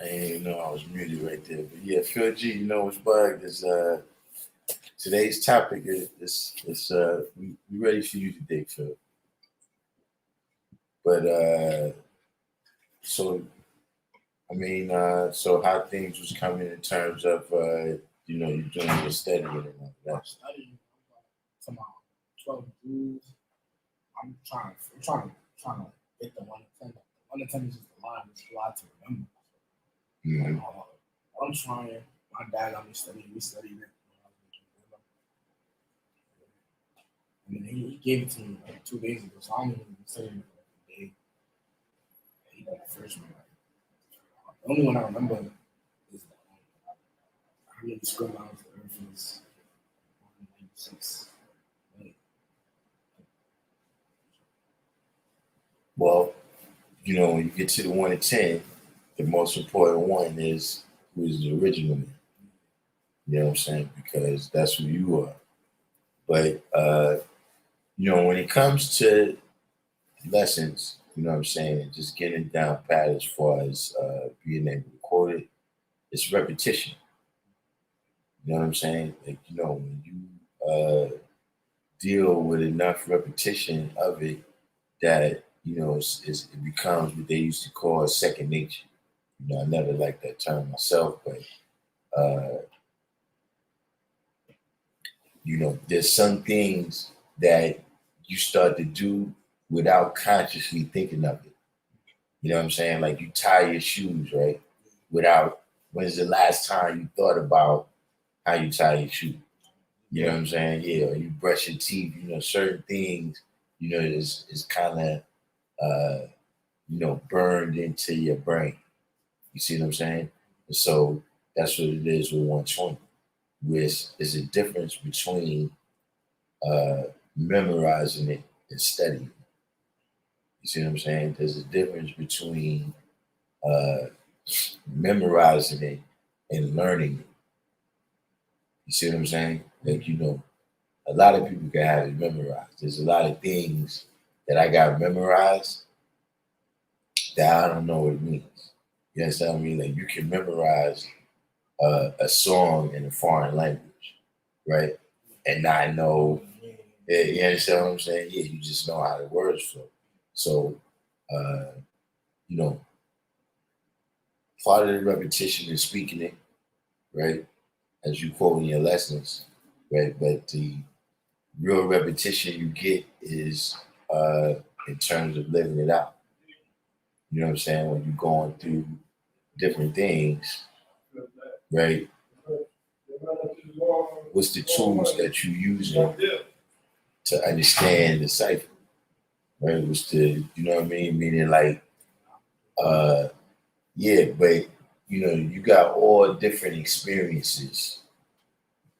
I didn't even know I was muted right there. But yeah, Phil G, you know what's bugged is today's topic is we ready for you today, Phil. But so so how things was coming in terms of you doing your studying and all that. Studying to my 12 dudes. I'm trying to get the 1 to 10. The 1 to 10 is just a lot to remember. Mm-hmm. I'm trying. My dad got me studying. We studied it. I mean, he gave it to me like 2 days ago, so I don't even been studying it for like a day. He got the first one. The only one I remember is I really screwed out with the Earth is 196. Well, when you get to the 1 to 10, the most important one is who is the original man. You know what I'm saying? Because that's who you are. But when it comes to lessons, you know what I'm saying, and just getting down pat as far as being able to quote it, it's repetition. You know what I'm saying? Like, when you deal with enough repetition of it that, it becomes what they used to call second nature. I never liked that term myself, but there's some things that you start to do without consciously thinking of it. You know what I'm saying? Like you tie your shoes, right? When's the last time you thought about how you tie your shoe? You know what I'm saying? Yeah, or you brush your teeth, certain things, is kind of, burned into your brain. You see what I'm saying? And so that's what it is with 120. Which is a difference between memorizing it and studying. You see what I'm saying? There's a difference between memorizing it and learning it. You see what I'm saying? Like, a lot of people can have it memorized. There's a lot of things that I got memorized that I don't know what it means. You understand what I mean? Like, you can memorize a song in a foreign language, right? And not know, you understand what I'm saying? Yeah, you just know how the words flow. So, you know, part of the repetition is speaking it, right? As you quote in your lessons, right? But the real repetition you get is in terms of living it out. You know what I'm saying? When you're going through different things, right? What's the tools that you using to understand the cipher? Right? What's the, you know what I mean? Meaning like, yeah, but you got all different experiences,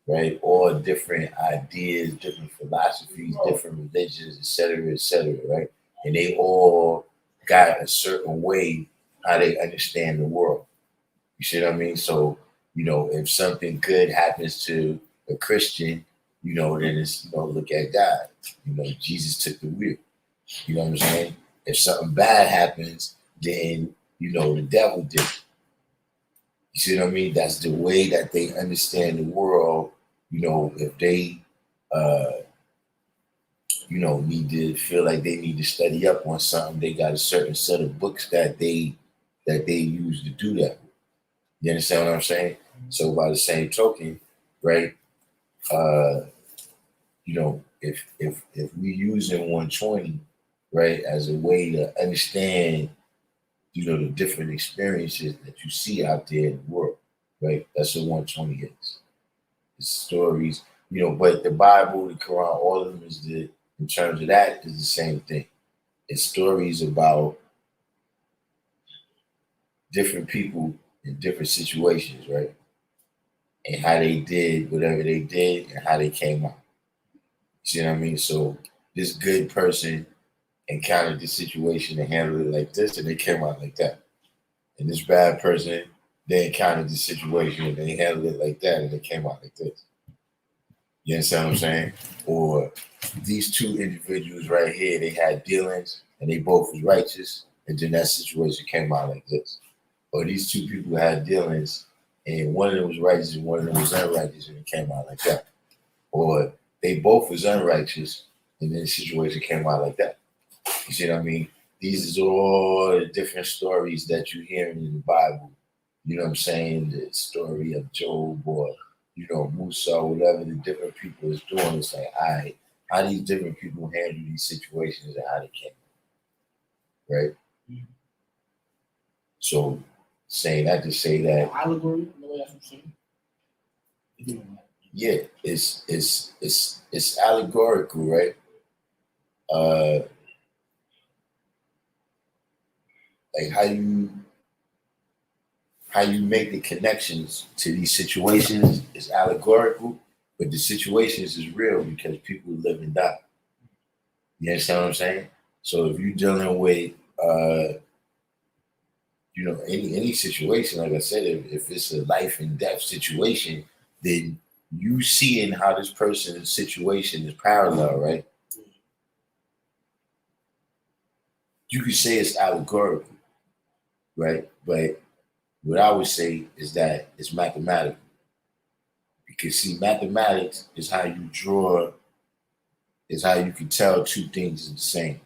right? All different ideas, different philosophies, different religions, et cetera, right? And they all got a certain way how they understand the world. You see what I mean? So, if something good happens to a Christian, then it's, look at God. Jesus took the wheel. You know what I'm saying? If something bad happens, then, the devil did it. You see what I mean? That's the way that they understand the world. If they, need to feel like they need to study up on something, they got a certain set of books that they use to do that. You understand what I'm saying? So by the same token, right? If we using 120, right, as a way to understand, the different experiences that you see out there in the world, right? That's what 120 is. It's stories, but the Bible, the Quran, all of them in terms of that, is the same thing. It's stories about different people in different situations, right? And how they did whatever they did and how they came out. You see what I mean? So this good person encountered this situation and handled it like this, and they came out like that. And this bad person, they encountered this situation and they handled it like that, and they came out like this. You understand what I'm saying? Or these two individuals right here, they had dealings and they both was righteous, and then that situation came out like this. or these two people had dealings, and one of them was righteous and one of them was unrighteous, and it came out like that. Or they both was unrighteous, and then the situation came out like that. You see what I mean? These is all the different stories that you hear in the Bible. You know what I'm saying? The story of Job or, Musa, whatever the different people is doing. It's like, all right, how these different people handle these situations and how they came. Right? Mm-hmm. So saying that to say that allegory, the way I'm saying. Yeah, it's allegorical, right? Like how you make the connections to these situations is allegorical, but the situations is real because people live and die. You understand what I'm saying? So if you're dealing with any situation, like I said, if it's a life and death situation, then you seeing how this person's situation is parallel, right? You could say it's allegorical, right? But what I would say is that it's mathematical. Because see, mathematics is how you draw, is how you can tell two things are the same.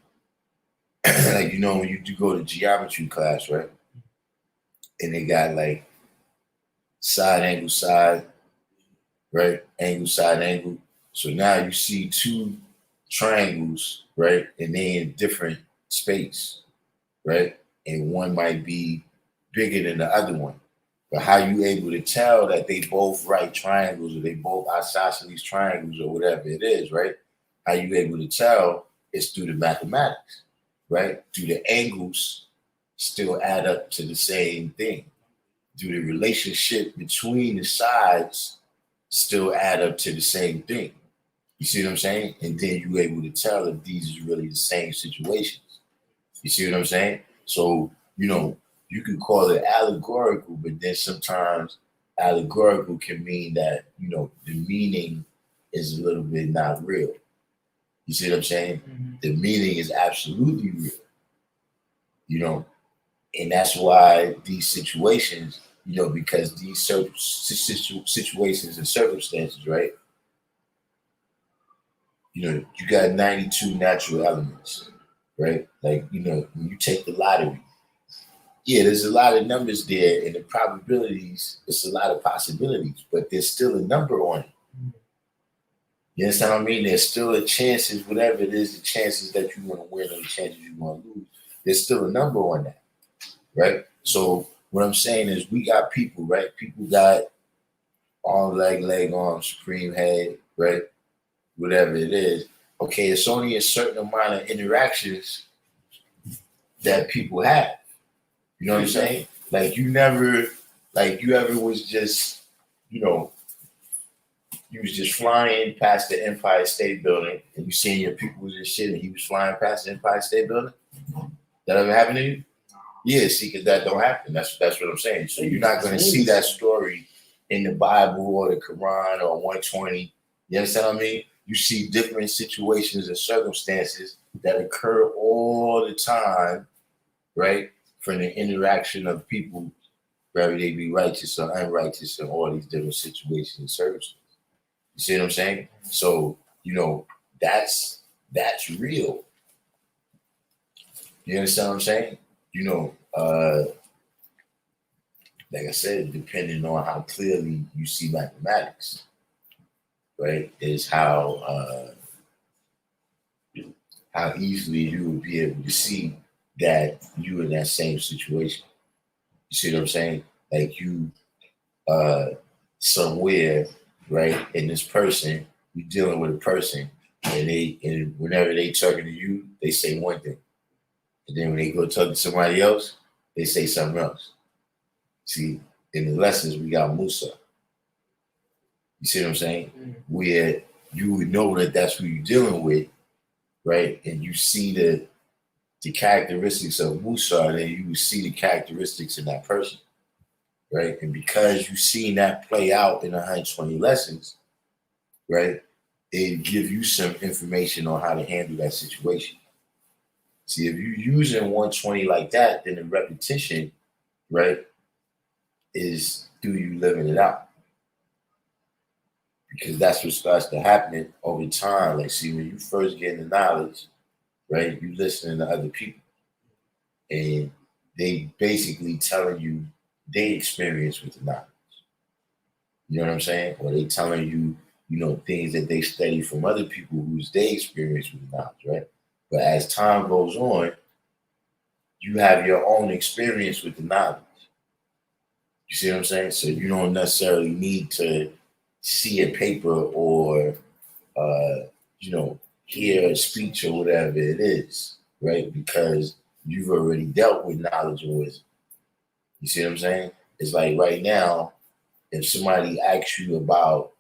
Like, when you do go to geometry class, right? And they got like side, angle, side, right? Angle, side, angle. So now you see two triangles, right? And they in different space, right? And one might be bigger than the other one. But how you able to tell that they both right triangles or they both isosceles triangles or whatever it is, right? How you able to tell is through the mathematics, right? Do the angles still add up to the same thing? Do the relationship between the sides still add up to the same thing? You see what I'm saying? And then you able to tell if these is really the same situations. You see what I'm saying? So, you can call it allegorical, but then sometimes allegorical can mean that, the meaning is a little bit not real. You see what I'm saying? Mm-hmm. The meaning is absolutely real, and that's why these situations, because these situations and circumstances, right? You got 92 natural elements, right? Like, when you take the lottery, yeah, there's a lot of numbers there, and the probabilities, it's a lot of possibilities, but there's still a number on it. You understand what I mean? There's still a chances, whatever it is, the chances that you're going to win or the chances you're going to lose, there's still a number on that, right? So what I'm saying is we got people, right? People got arm, leg, arm, supreme head, right? Whatever it is. Okay, it's only a certain amount of interactions that people have. You know what I'm saying? Like you ever was just, you was just flying past the Empire State Building and you seeing your people and shit and he was flying past the Empire State Building? That ever happened to you? Yeah, see, because that don't happen. That's what I'm saying. So you're not going to see that story in the Bible or the Quran or 120. You understand what I mean? You see different situations and circumstances that occur all the time, right? From the interaction of people, whether they be righteous or unrighteous in all these different situations and circumstances. You see what I'm saying? So, that's real. You understand what I'm saying? Like I said, depending on how clearly you see mathematics, right, is how easily you would be able to see that you in that same situation. You see what I'm saying? Like you somewhere, right, and this person, you're dealing with a person, and whenever they talking to you, they say one thing. And then when they go talk to somebody else, they say something else. See, in the lessons, we got Musa. You see what I'm saying? Mm-hmm. Where you would know that that's who you're dealing with, right? And you see the characteristics of Musa, and then you would see the characteristics in that person, right? And because you've seen that play out in 120 lessons, right, it give you some information on how to handle that situation. See, if you're using 120 like that, then the repetition, right, is through you living it out. Because that's what starts to happen over time. Like, see, when you first get the knowledge, right, you listening to other people. And they basically telling you their experience with the knowledge. You know what I'm saying? Or they telling you, things that they study from other people who's their experience with the knowledge, right? But as time goes on, you have your own experience with the knowledge. You see what I'm saying? So you don't necessarily need to see a paper or, hear a speech or whatever it is, right? Because you've already dealt with knowledge and wisdom. You see what I'm saying? It's like right now, if somebody asks you about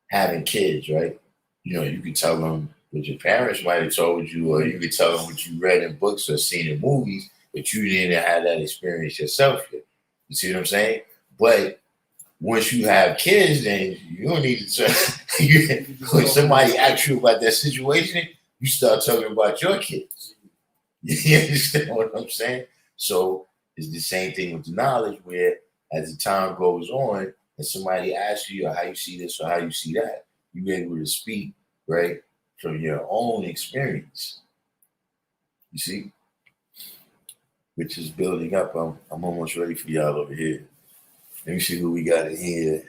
having kids, right? You could tell them what your parents might have told you, or you could tell them what you read in books or seen in movies, but you didn't have that experience yourself yet. You see what I'm saying? But once you have kids, then you don't need to when somebody asks you about that situation, you start talking about your kids. You understand what I'm saying? So it's the same thing with the knowledge, where as the time goes on and somebody asks you how you see this or how you see that, you're able to speak, right, from your own experience. You see? Which is building up. I'm almost ready for y'all over here. Let me see who we got in here.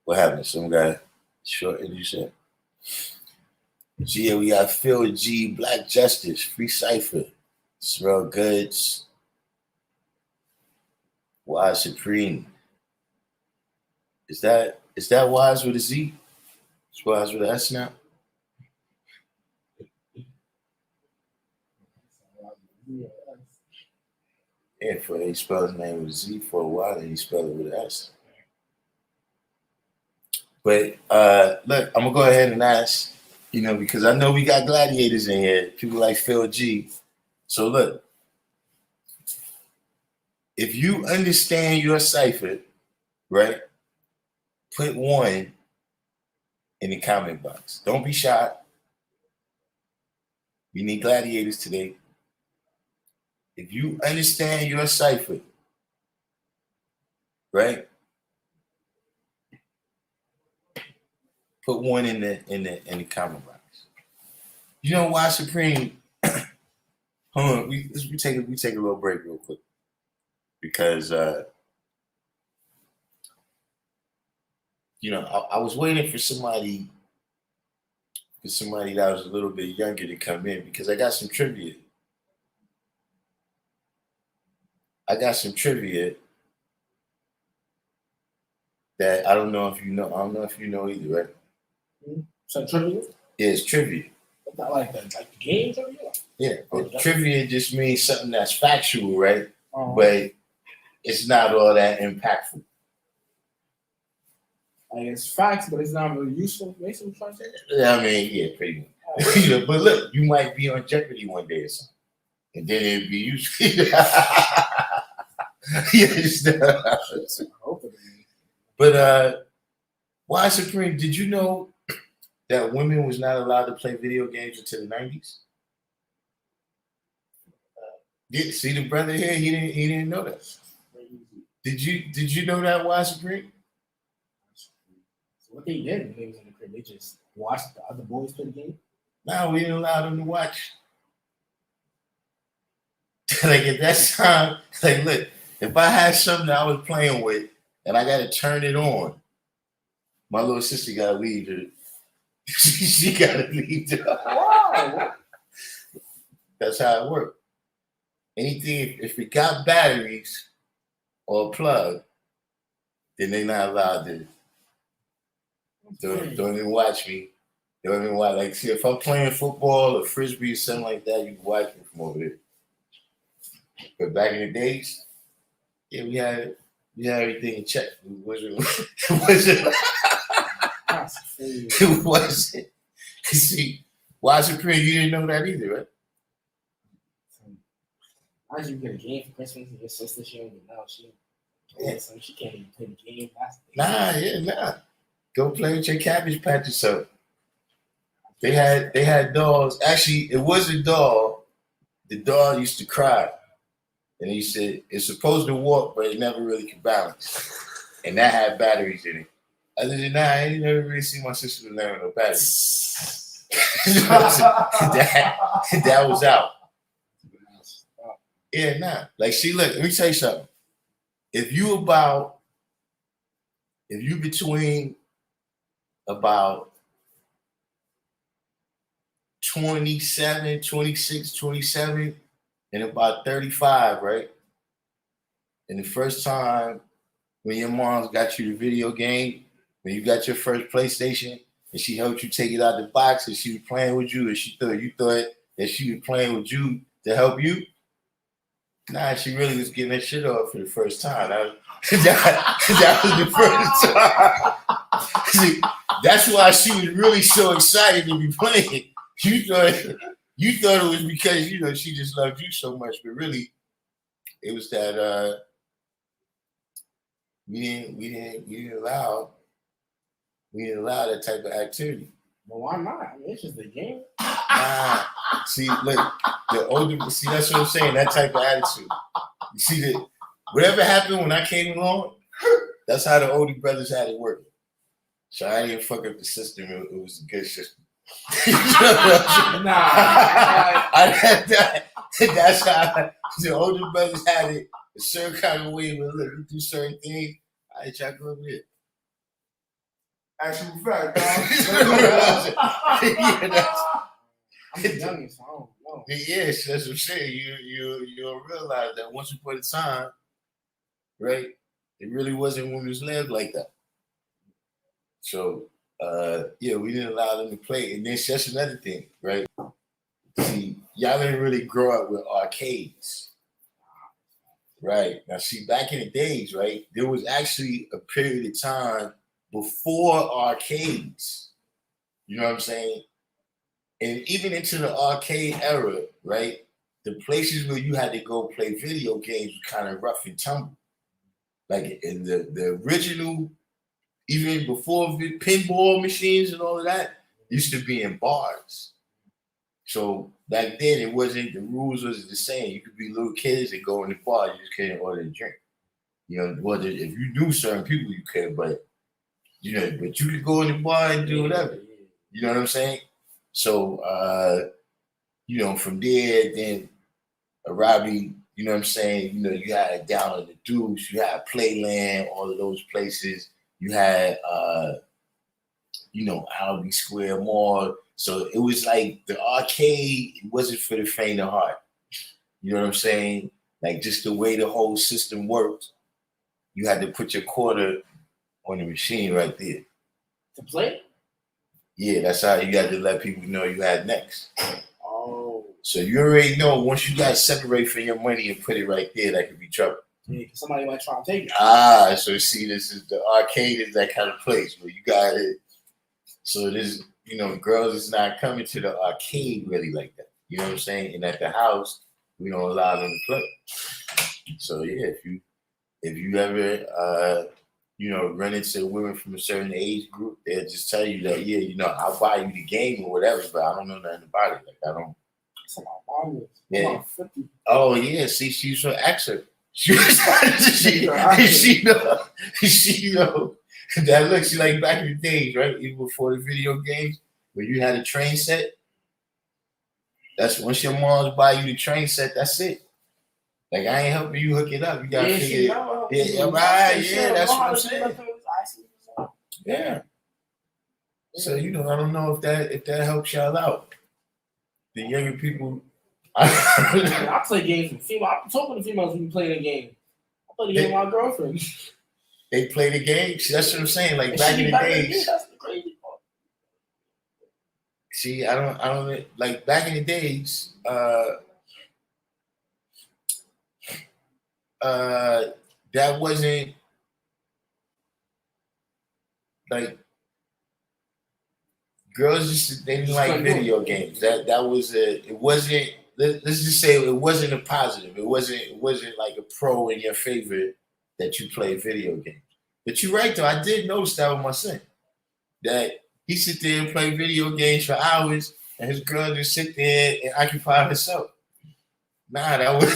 What happened? Some guy short, as you said. So yeah, we got Phil G, Black Justice, Free Cipher, Smell Goods, Wise Supreme. Is that Wise with a Z? It's Wise with an S now? Yeah, for he spelled his name with a Z for a while, and he spelled it with an S. But look, I'm gonna go ahead and ask, because I know we got gladiators in here, people like Phil G. So look, if you understand your cipher, right, put 1 in the comment box. Don't be shy. We need gladiators today. If you understand your cipher, right, put 1 in the comment box. You know why Supreme? Hold on, we take a little break real quick, because I was waiting for somebody that was a little bit younger to come in, because I got some trivia. That I don't know if you know. I don't know if you know either, right? So trivia? Yeah, it's trivia. Not like the game trivia? Yeah, but trivia just means something that's factual, right? But it's not all that impactful. Like, it's facts, but it's not really useful. Basically, yeah, I mean, yeah, pretty much. But look, you might be on Jeopardy one day or something, and then it'd be useful. But why Supreme? Did you know that women was not allowed to play video games until the 90s? See the brother here? He didn't know that. Did you know that, why Supreme? So what they did when they was in the crib, they just watched the other boys play the game? No, we didn't allow them to watch. Like at that time, like look, if I had something that I was playing with and I gotta turn it on, my little sister gotta leave it. She gotta leave it. Wow. That's how it worked. Anything, if it got batteries or a plug, then they're not allowed to. Don't even watch me. Don't even watch. Like, see, if I'm playing football or frisbee or something like that, you can watch me from over there. But back in the days, yeah, we had everything in check. It wasn't. See, why Supreme? You didn't know that either, right? Why did you get a game for Christmas and your sister sharing it now? She can't even play the game. Nah. Go play with your Cabbage Patch or something. They had dolls. Actually, it was a doll. The doll used to cry. And he said, it's supposed to walk, but it never really can balance. And that had batteries in it. Other than that, I ain't never really seen my sister learn no batteries. that was out. Yeah, nah. Like, see, look, let me tell you something. If you between about 27, 26, 27, and about 35, right? And the first time when your mom's got you the video game, when you got your first PlayStation, and she helped you take it out the box, and she was playing with you, and you thought that she was playing with you to help you. Nah, she really was getting that shit off for the first time. That was the first time. See, that's why she was really so excited to be playing. You thought it was because she just loved you so much, but really, it was that we didn't allow that type of activity. Well, why not? I mean, it's just a game. Nah, see, look, that's what I'm saying. That type of attitude. You see that whatever happened when I came along, that's how the older brothers had it working. So I didn't fuck up the system. It was a good system. That's how the older brothers had it a certain kind of way. But look, you do certain things. I ain't trying to go over here. Actual fact, dog. I'm the youngest, so I don't know. Yes, that's what I'm saying. You'll realize that once upon a time, right? It really wasn't women's led like that. So we didn't allow them to play. And then that's another thing, right? See, y'all didn't really grow up with arcades. Right. Now see, back in the days, right, there was actually a period of time before arcades. You know what I'm saying? And even into the arcade era, right, the places where you had to go play video games were kind of rough and tumble. Like in the original, even before pinball machines and all of that, used to be in bars. So back then, the rules wasn't the same. You could be little kids and go in the bar, you just couldn't order a drink. Well, if you knew certain people, you could, but but you could go in the bar and do whatever. You know what I'm saying? So, from there, then Robbie, you know what I'm saying? You had Down on the Deuce, you had Playland, all of those places. You had, Albee Square Mall. So it was like the arcade, it wasn't for the faint of heart. You know what I'm saying? Like just the way the whole system worked, you had to put your quarter on the machine right there. To play? Yeah, that's how you had to let people know you had next. Oh. So you already know once you got to separate from your money and put it right there, that could be trouble. Yeah, somebody might try to take it. So see, this is the arcade is that kind of place where you got it. So this, girls is not coming to the arcade really like that. You know what I'm saying? And at the house, we don't allow them to play. So yeah, if you ever run into women from a certain age group, they'll just tell you that, I'll buy you the game or whatever, but I don't know nothing about it. Like I don't. It's about $1. Yeah. 50. Oh yeah, see, she's from Exeter. She know that looks like back in the days, right? Even before the video games, when you had a train set. That's once your mom's buy you the train set, that's it. Like I ain't helping you hook it up. You gotta figure it. Yeah, right. Yeah, that's what I'm saying. Yeah. So I don't know if that helps y'all out. The younger people. I play games with females. I'm talking to females when you play the game. I play the game with my girlfriend. They play the game. That's what I'm saying. Like back in the days. That's the crazy part. See, I don't like back in the days. That wasn't like girls they didn't like video games. It wasn't. Let's just say it wasn't a positive. It wasn't like a pro in your favor that you play video games. But you're right though. I did notice that with my son. That he sit there and play video games for hours, and his girl just sit there and occupy herself. Nah, that was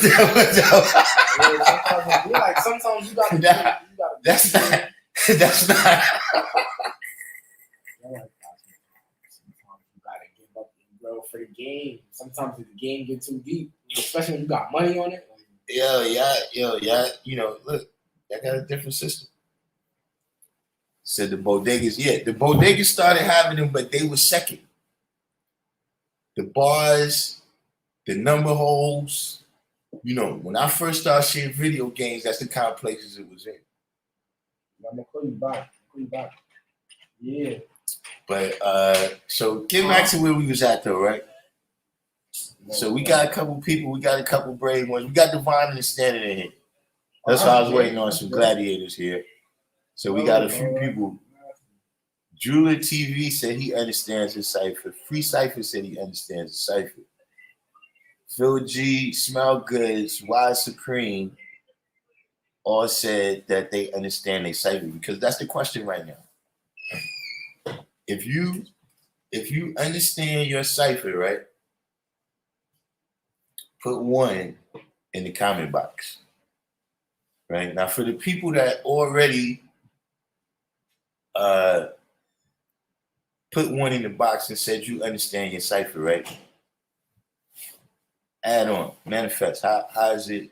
sometimes you gotta that's not that's not sometimes you gotta give up and grow for the game. Sometimes if the game gets too deep, especially when you got money on it. yeah. You know, look, I got a different system. Said the bodegas, the bodegas started having them, but they were second. The bars, the number holes. You know, when I first started seeing video games, that's the kind of places it was in. I'm gonna call you back. Yeah. But so get back to where we was at though, right? So we got a couple people, we got a couple brave ones. We got Divine Understanding in here. That's why I was waiting on some gladiators here. So we got a few people. Jeweler TV said he understands his cipher. Free Cipher said he understands the cipher. Phil G, Smell Goods, Wise Supreme all said that they understand their cipher, because that's the question right now. If you understand your cipher, right, put 1 in the comment box. Right? Now for the people that already put 1 in the box and said you understand your cipher, right? Add on, manifest. How is it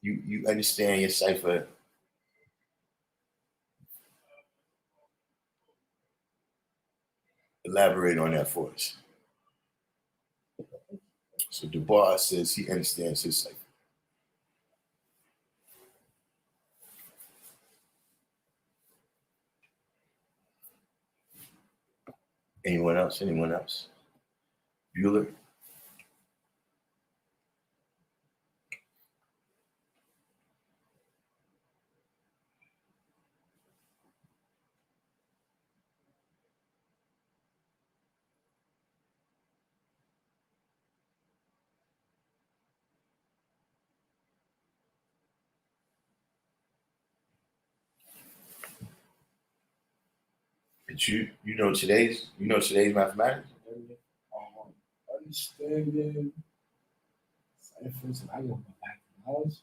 you understand your cipher? Elaborate on that for us. So Dubois says he understands his cipher. Anyone else? Bueller? But you know today's mathematics? Understanding ciphers, and I go back to knowledge.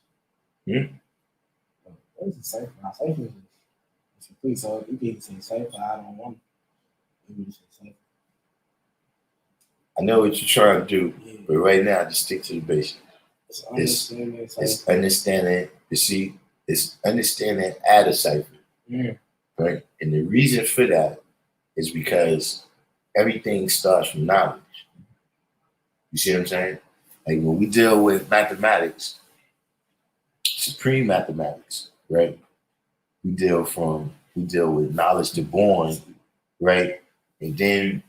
What is a cipher? Now, cipher is complete. So you can say cipher, I don't want to say cipher. I know what you're trying to do, but right now, just stick to the basics. It's understanding. You see, it's understanding at a cipher, right? And the reason for that is because everything starts from knowledge. You see what I'm saying? Like when we deal with mathematics, supreme mathematics, right? We deal with knowledge to born, right? And then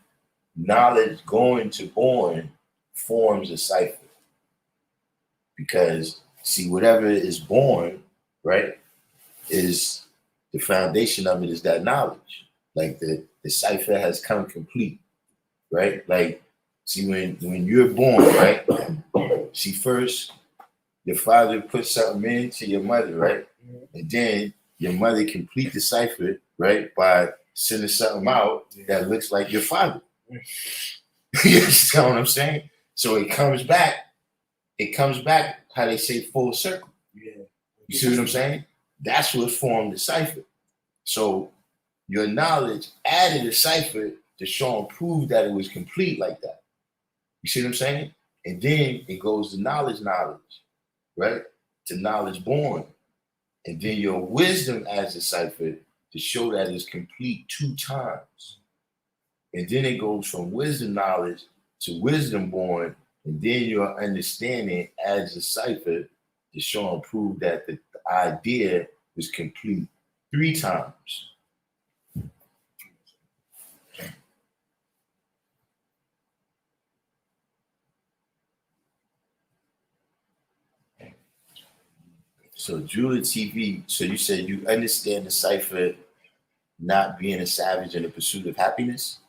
knowledge going to born forms a cipher. Because see, whatever is born, right, is the foundation of it is that knowledge. Like the cipher has come complete, right? Like, see, when you're born, right? See, first your father puts something into your mother, right? And then your mother complete the cipher, right, by sending something out that looks like your father. You understand what I'm saying? So it comes back, how they say, full circle. Yeah. You see what I'm saying? That's what formed the cipher. So your knowledge added a cipher to show and prove that it was complete like that. You see what I'm saying? And then it goes to knowledge, right? To knowledge born. And then your wisdom adds a cipher to show that it's complete 2 times. And then it goes from wisdom knowledge to wisdom born. And then your understanding adds a cipher to show and prove that the idea was complete 3 times. So Julia TV, so you said you understand the cipher not being a savage in the pursuit of happiness?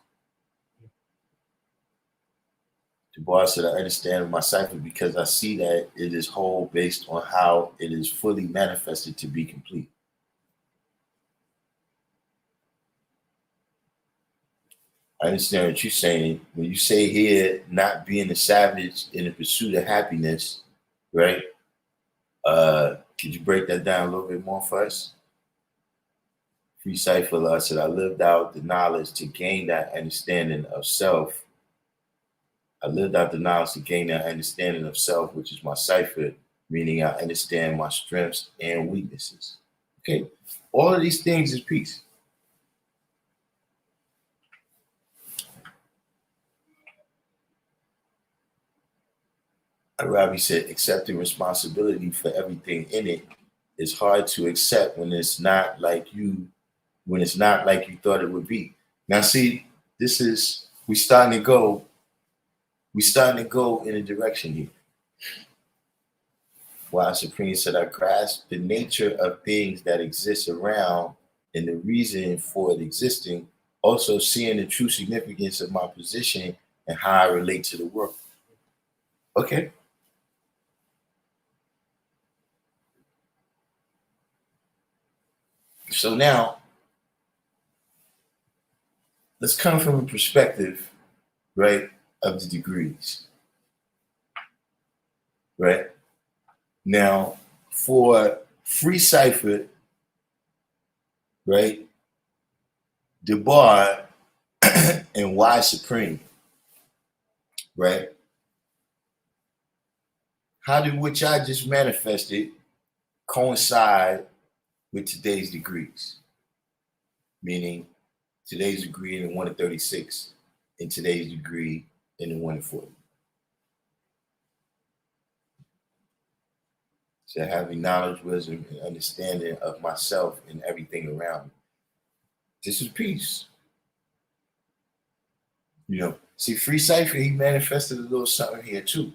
Dubois said, I understand my cipher because I see that it is whole based on how it is fully manifested to be complete. I understand what you're saying. When you say here, not being a savage in the pursuit of happiness, right? Could you break that down a little bit more for us? Free Cipher said, I lived out the knowledge to gain that understanding of self. I lived out the knowledge to gain that understanding of self, which is my cipher, meaning I understand my strengths and weaknesses. Okay, all of these things is peace. Arabi said, accepting responsibility for everything in it is hard to accept when it's not like you thought it would be. Now, see, we starting to go in a direction here. While Supreme said, I grasp the nature of things that exist around and the reason for it existing, also seeing the true significance of my position and how I relate to the world. Okay. So now, let's come from a perspective, right, of the degrees. Right? Now, for Free Cipher, right, DeBar and Y Supreme, right? How did what I just manifested coincide with today's degrees? Meaning today's degree in the 1 to 36 and today's degree in the 1 to 40. So having knowledge, wisdom, and understanding of myself and everything around me. This is peace. You know, see, Free Cipher, he manifested a little something here too.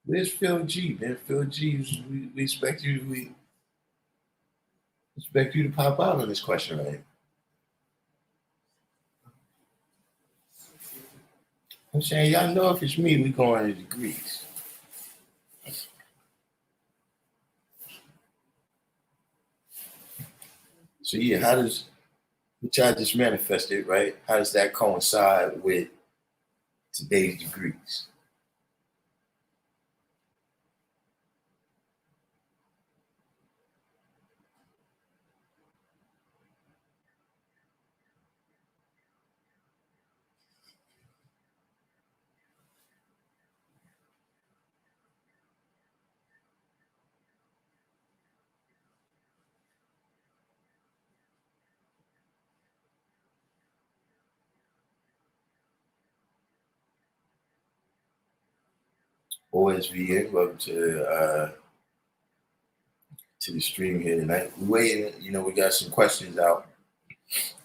Where's Phil G, man? Phil G, we expect you to pop out on this question, right? I'm saying, y'all know if it's me, we going to degrees. So yeah, how does which I just manifested, right? How does that coincide with today's degrees? OSVN, welcome to the stream here tonight. We're waiting, we got some questions out.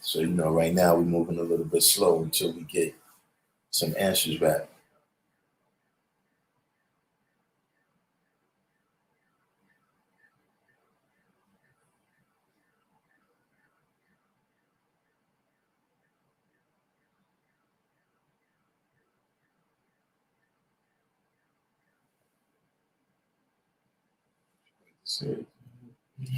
So, right now we're moving a little bit slow until we get some answers back. So, the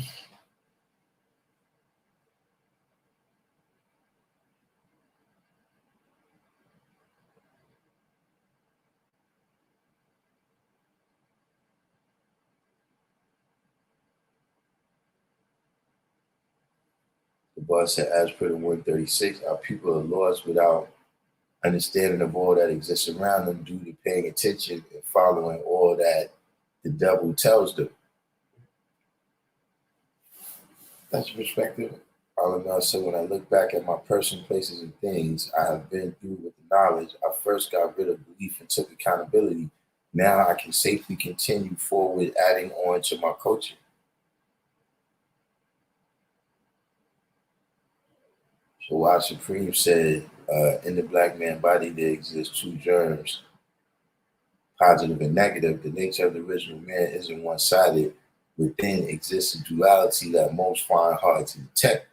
boss said, as per the 136, our people are lost without understanding of all that exists around them due to paying attention and following all that the devil tells them. That's perspective. Allah said, when I look back at my person, places, and things I have been through with the knowledge, I first got rid of belief and took accountability Now I can safely continue forward, adding on to my culture. So while Supreme said, in the black man body there exist two germs, positive and negative, the nature of the original man isn't one-sided. Within exists a duality that most find hard to detect.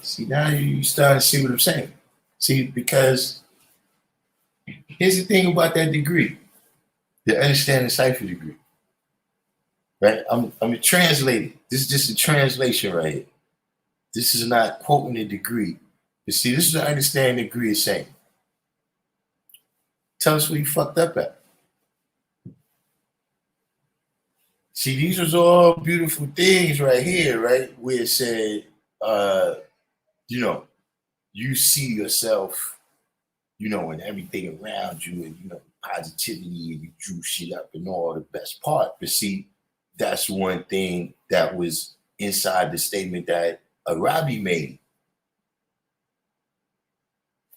See, now you start to see what I'm saying. See, because here's the thing about that degree, the understanding cipher degree. Right? I'm a translator. This is just a translation right here. This is not quoting a degree. But see, this is the understanding degree is saying. Tell us where you fucked up at. See, these was all beautiful things right here, right? Where it said, you see yourself, and everything around you, and positivity, and you drew shit up and all the best part. But see, that's one thing that was inside the statement that Arabi made.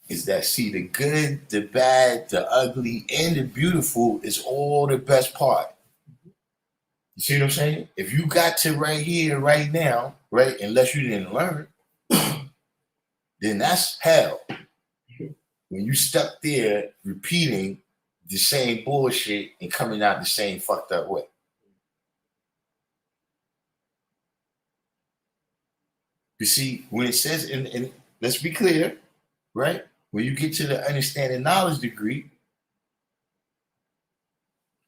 Is that see the good, the bad, the ugly, and the beautiful is all the best part. You see what I'm saying? If you got to right here, right now, right, unless you didn't learn, then that's hell. When you stuck there repeating the same bullshit and coming out the same fucked up way. You see, when it says, and let's be clear, right? When you get to the understanding knowledge degree,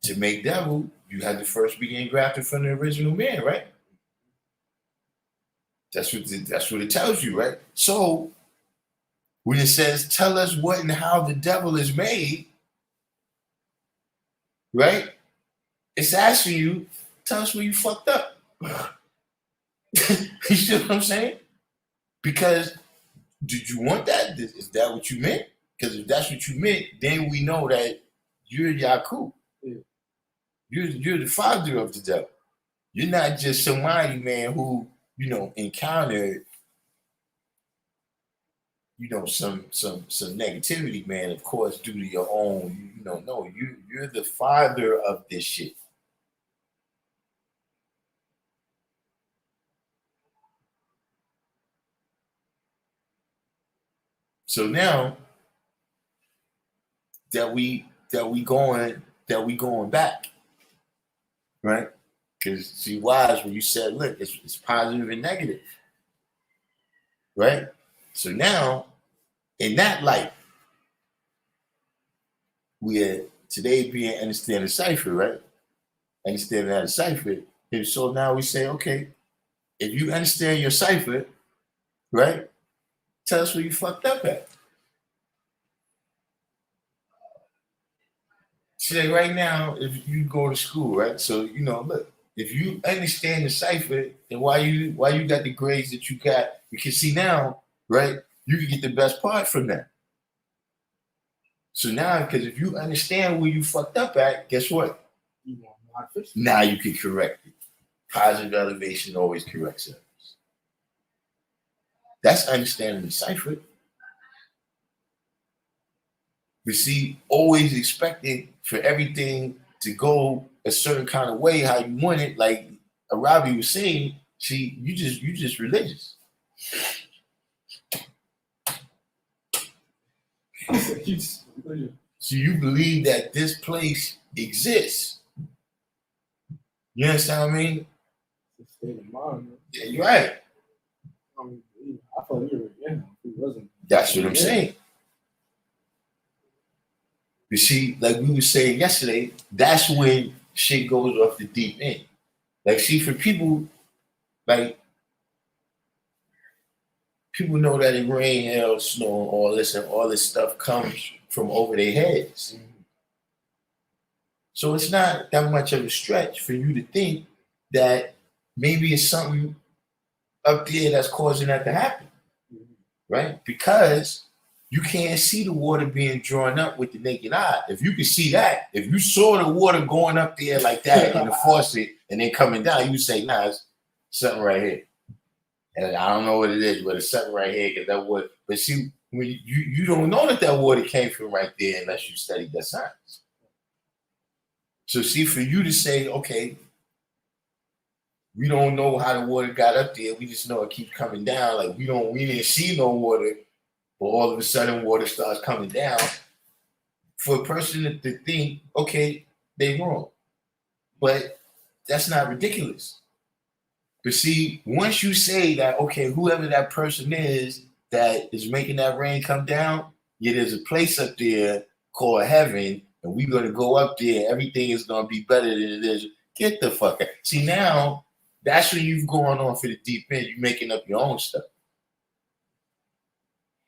to make devil, you had to first be engrafted from the original man, right? That's what it tells you, right? So when it says, tell us what and how the devil is made, right? It's asking you, tell us where you fucked up. You see what I'm saying? Because did you want that? Is that what you meant? Because if that's what you meant, then we know that you're Yakub. Yeah. You're the father of the devil. You're not just somebody, man, who, encountered, some negativity, man, of course, due to your own, no, you're the father of this shit. So now that we going back, right? Because see, wise when you said, look, it's positive and negative, right? So now, in that light, we are today being understanding cipher, right? Understanding how to cipher. And so now we say, okay, if you understand your cipher, right? Tell us where you fucked up at. See, right now, if you go to school, right? So look, if you understand the cipher and why you got the grades that you got, you can see now, right? You can get the best part from that. So now, because if you understand where you fucked up at, guess what? Now you can correct it. Positive elevation always corrects it. That's understanding the cipher. But see, always expecting for everything to go a certain kind of way, how you want it, like Arabi was saying, see, you just religious. So you believe that this place exists. You understand what I mean? It's a state of mind, man. Yeah, you're right. I thought we were again. It wasn't. That's what I'm saying. You see, like we were saying yesterday, that's when shit goes off the deep end. Like, see, for people, like, people know that in rain, hail, snow, all this stuff comes from over their heads. Mm-hmm. So it's not that much of a stretch for you to think that maybe it's something up there that's causing that to happen, right? Because you can't see the water being drawn up with the naked eye. If you could see that, if you saw the water going up there like that in the faucet and then coming down, you would say, nah, it's something right here. And I don't know what it is, but it's something right here because that water. But see, when you don't know that water came from right there unless you studied that science. So see, for you to say, okay, we don't know how the water got up there. We just know it keeps coming down. Like we didn't see no water, but all of a sudden water starts coming down. For a person to think, okay, they wrong. But that's not ridiculous. But see, once you say that, okay, whoever that person is that is making that rain come down, yeah, there's a place up there called heaven, and we're gonna go up there. Everything is gonna be better than it is. Get the fuck out. See, now that's when you've gone on for the deep end. You're making up your own stuff.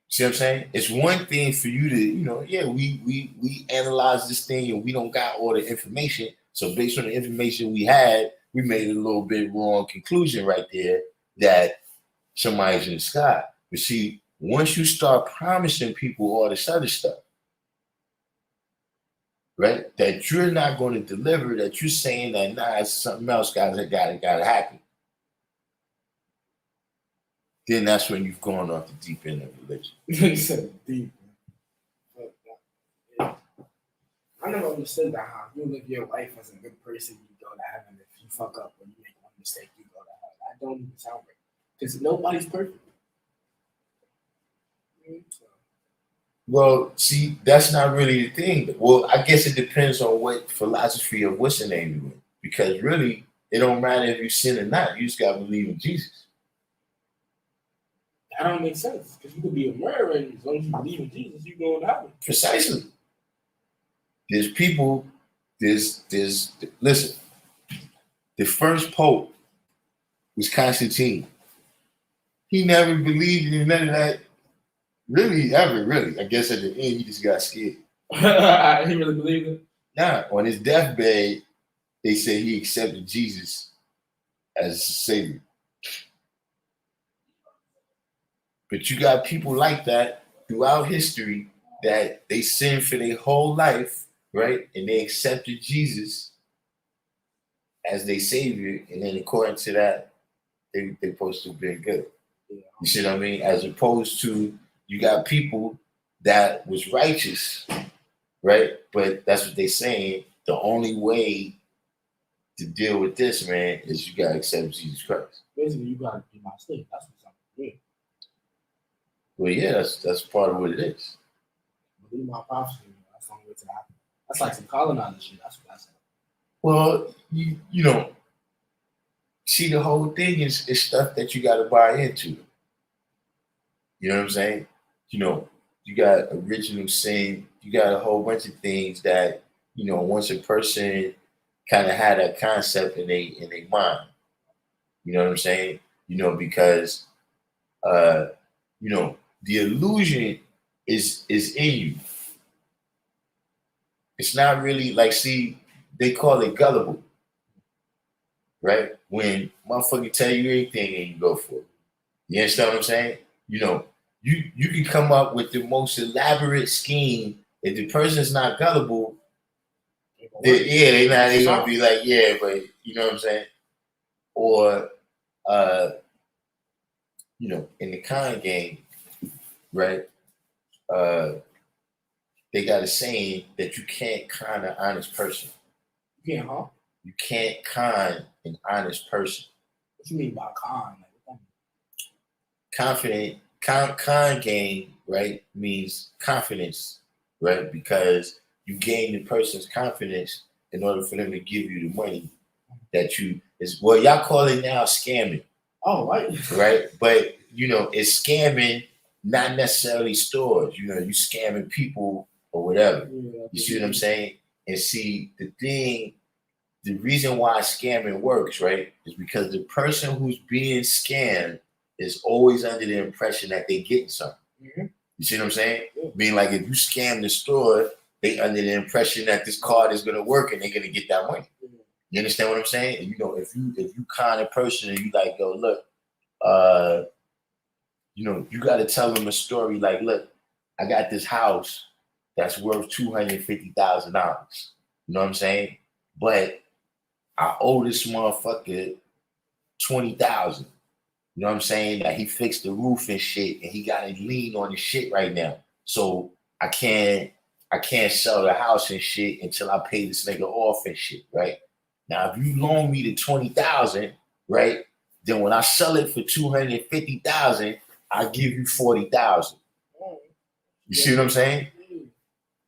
See what I'm saying? It's one thing for you to, yeah, we analyze this thing and we don't got all the information. So based on the information we had, we made a little bit wrong conclusion right there that somebody's in the sky. But see, once you start promising people all this other stuff, right, that you're not going to deliver, that you're saying that nah, it's something else, guys, that gotta happen. Then that's when you've gone off the deep end of religion. You said deep. I never understood that how you live your life as a good person, you go to heaven. If you fuck up or you make one mistake, you go to hell. That don't even sound right. Because nobody's perfect. Well, see, that's not really the thing. Well, I guess it depends on what philosophy of what's the name you in. Because really, it don't matter if you sin or not. You just gotta believe in Jesus. That don't make sense. Because you could be a murderer, and as long as you believe in Jesus, you go to heaven. Precisely. There's people, listen, the first pope was Constantine. He never believed in none of that, really, ever, really. I guess at the end, he just got scared. He really believed it? Nah, on his deathbed, they said he accepted Jesus as Savior. But you got people like that throughout history that they sinned for their whole life, right? And they accepted Jesus as their Savior. And then according to that, they're supposed to have been good. You see what I mean? As opposed to you got people that was righteous, right? But that's what they're saying. The only way to deal with this, man, is you gotta accept Jesus Christ. Basically, you gotta be my slave. That's what's up with me. Well, yeah, that's part of what it is. Believe my prophecy. That's the only way to happen. That's like some colonizer shit. That's what I said. Well, you know, see, the whole thing is stuff that you got to buy into. You know what I'm saying? You know, you got original sin. You got a whole bunch of things that, once a person kind of had that concept in their mind, you know what I'm saying? Because, the illusion is in you. It's not really like, see, they call it gullible, right? When motherfucker tell you anything and you go for it. You understand what I'm saying? You can come up with the most elaborate scheme. If the person's not gullible, they gonna be like, yeah, but you know what I'm saying? Or in the con game, right? They got a saying that you can't con an honest person. Yeah, huh? You can't con an honest person. What you mean by con? Confident, con game, right, means confidence, right? Because you gain the person's confidence in order for them to give you the money that y'all call it now scamming. Oh, right. Right? But, it's scamming, not necessarily stores. You scamming people or whatever. Yeah, you see what I'm saying? And see, the reason why scamming works, right, is because the person who's being scammed is always under the impression that they getting something. Mm-hmm. You see what I'm saying? Yeah. Meaning, like, if you scam the store, they under the impression that this card is going to work and they're going to get that money. Mm-hmm. You understand what I'm saying? And, if you con a person and you like, yo, look, you got to tell them a story like, look, I got this house that's worth $250,000. You know what I'm saying? But I owe this motherfucker $20,000. You know what I'm saying? That he fixed the roof and shit, and he got a lien on his shit right now. So I can't I can't sell the house and shit until I pay this nigga off and shit, right? Now, if you loan me the 20,000, right, then when I sell it for 250,000, I give you 40,000. You see what I'm saying?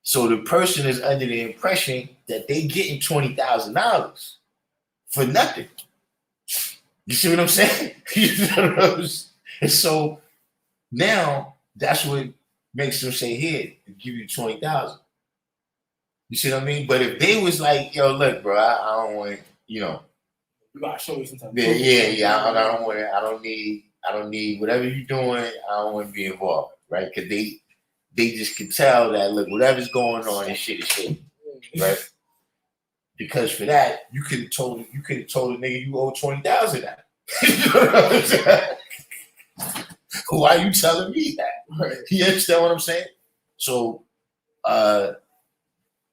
So the person is under the impression that they getting $20,000 for nothing. You see what I'm saying? And so now that's what makes them say, here, give you 20,000. You see what I mean? But if they was like, yo, look, bro, I don't want, you gotta show me sometimes. Yeah. I don't want it. I don't need whatever you're doing. I don't want to be involved, right? Because they just can tell that, look, whatever's going on, this shit is shady, right? Because for that, you could have told a nigga you owe 20,000 now. You know what I'm saying? Why are you telling me that? Right. You understand what I'm saying? So,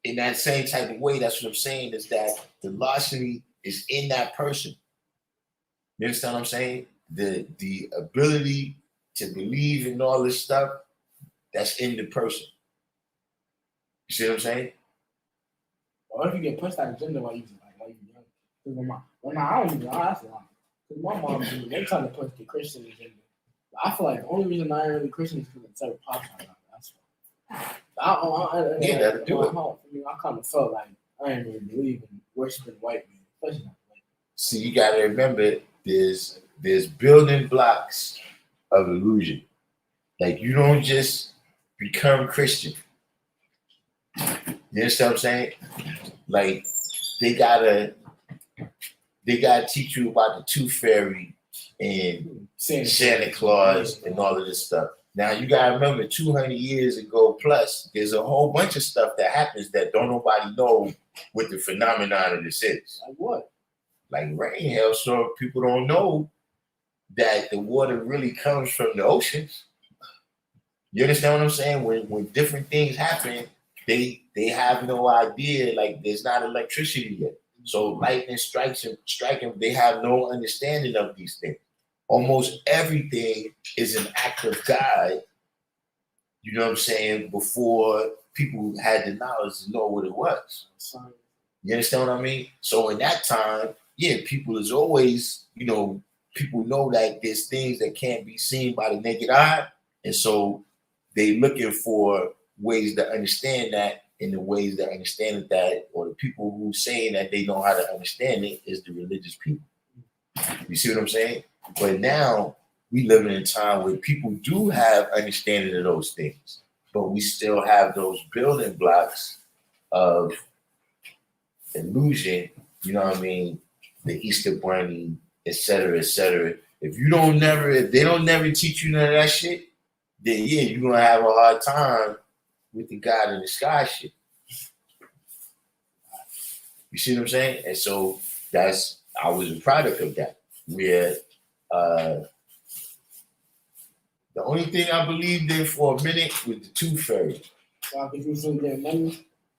in that same type of way, that's what I'm saying, is that the larceny is in that person. You understand what I'm saying? The ability to believe in all this stuff, that's in the person. You see what I'm saying? Or if you get pushed out of gender while you young. Because I don't even know, that's a lot. Because my mom, they try to push the Christian agenda. I feel like the only reason I ain't really Christian is because it's like pop out. That's why. That'll do it. I kind of felt like I didn't really believe in worshiping white men, especially not white men. See, you got to remember, there's building blocks of illusion. Like, you don't just become Christian. You understand what I'm saying? Like, they gotta teach you about the Tooth Fairy and Santa Claus and all of this stuff. Now, you gotta remember, 200 years ago plus, there's a whole bunch of stuff that happens that don't nobody know what the phenomenon of this is. Like what? Like rain, hailstorm. People don't know that the water really comes from the oceans. You understand what I'm saying? When different things happen, they have no idea. Like, there's not electricity yet. So lightning strikes them. They have no understanding of these things. Almost everything is an act of God. You know what I'm saying? Before people had the knowledge to know what it was. You understand what I mean? So in that time, yeah, people is always, people know that there's things that can't be seen by the naked eye. And so they looking for ways to understand that, and the ways that understand that, or the people who saying that they know how to understand it, is the religious people. You see what I'm saying? But now we live in a time where people do have understanding of those things, but we still have those building blocks of illusion, you know what I mean? The Easter Bunny, et cetera, et cetera. If they don't never teach you none of that shit, then yeah, you're gonna have a hard time with the God in the sky shit. You see what I'm saying? And so I was a product of that. Where the only thing I believed in for a minute was the Tooth Fairy.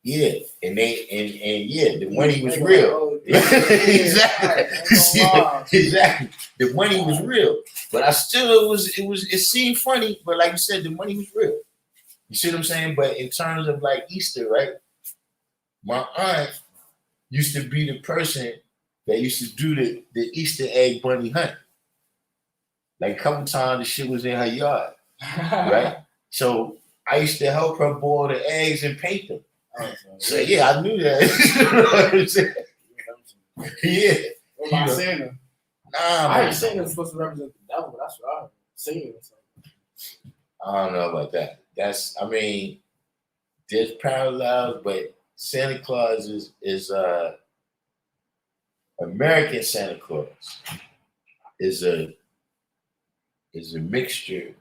Yeah, and the money was real. Exactly. Exactly. The money was real. But I still it seemed funny, but like you said, the money was real. You see what I'm saying? But in terms of like Easter, right? My aunt used to be the person that used to do the Easter egg bunny hunt. Like a couple times the shit was in her yard. Right? So I used to help her boil the eggs and paint them. So yeah, I knew that. You know what I'm saying? Yeah. What about Santa? Nah, I heard Santa's supposed to represent the devil, but that's what I heard. Singing. I don't know about that. There's parallels, but Santa Claus is American Santa Claus is a mixture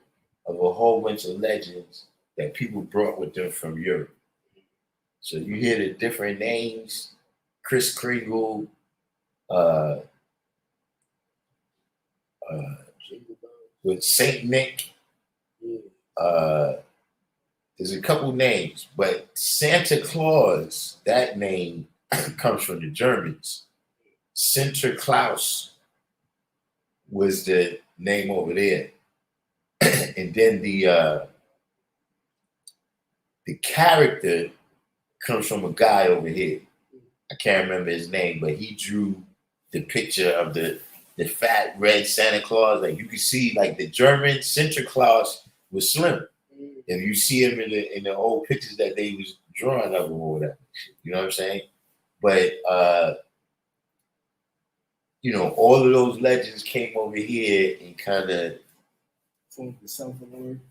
of a whole bunch of legends that people brought with them from Europe. So you hear the different names, Kris Kringle, with Saint Nick. There's a couple names, but Santa Claus, that name comes from the Germans. Sinterklaas was the name over there. And then the character comes from a guy over here. I can't remember his name, but he drew the picture of the fat red Santa Claus. Like you can see, like the German Santa Claus was slim. If you see him in the old pictures that they was drawing of him or whatever, you know what I'm saying? But you know, all of those legends came over here and kind of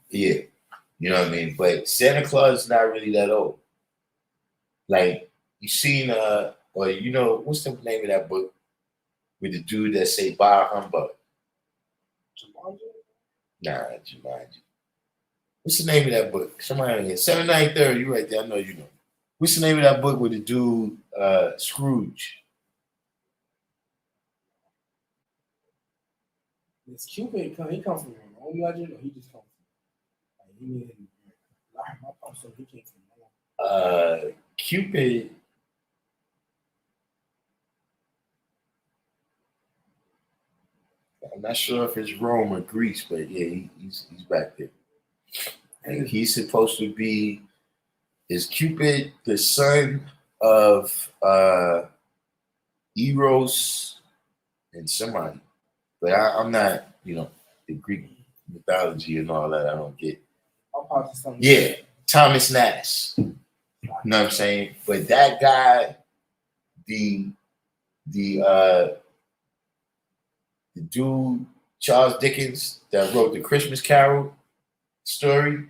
yeah, you know what I mean. But Santa Claus is not really that old. Like you seen or you know, what's the name of that book with the dude that say "Bah humbug"? Jumanji? Nah, Jumanji. What's the name of that book? Somebody in here. 7930, you right there. I know you know. What's the name of that book with the dude Scrooge? This Cupid, he comes from an old legend, or he just comes from like he made my pop, so he came from Cupid. I'm not sure if it's Rome or Greece, but yeah, he's back there. And he's supposed to be, is Cupid the son of Eros and somebody? But I'm not, you know, the Greek mythology and all that. I don't get. Yeah, Thomas Nast. You know what I'm saying? But that guy, the dude Charles Dickens that wrote the Christmas Carol story,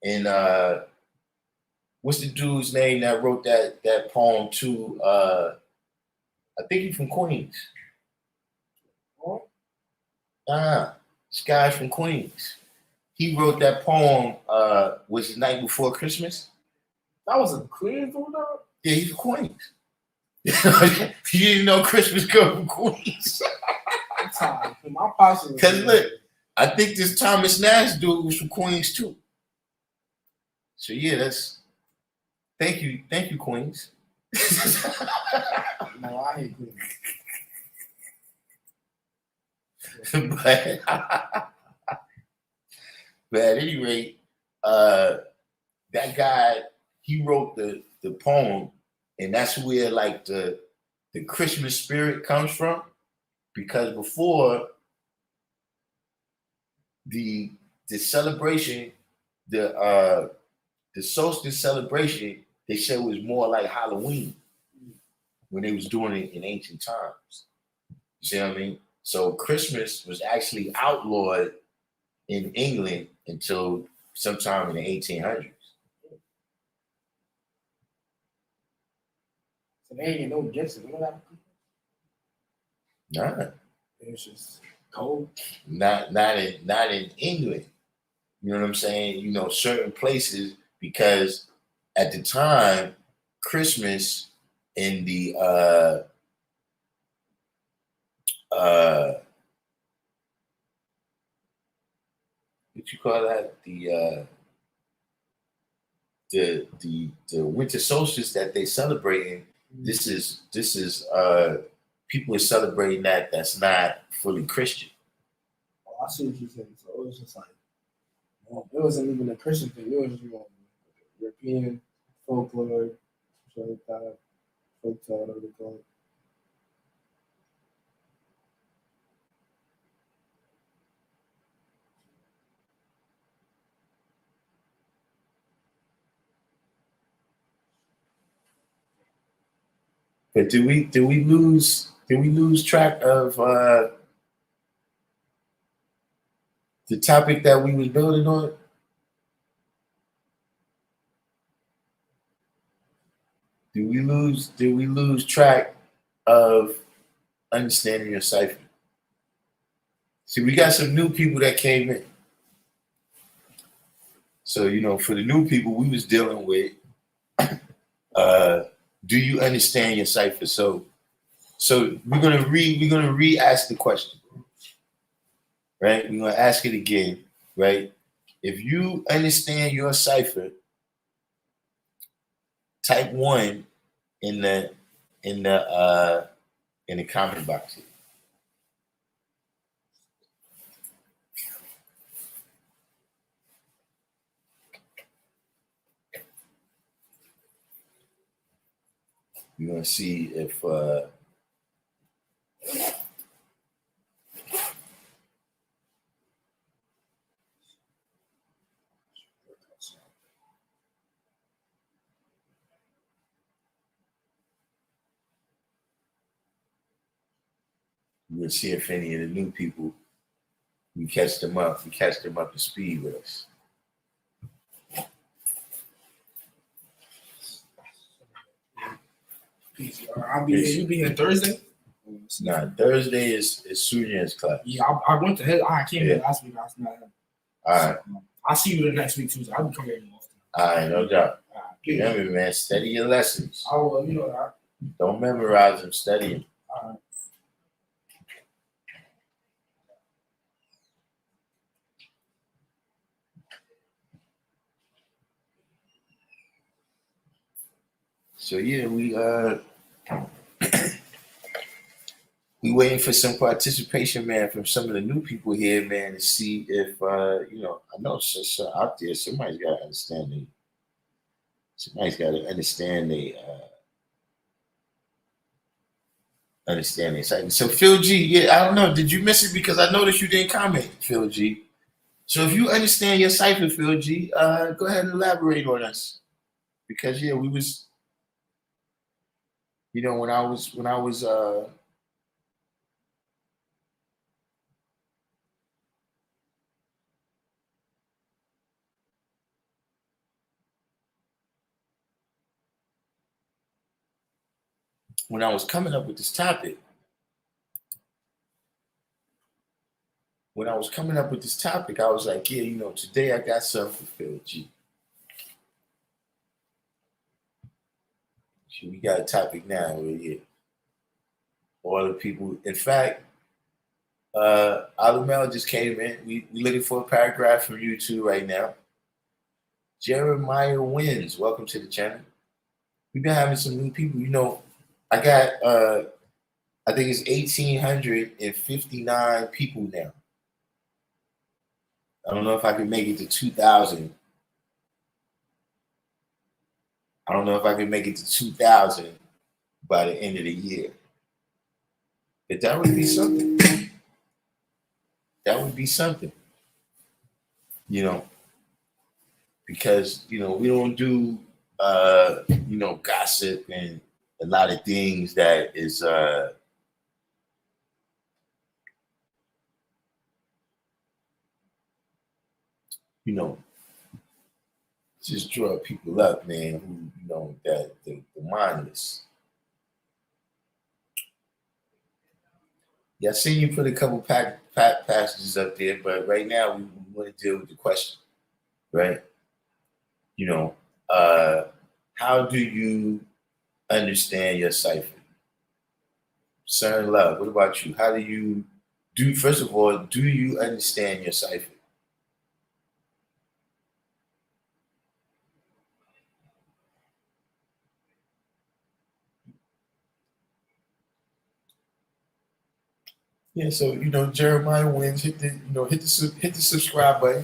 and what's the dude's name that wrote that poem too? I think he's from Queens. This guy's from Queens. He wrote that poem. Was the night before Christmas? That was a Queens dude. Yeah, he's from Queens. You didn't know Christmas come from Queens. Because look, I think this Thomas Nash dude was from Queens too. So yeah, that's thank you, Queens. No, I hate Queens. But at any rate, that guy, he wrote the poem, and that's where like the Christmas spirit comes from. Because before the celebration, the solstice celebration, they said it was more like Halloween when they was doing it in ancient times. You see what I mean? So Christmas was actually outlawed in England until sometime in the 1800s. So they ain't get no gifts. Nah. It's just cold. Not in England. You know what I'm saying? You know, certain places, because at the time, Christmas in the what you call that? The winter solstice that they celebrating. This is people are celebrating that's not fully Christian. Oh, I see what you're saying. So it was just like, well, it wasn't even a Christian thing. It was just European folklore, shit like that, folktale, whatever they call it. But did we lose track of the topic that we was building on? Did we lose track of understanding your cipher? See, we got some new people that came in. So, you know, for the new people, we was dealing with do you understand your cipher? So we're gonna re-ask the question. Right? We're gonna ask it again, right? If you understand your cipher, type 1 in the comment box here. We're gonna see if any of the new people, we catch them up to speed with us. I'll be here. You'll be here Thursday? Nah, Thursday is Sujan's class. Yeah, I went to his. I came here last week. I was not here. All right. I'll see you the next week, Tuesday. I'll be coming here often. All right, no doubt. Remember, man, study your lessons. I will, you know that. Don't memorize them, study them. All right. So yeah, we waiting for some participation, man, from some of the new people here, man, to see if I know so out there somebody's got to understand understand. So Phil G, yeah, I don't know. Did you miss it? Because I noticed you didn't comment, Phil G. So if you understand your cipher, Phil G, go ahead and elaborate on us. Because yeah, we was, when I was coming up with this topic, I was like, yeah, today I got something for Phil G. So we got a topic now where all the people, in fact, Alumel just came in. We looking for a paragraph from you two right now. Jeremiah Wins, welcome to the channel. We've been having some new people. I got I think it's 1,859 people now. I don't know if I can make it to 2,000. by the end of the year. But that would be something. Because we don't do gossip and a lot of things that is just draw people up, man, who that the mindless. Yeah, I seen you put a couple passages up there, but right now we want to deal with the question, right? How do you understand your cipher? Sir Love, what about you? How do you first of all, do you understand your cipher? Yeah, so Jeremiah Wins, hit the subscribe button.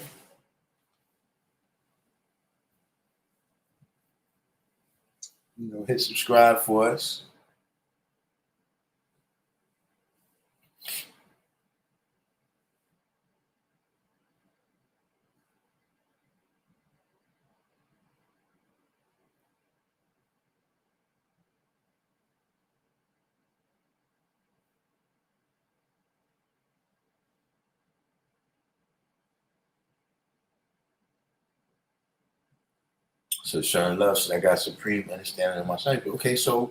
Hit subscribe for us. So Sharon Love said, I got supreme understanding of my cipher. Okay, so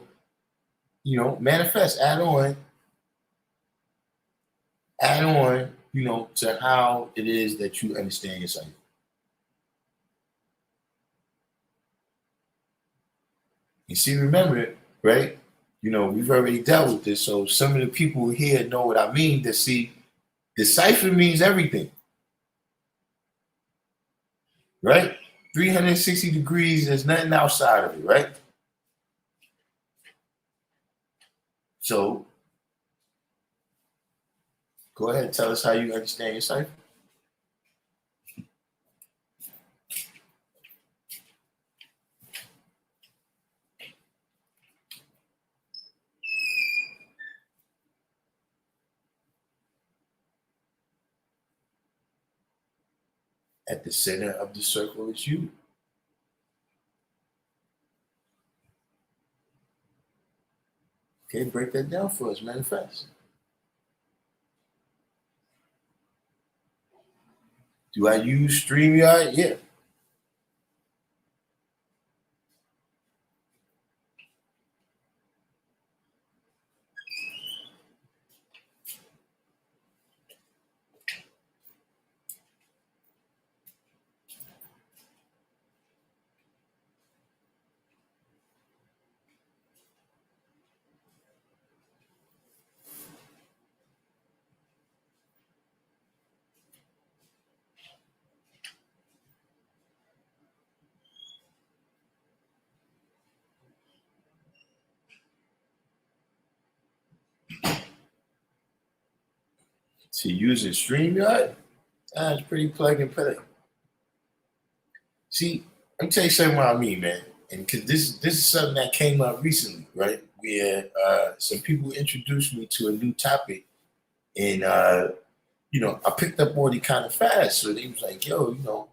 manifest, add on, to how it is that you understand your cipher. You see, remember, right? We've already dealt with this. So some of the people here know what I mean. To see, the cipher means everything, right? 360 degrees, there's nothing outside of it, right? So go ahead and tell us how you understand your cipher. At the center of the circle is you. Okay, break that down for us, manifest. Do I use StreamYard? Yeah. To use a StreamYard? That's pretty plug and play. See, let me tell you something about me, man. And because this is something that came up recently, right? Where some people introduced me to a new topic, and I picked up on it kind of fast. So they was like, "Yo,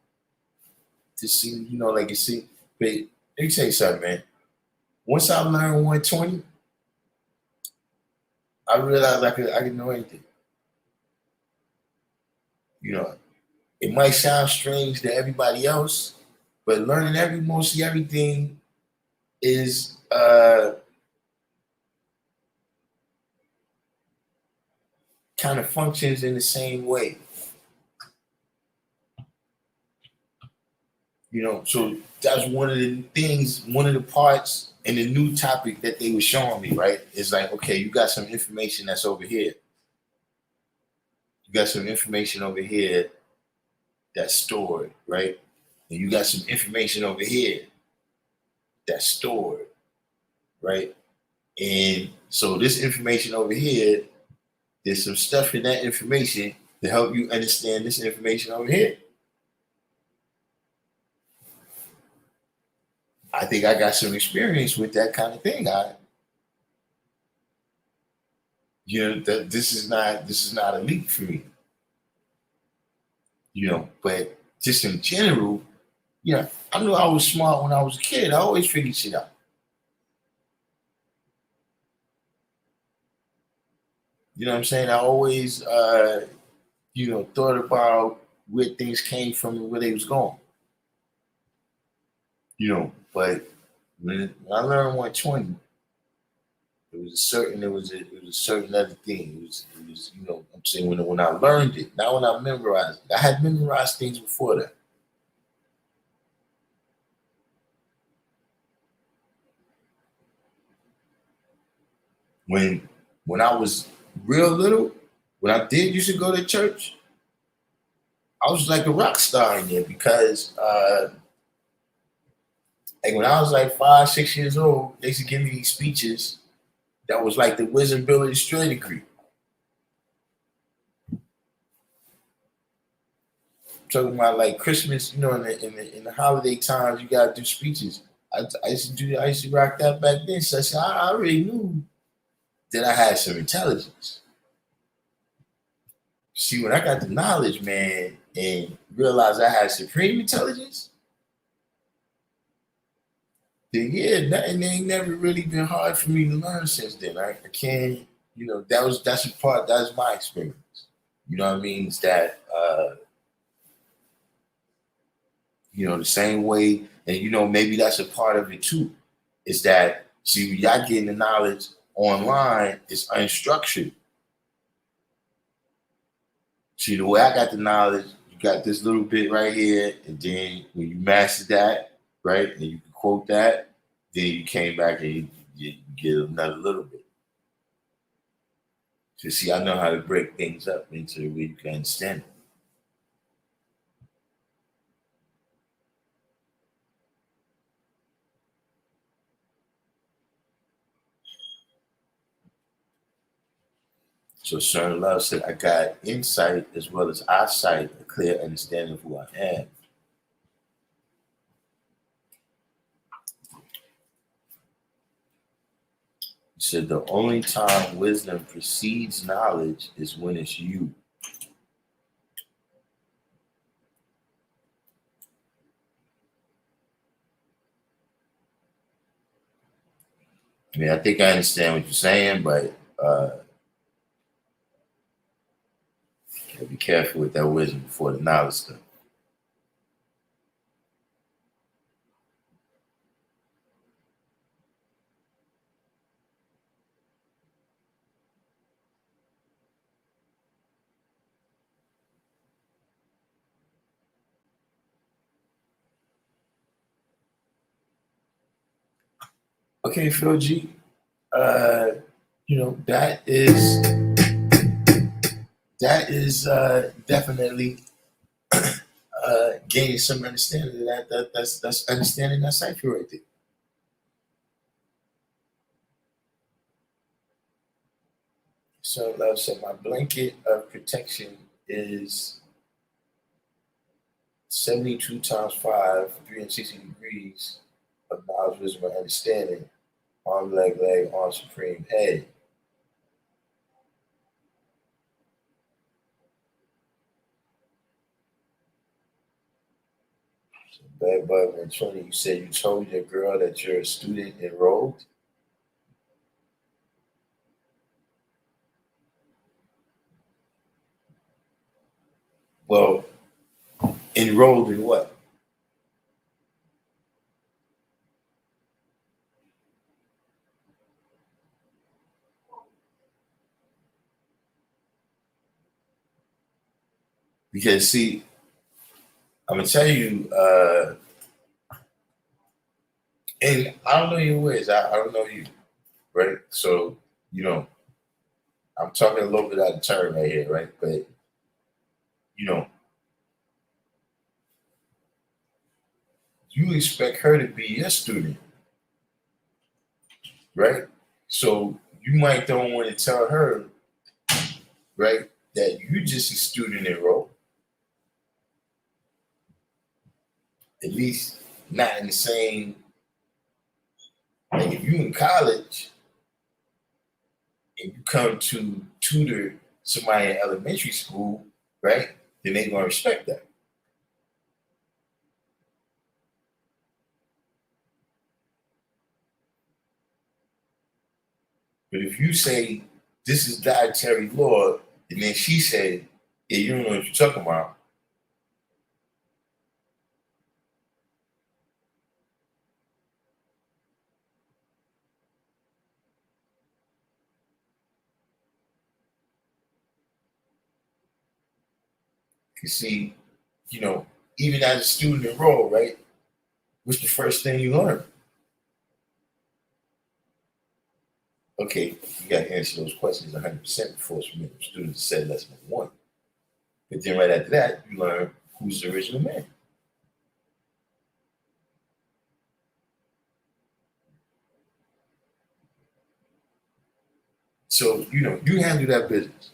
this seems, like it seems." But let me tell you something, man. Once I learned 120, I realized I could know anything. It might sound strange to everybody else, but learning mostly everything is kind of functions in the same way. So that's one of the parts in the new topic that they were showing me, right? It's like, okay, you got some information that's over here. You got some information over here that's stored, right? And you got some information over here that's stored, right? And so this information over here, there's some stuff in that information to help you understand this information over here. I think I got some experience with that kind of thing. That this is not a leap for me. But just in general, I knew I was smart when I was a kid. I always figured shit out. You know what I'm saying? I always, thought about where things came from and where they was going. But when I learned 120, it was a certain other thing. It was I'm saying when I learned it, not when I memorized it. I had memorized things before that. When I was real little, when I did used to go to church, I was like a rock star in there because like when I was like 5, 6 years old, they used to give me these speeches that was like the wisdom ability straight degree. Talking about like Christmas, in the holiday times, you gotta do speeches. I used to rock that back then. So I said, I already knew that I had some intelligence. See, when I got the knowledge, man, and realized I had supreme intelligence, then yeah, nothing ain't never really been hard for me to learn since then. I can't, that's my experience. You know what I mean? It's that the same way, and maybe that's a part of it too. Is that see y'all getting the knowledge online is unstructured. See the way I got the knowledge, you got this little bit right here, and then when you master that, right, and you can quote that, then you came back and you get another little bit. So see, I know how to break things up into where you can understand it. So Sir Love said, I got insight as well as eyesight, a clear understanding of who I am. He said, the only time wisdom precedes knowledge is when it's you. I mean, I think I understand what you're saying, but gotta be careful with that wisdom before the knowledge stuff. Okay, Phil G. That is definitely gaining some understanding of that. That's understanding that cipher right there. So love said my blanket of protection is 72 times 5, 360 degrees of knowledge, wisdom, and understanding. Arm, leg, arm, supreme, head. So Bad Bug and 20, you said you told your girl that you're a student enrolled? Well, enrolled in what? Because see, I'm gonna tell you, and I don't know your ways. I don't know you, right? So you know, I'm talking a little bit out of turn right here, right? But you know, you expect her to be your student, right? So you might don't want to tell her, right, that you just a student enrolled, at least not in the same. Like if you in college and you come to tutor somebody in elementary school, right, then they gonna respect that. But if you say this is dietary law, and then she said, yeah, you don't know what you're talking about. You see, even as a student enrolled, right, what's the first thing you learn? Okay, you got to answer those questions 100% before students say lesson number one. But then right after that, you learn who's the original man. So, you handle that business.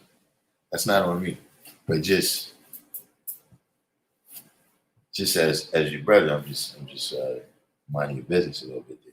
That's not on me. But just as your brother, I'm just minding your business a little bit there.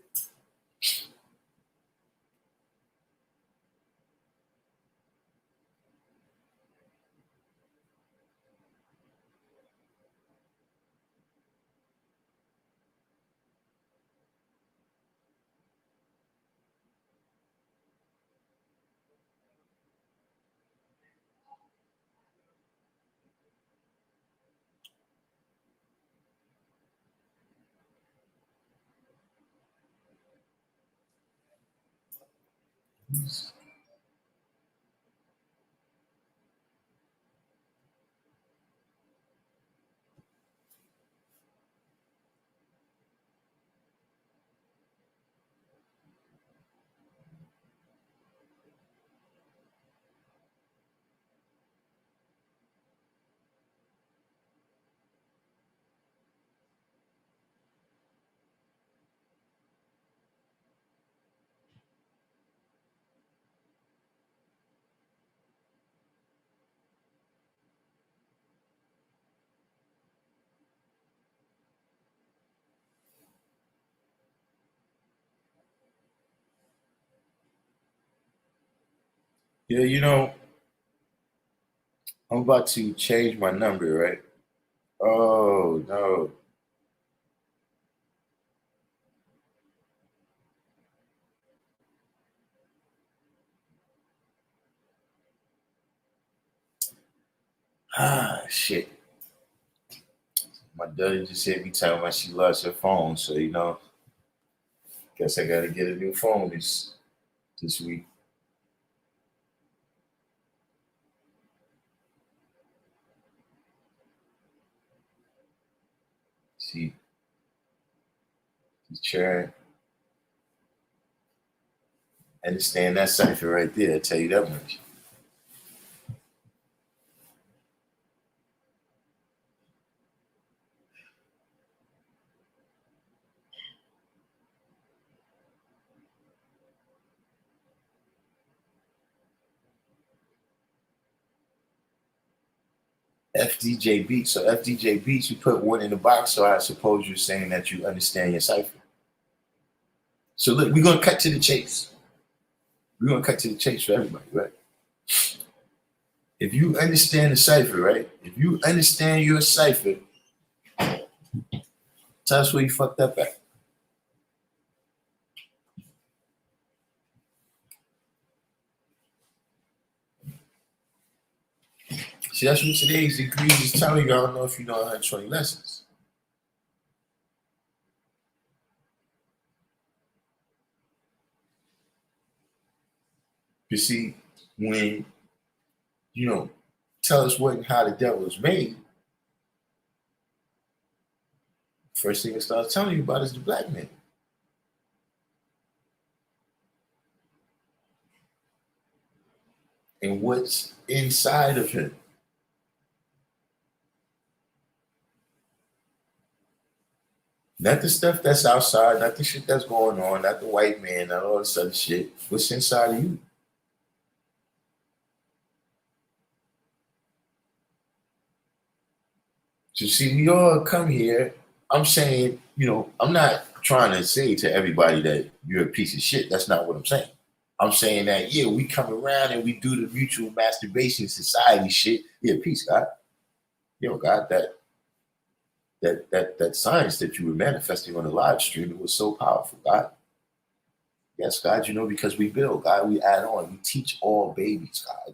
Yeah, I'm about to change my number, right? Oh no. Shit. My daughter just hit me telling me she lost her phone, so guess I gotta get a new phone this week. See, he's trying. Understand that cipher right there. I tell you that much. FDJ Beats. So FDJ Beats, you put one in the box, so I suppose you're saying that you understand your cipher. So look, we're gonna cut to the chase. We're gonna cut to the chase for everybody, right? If you understand the cipher, right? If you understand your cipher, tell us where you fucked up at. See, that's what today's degrees is telling you. I don't know if you know 120 lessons. You see, when tell us what and how the devil is made, first thing it starts telling you about is the black man. And what's inside of him. Not the stuff that's outside, not the shit that's going on, not the white man, not all this other shit. What's inside of you? So see, we all come here. I'm saying, I'm not trying to say to everybody that you're a piece of shit. That's not what I'm saying. I'm saying that, yeah, we come around and we do the mutual masturbation society shit. Yeah, peace, God. God, that science that you were manifesting on the live stream, it was so powerful, God. Yes, God, because we build, God, we add on, we teach all babies, God.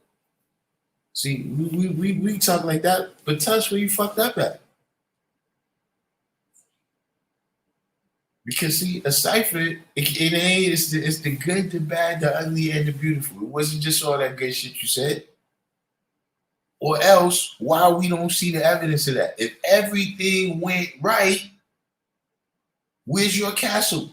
See, we talk like that, but tell us where you fucked up at. Because see, a cipher, it ain't, it's the good, the bad, the ugly, and the beautiful. It wasn't just all that good shit you said. Or else, why we don't see the evidence of that? If everything went right, where's your castle?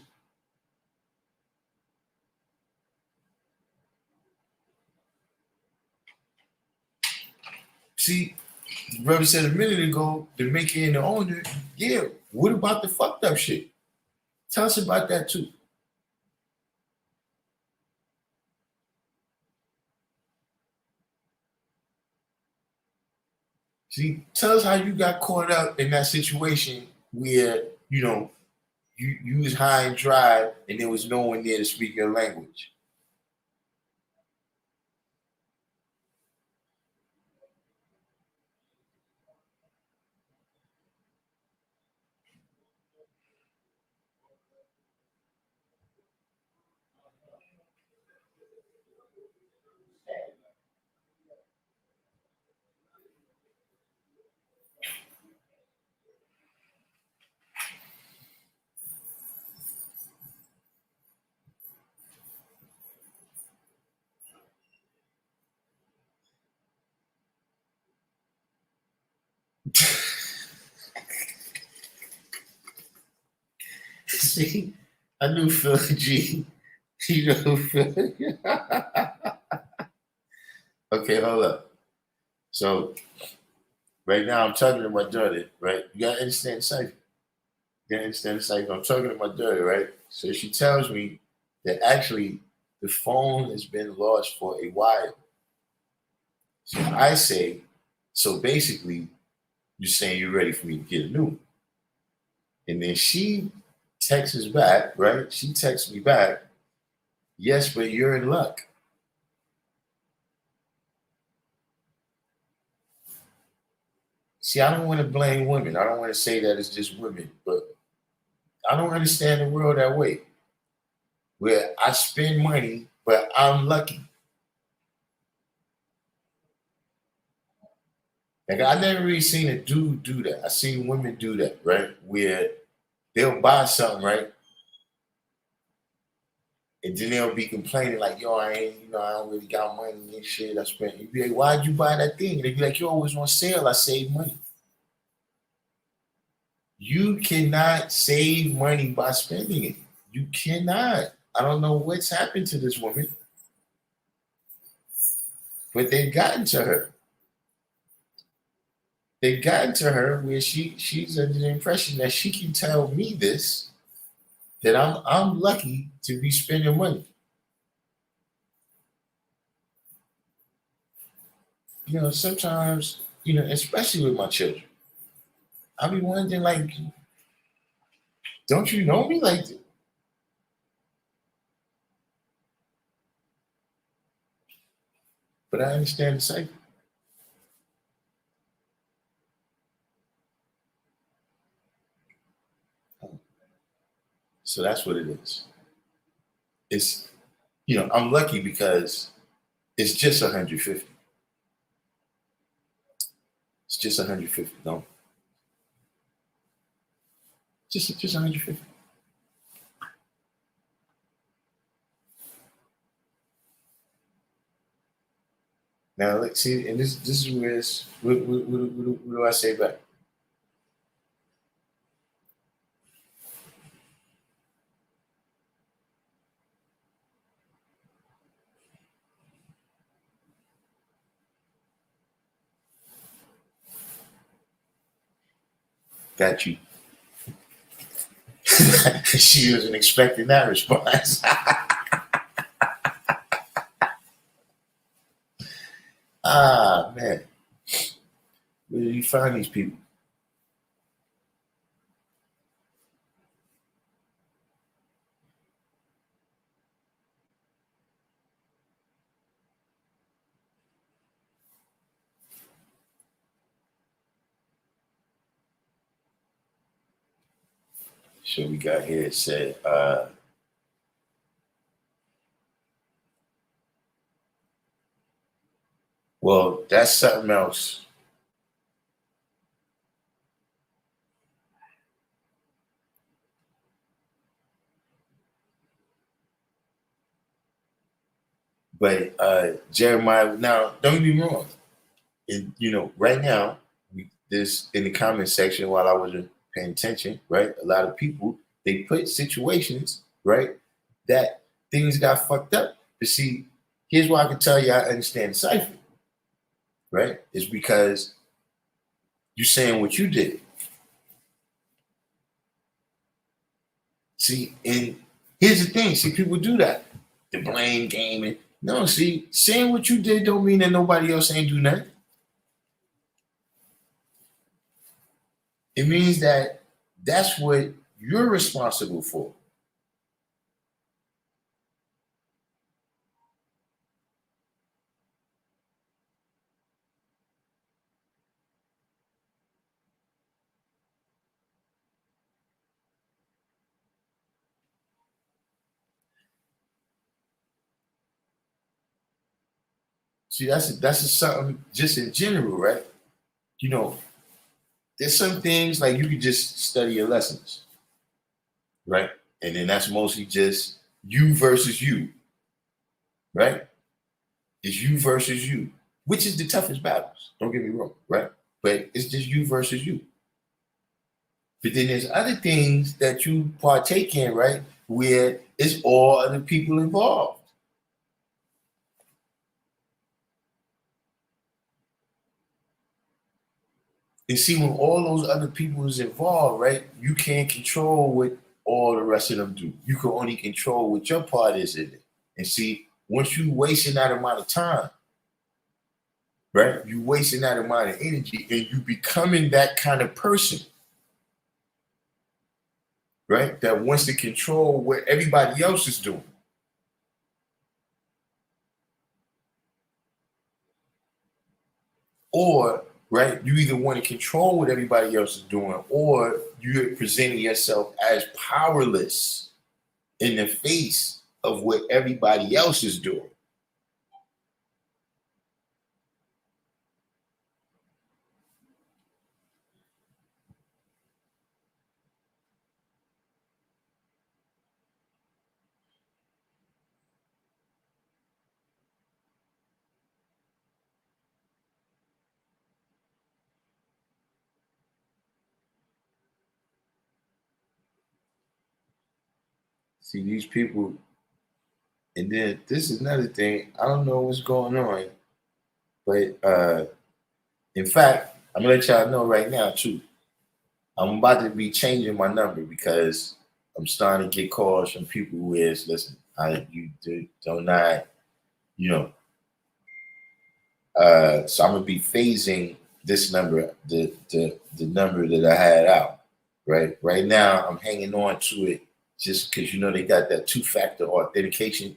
See, the brother said a minute ago, the maker and the owner, yeah, what about the fucked up shit? Tell us about that too. See, tell us how you got caught up in that situation where, you was high and dry and there was no one there to speak your language. See, I knew Phil G. Phil. Okay, hold up. So right now I'm talking to my daughter, right? You gotta understand the cipher. You gotta understand the cipher. I'm talking to my daughter, right? So she tells me that actually the phone has been lost for a while. So I say, so basically, you're saying you're ready for me to get a new one. And then she texts back, right? She texts me back, yes, but you're in luck. See, I don't want to blame women. I don't want to say that it's just women, but I don't understand the world that way. Where I spend money, but I'm lucky. Like I never really seen a dude do that. I seen women do that, right? Where they'll buy something, right? And then they'll be complaining like, yo, I ain't, I don't really got money and shit. I spent. You'd be like, why'd you buy that thing? And they'd be like, yo, it was on sale. I saved money. You cannot save money by spending it. You cannot. I don't know what's happened to this woman, but they've gotten to her. They've gotten to her where she's under the impression that she can tell me this, that I'm lucky to be spending money. Sometimes, especially with my children, I be wondering, like, don't you know me like that? But I understand the cycle. So that's what it is. It's, I'm lucky because it's just 150. It's just 150. No, just 150. Now let's see, and this is where it's, what do I say back? Got you. She wasn't expecting that response. Ah, man. Where do you find these people? So we got here, it said, well, that's something else. But Jeremiah, now don't get me wrong. Right now, this in the comment section while I wasn't paying attention, right? A lot of people they put situations, right, that things got fucked up. But see, here's why I can tell you I understand Cipher, right? Is because you saying what you did. See, and here's the thing. See, people do that. The blame game. And no, see, saying what you did don't mean that nobody else ain't do nothing. It means that that's what you're responsible for. See, that's something just in general, right? There's some things like you could just study your lessons, right? And then that's mostly just you versus you, right? It's you versus you, which is the toughest battles. Don't get me wrong, right? But it's just you versus you. But then there's other things that you partake in, right? Where it's all other people involved. And see, when all those other people is involved, right, you can't control what all the rest of them do. You can only control what your part is in it. And see, once you wasting that amount of time, right, you wasting that amount of energy and you becoming that kind of person, right, that wants to control what everybody else is doing. Or, right, you either want to control what everybody else is doing or you're presenting yourself as powerless in the face of what everybody else is doing. See these people, and then this is another thing. I don't know what's going on, but in fact, I'm gonna let y'all know right now too. I'm about to be changing my number because I'm starting to get calls from people who is listen. You do not, you know. So I'm gonna be phasing this number, the number that I had out. Right now, I'm hanging on to it just because they got that two-factor authentication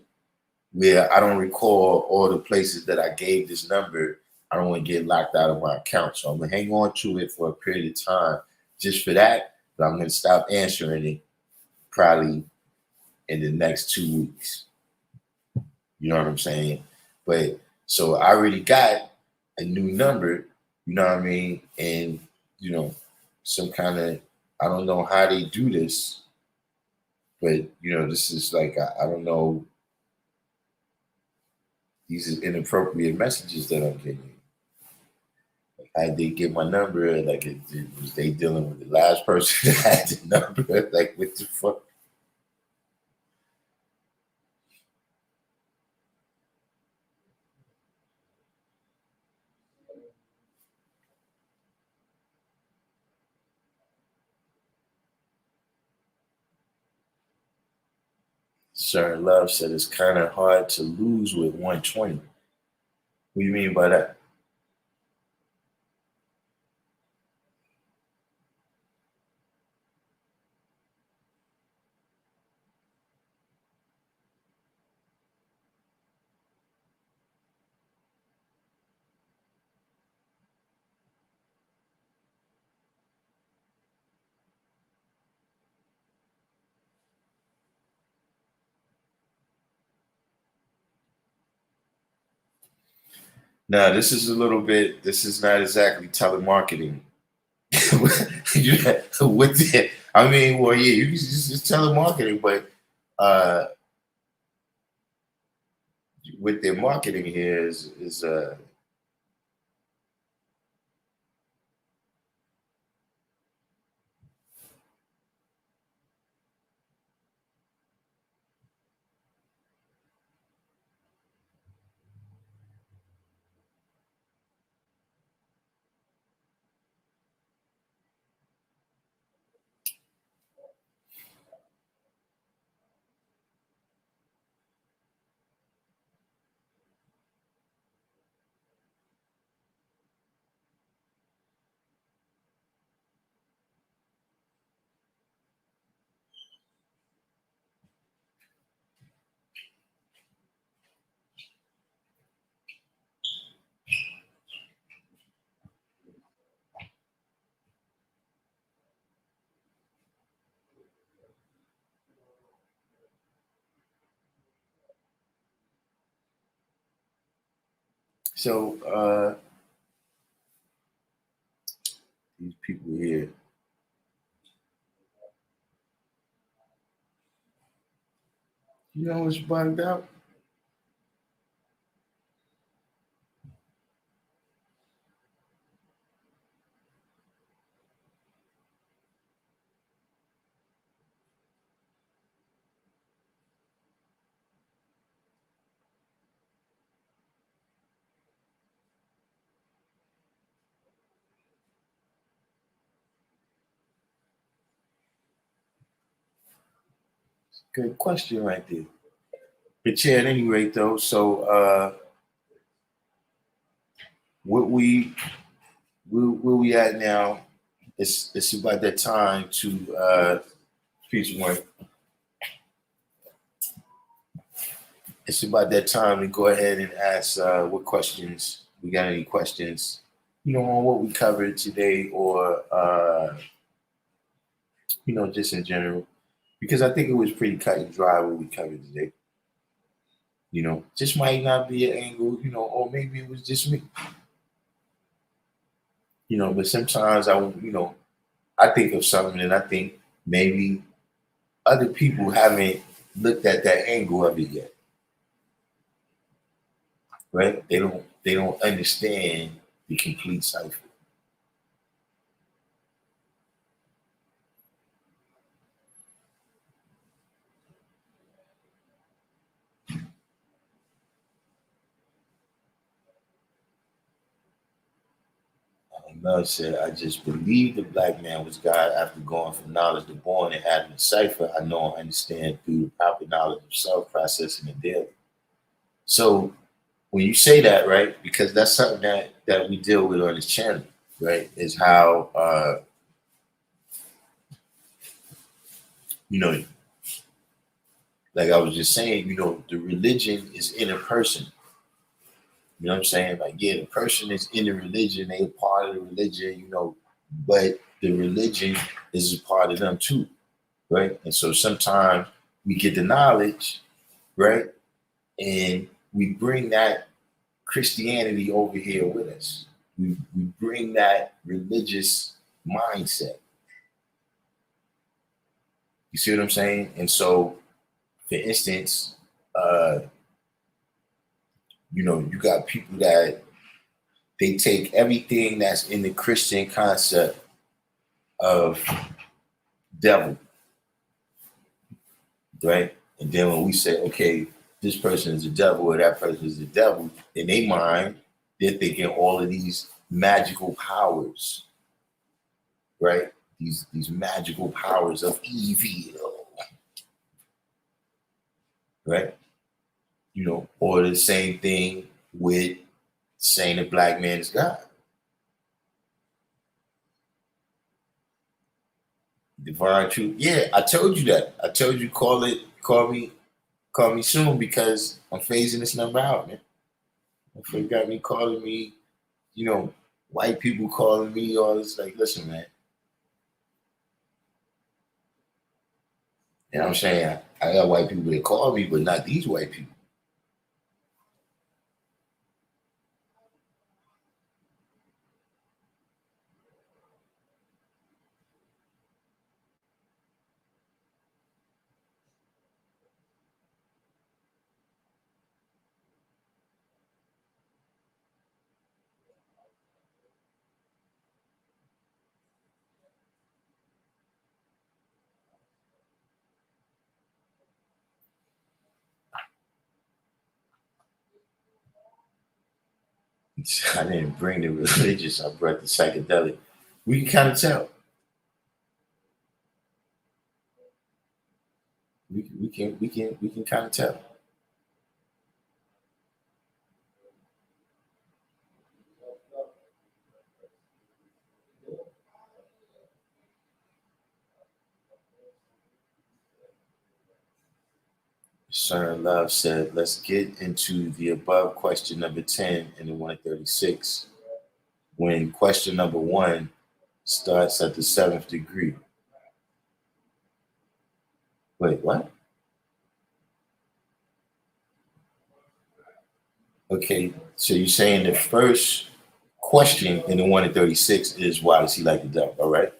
where I don't recall all the places that I gave this number. I don't want to get locked out of my account, so I'm gonna hang on to it for a period of time just for that. But I'm gonna stop answering it probably in the next 2 weeks. You know what I'm saying? But so I already got a new number, you know what I mean? And, some kind of, I don't know how they do this, but, this is like, I don't know, these are inappropriate messages that I'm getting. Like, how they get my number? Like, was they dealing with the last person that had the number? Like, what the fuck? Sir Love said it's kind of hard to lose with 120. What do you mean by that? Now, this is not exactly telemarketing. I mean, well, yeah, you can just telemarketing, but uh, with their marketing here is so these people here. You know what's bugged out? Good question right there. But yeah, at any rate though, so what where we at now? It's about that time to peace one. It's about that time to go ahead and ask what questions we got. Any questions, on what we covered today, or just in general, because I think it was pretty cut and dry what we covered today. Just might not be an angle, or maybe it was just me. But sometimes I think of something and I think maybe other people haven't looked at that angle of it yet, right? They don't understand the complete cipher. Love said, I just believed the black man was God after going from knowledge to born and having a cipher. I know and understand through the proper knowledge of self processing and daily. So when you say that, right, because that's something that we deal with on this channel, right, is how, you know, like I was just saying, you know, the religion is in a person. You know what I'm saying? Like, yeah, the person is in the religion, they a part of the religion, you know, but the religion is a part of them too, right? And so sometimes we get the knowledge, right? And we bring that Christianity over here with us. We bring that religious mindset. You see what I'm saying? And so, for instance, you know, you got people that they take everything that's in the Christian concept of devil, right? And then when we say, okay, this person is the devil or that person is the devil, in their mind, they're thinking all of these magical powers, right? These magical powers of evil, right? You know, or the same thing with saying the black man is God. Divine truth. Yeah, I told you that. I told you call me soon because I'm phasing this number out, man. If you got me calling me, you know, white people calling me all this, like, listen, man. You know what I'm saying? I got white people that call me, but not these white people. I didn't bring the religious, I brought the psychedelic. We can kind of tell. We can kind of tell. Sir Love said, let's get into the above question number 10 in the 136. When question number 1 starts at the 7th degree. Wait, what? Okay, so you're saying the first question in the 136 is why does he like the devil? All right.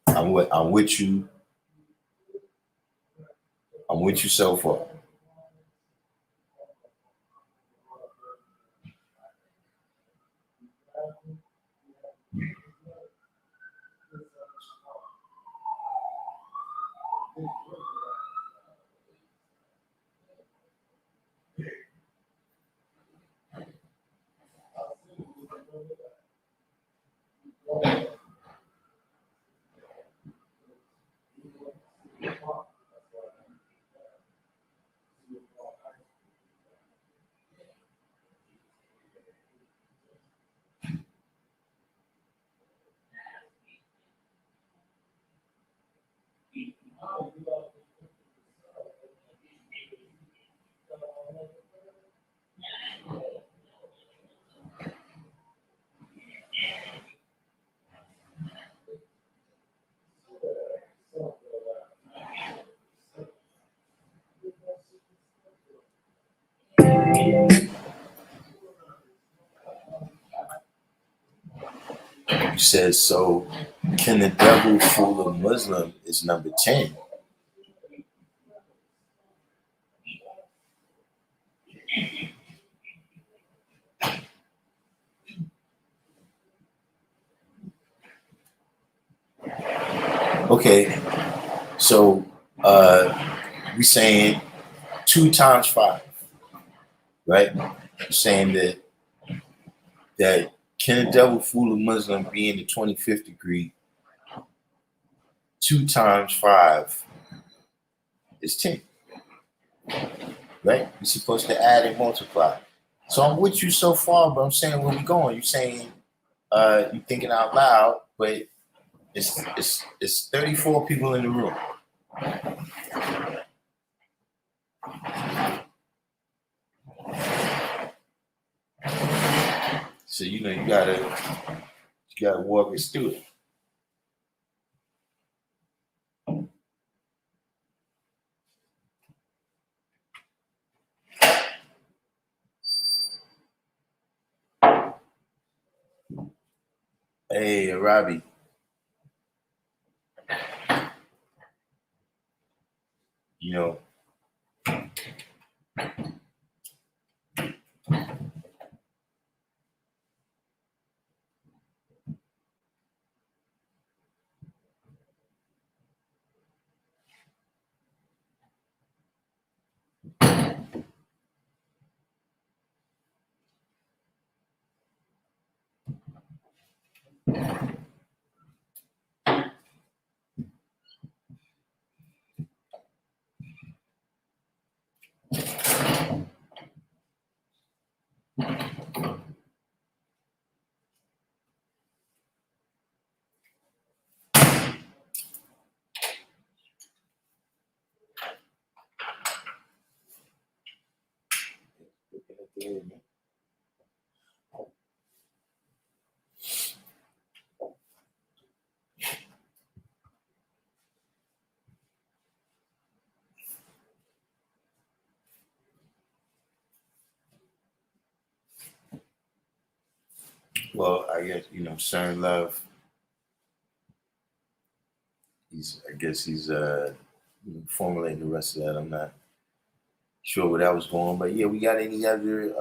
I'm with you. I'm with you so far. You said, so can the devil fool a Muslim is number 10. Okay, so we saying 2 times 5, right? You're saying that Can a devil fool a Muslim be in the 25th degree? 2 times 5 is 10. Right? You're supposed to add and multiply. So I'm with you so far, but I'm saying where we going. You're saying you're thinking out loud, but it's 34 people in the room. So you gotta walk us through it. Hey, Robbie. You know, well, I guess CERN Love. He's formulating the rest of that. I'm not sure where that was going, but yeah, we got any other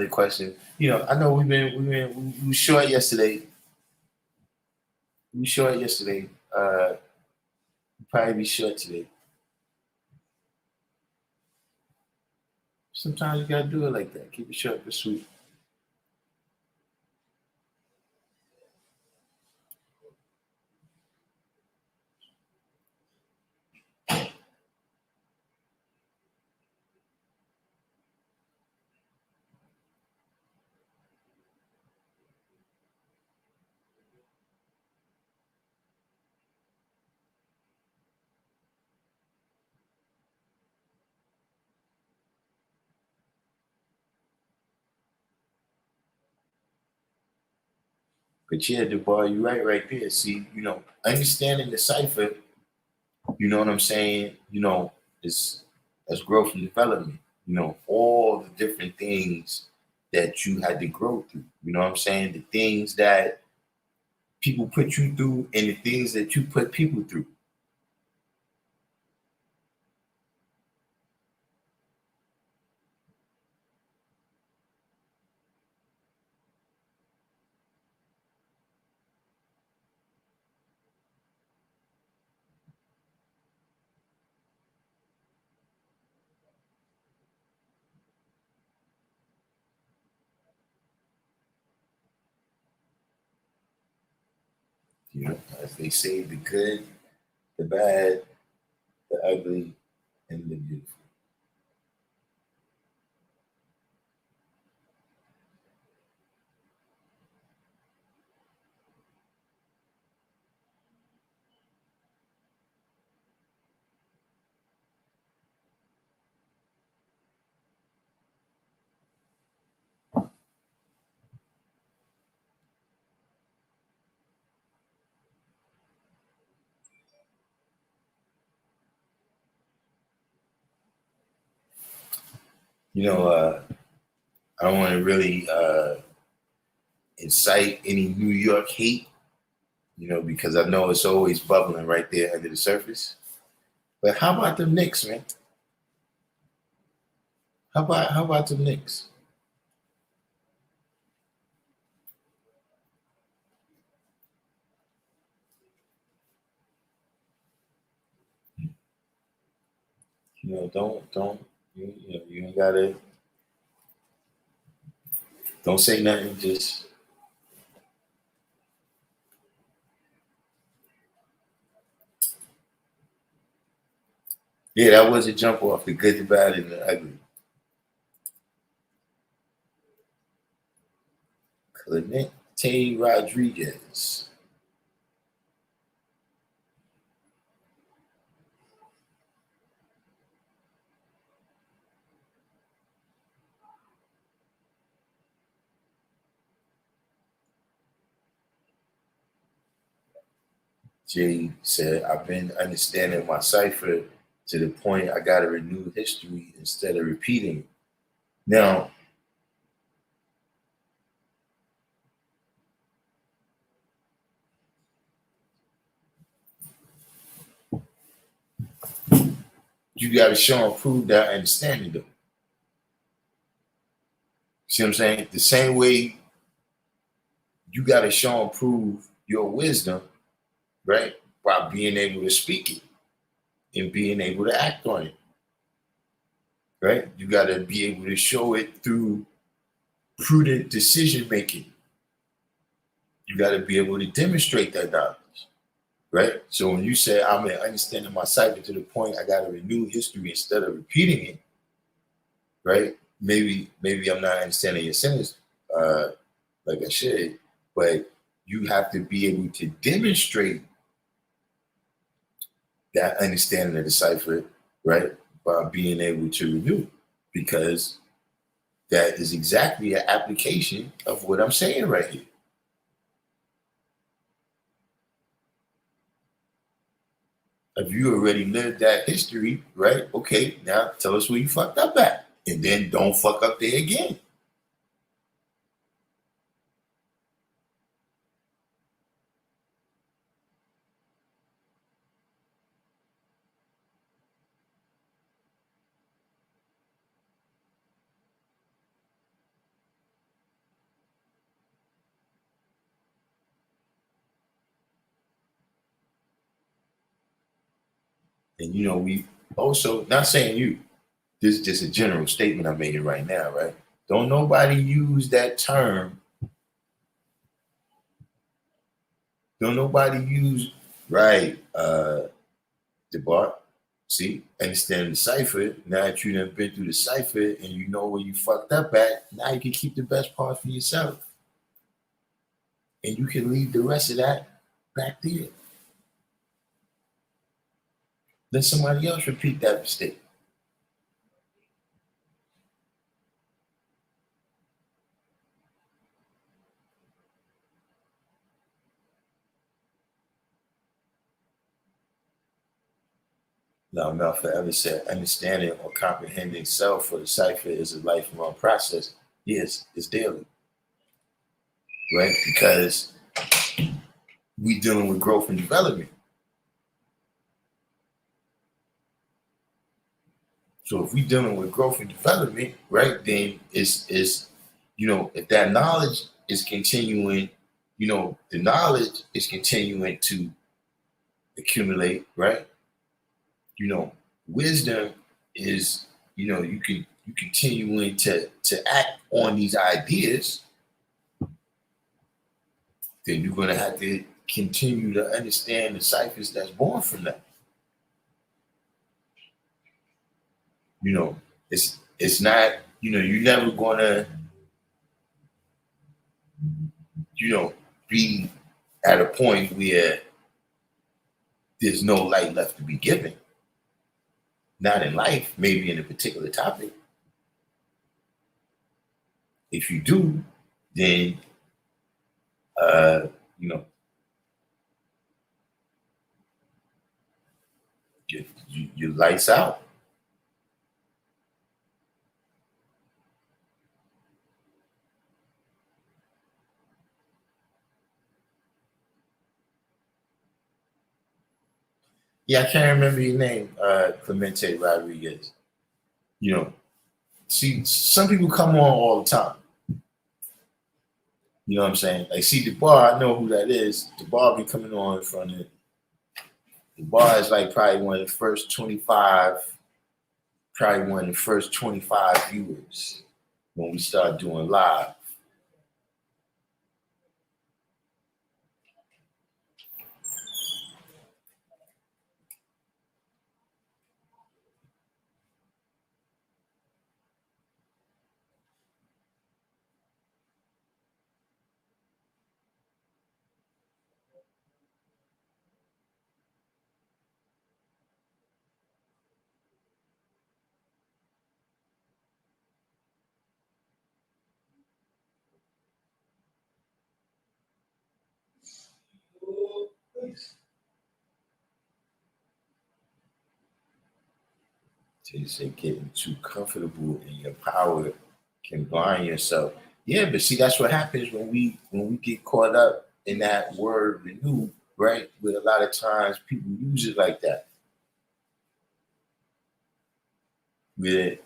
question? I know we were short yesterday. We'll probably be short today. Sometimes you gotta do it like that. Keep it short but sweet. But yeah, DeBar, you're right there. See, understanding the cipher, you know what I'm saying, is as growth and development. All the different things that you had to grow through. You know what I'm saying? The things that people put you through and the things that you put people through. As they say, the good, the bad, the ugly, and the beautiful. I don't want to really incite any New York hate, because I know it's always bubbling right there under the surface. But how about the Knicks, man? How about the Knicks? Don't you ain't gotta Don't say nothing. Just yeah, that was a jump off. The good, the bad, and the ugly. Clemente Rodriguez. Jay said, I've been understanding my cipher to the point I got to renew history instead of repeating. Now, you got to show and prove that understanding, though. See what I'm saying? The same way you got to show and prove your wisdom, right? By being able to speak it and being able to act on it, right? You got to be able to show it through prudent decision making. You got to be able to demonstrate that knowledge, right? So when you say, I'm understanding my cipher to the point I got to renew history instead of repeating it, right? Maybe I'm not understanding your sentence like I should, but you have to be able to demonstrate that understanding of the cipher, right? By being able to renew, because that is exactly an application of what I'm saying right here. If you already lived that history, right? Okay, now tell us where you fucked up at, and then don't fuck up there again. And you know, we also, not saying you, this is just a general statement I'm making right now, right? Don't nobody use that term. Don't nobody use, right, DeBart. See, understand the cipher. Now that you done been through the cipher and you know where you fucked up at, now you can keep the best part for yourself. And you can leave the rest of that back there. Let somebody else repeat that mistake. Now, Mel forever said, understanding or comprehending self for the cipher is a lifelong process. Yes, it's daily, right? Because we dealing with growth and development. So if we dealing with growth and development, right, then it's you know, if that knowledge is continuing, you know, the knowledge is continuing to accumulate, right? You know, wisdom is, you know, you continuing to act on these ideas, then you're gonna have to continue to understand the ciphers that's born from that. You know, it's not, you know, you're never gonna, you know, be at a point where there's no light left to be given. Not in life, maybe in a particular topic. If you do, then you know, your lights out. Yeah, I can't remember your name, Clemente Rodriguez. You know, see, some people come on all the time. You know what I'm saying? Like, see, the bar, I know who that is. The bar be coming on in front of it. The bar is like probably one of the first 25, probably one of the first 25 viewers when we start doing live. They say getting too comfortable in your power can blind yourself. Yeah, but see, that's what happens when we get caught up in that word renew, right? Where a lot of times people use it like that. Where,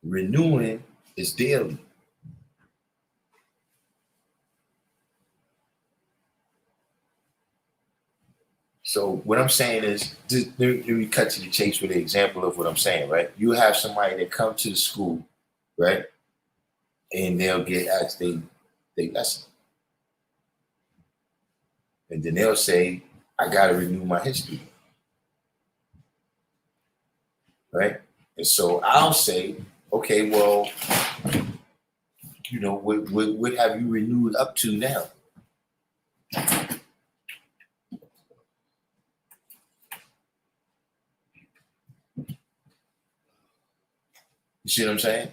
renewing is daily. So what I'm saying is, let me cut to the chase with an example of what I'm saying, right? You have somebody that come to the school, right? And they'll get asked they lesson. And then they'll say, I gotta renew my history. Right? And so I'll say, okay, well, what have you renewed up to now? You see what I'm saying?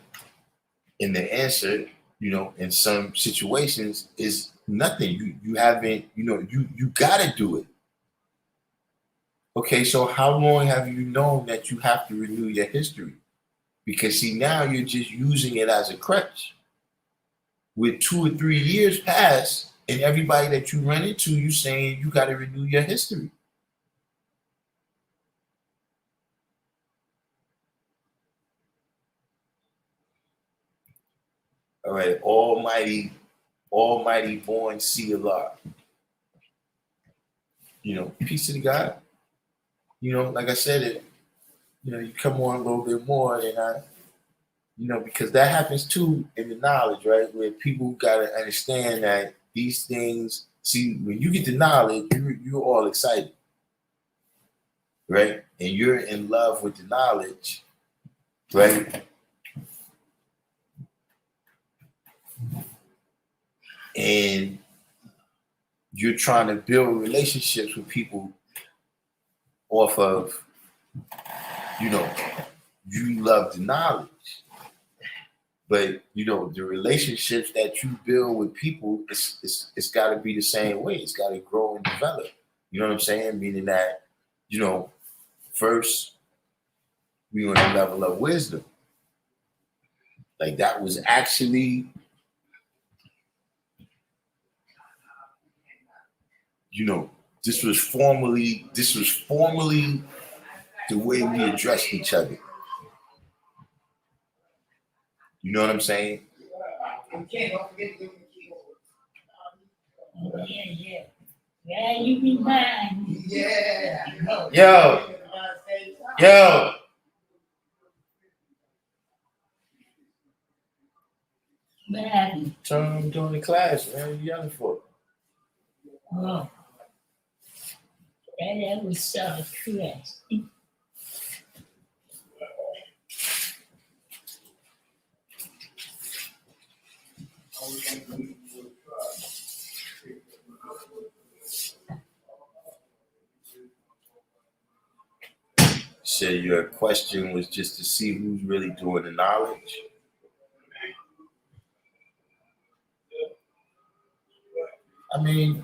And the answer, in some situations is nothing. You haven't, you gotta do it. Okay, so how long have you known that you have to renew your history? Because see, now you're just using it as a crutch. With 2 or 3 years past, and everybody that you run into, you saying you got to renew your history. All right, Almighty born CLR. Peace to the God. Like I said, you come on a little bit more than because that happens too in the knowledge, right? Where people got to understand that these things, see, when you get the knowledge, you're all excited, right? And you're in love with the knowledge, right? And you're trying to build relationships with people off of, you love the knowledge. But the relationships that you build with people, it's got to be the same way. It's got to grow and develop. You know what I'm saying? Meaning that, first we on a level of wisdom. Like that was actually, this was formally the way we addressed each other. You know what I'm saying? Yeah. Yeah, you be mine. Yeah. Yo. What happened? I'm doing the class, man. What are you yelling for? Oh. That was so Chris. So your question was just to see who's really doing the knowledge. I mean,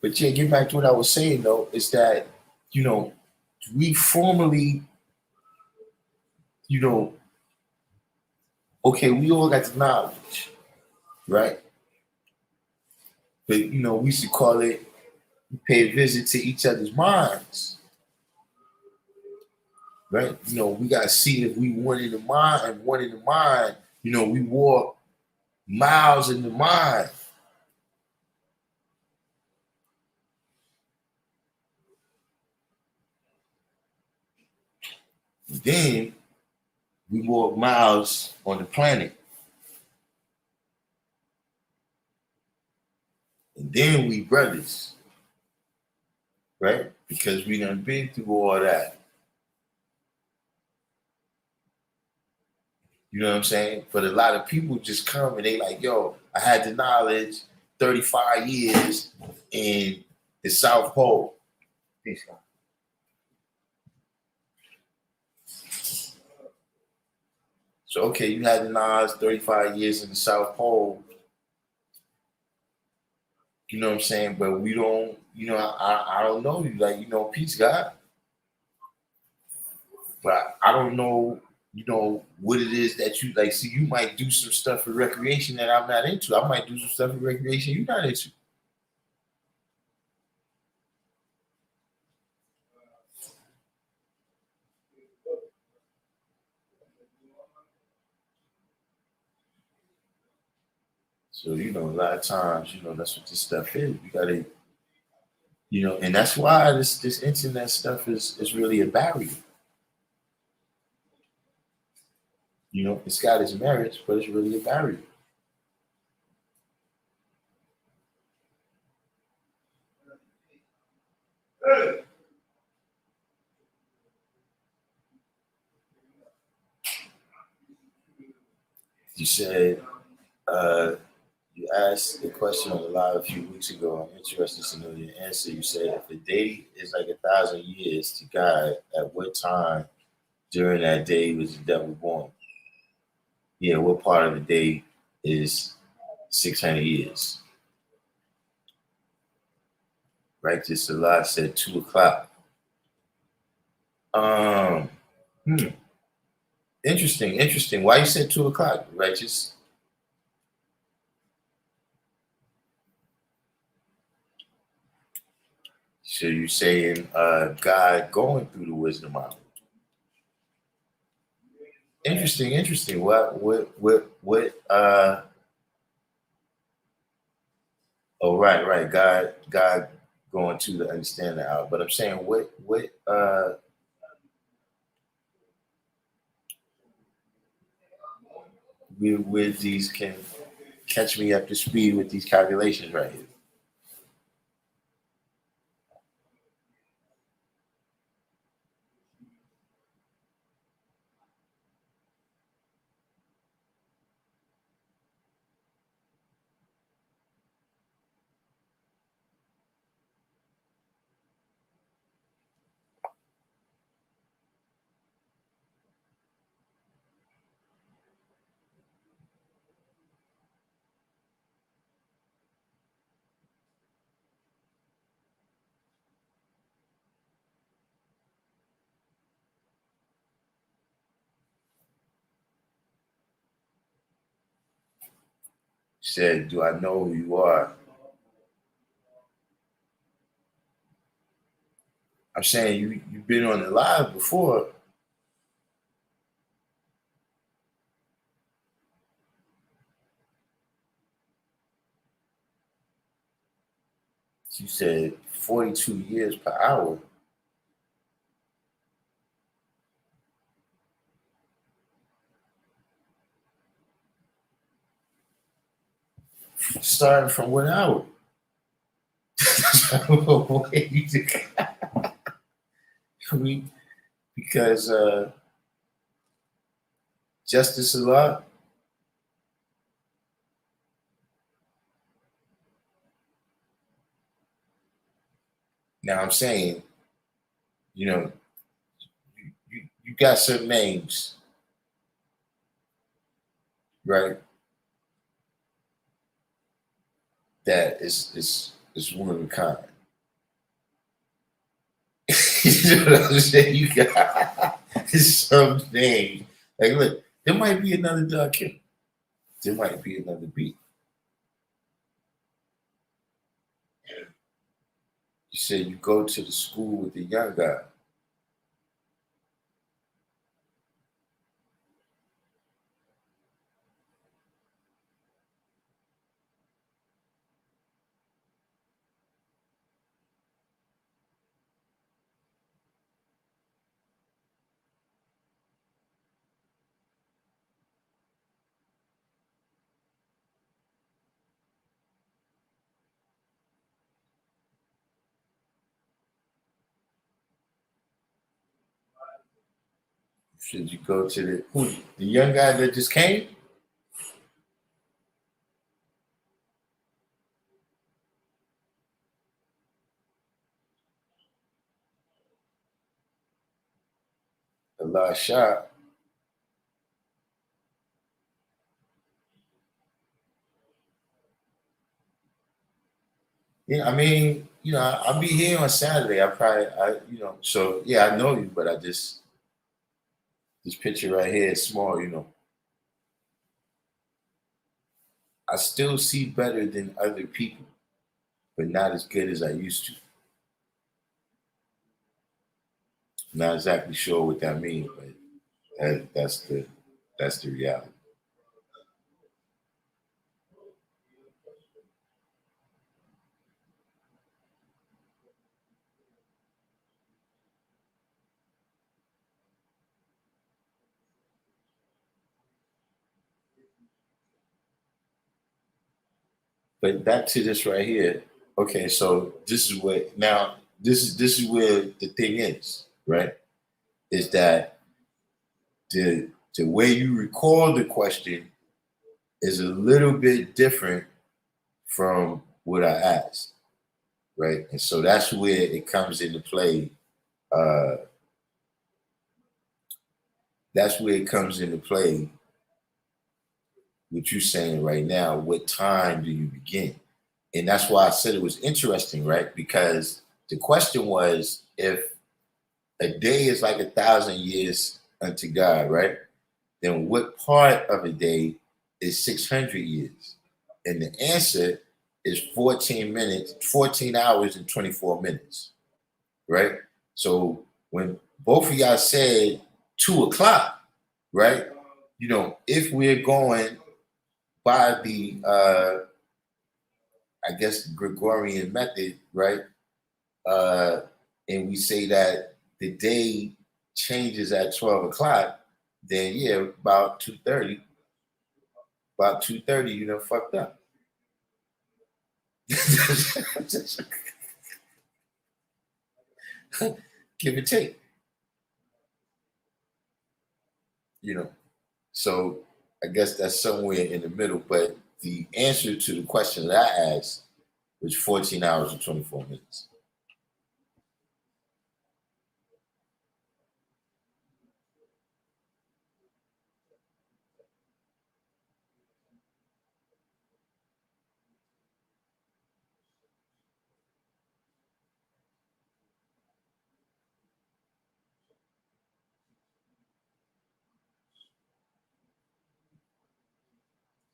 but yeah, get back to what I was saying though, is that, we formally, okay, we all got the knowledge, right? But we should call it, pay a visit to each other's minds. Right? We gotta see if we one in the mind and one in the mind, we walk miles in the mind. Then we walk miles on the planet. And then we brothers, right? Because we done been through all that. You know what I'm saying? But a lot of people just come and they like, yo, I had the knowledge, 35 years in the South Pole. Peace, God. So, okay, you had the knowledge, 35 years in the South Pole. You know what I'm saying? But we don't, I don't know you. Like, peace, God. But I don't know, what it is that you like. See, you might do some stuff for recreation that I'm not into. I might do some stuff for recreation you're not into. So, a lot of times, that's what this stuff is. We gotta, and that's why this internet stuff is really a barrier. It's got its merits, but it's really a barrier. You said you asked the question on the live a few weeks ago. I'm interested to know your answer. You said if a day is like 1,000 years to God, at what time during that day was the devil born? Yeah, what part of the day is 600 years? Righteous Allah said 2 o'clock. Um, hmm. Interesting. Why you said 2 o'clock, Righteous? So you saying God going through the wisdom mountain? Interesting. What? Oh, right. God going to the understanding out. But I'm saying, what? With these can catch me up to speed with these calculations right here. Said, do I know who you are? I'm saying you've been on the live before. You said 42 years per hour. Starting from what hour? Because Justice Allah. Now I'm saying, you got certain names, right? That is one of a kind. You know what I'm saying? You got some names. Like, look, there might be another Darkim. There might be another beat. You said you go to the school with the young guy. Should you go to the young guy that just came? The last shot. Yeah, I mean, I'll be here on Saturday. So yeah, I know you, but this picture right here is small, I still see better than other people, but not as good as I used to. Not exactly sure what that means, but that's the reality. But back to this right here. Okay, so this is where the thing is, right? Is that the way you record the question is a little bit different from what I asked, right? And so that's where it comes into play. Uh, that's where it comes into play. What you're saying right now, what time do you begin? And that's why I said it was interesting, right? Because the question was, if a day is like 1,000 years unto God, right? Then what part of a day is 600 years? And the answer is 14 hours and 24 minutes, right? So when both of y'all said 2 o'clock, right? If we're going by the I guess Gregorian method, right? And we say that the day changes at 12 o'clock, then yeah, about 2:30. About 2:30, you done fucked up. Give and take. So I guess that's somewhere in the middle. But the answer to the question that I asked was 14 hours and 24 minutes.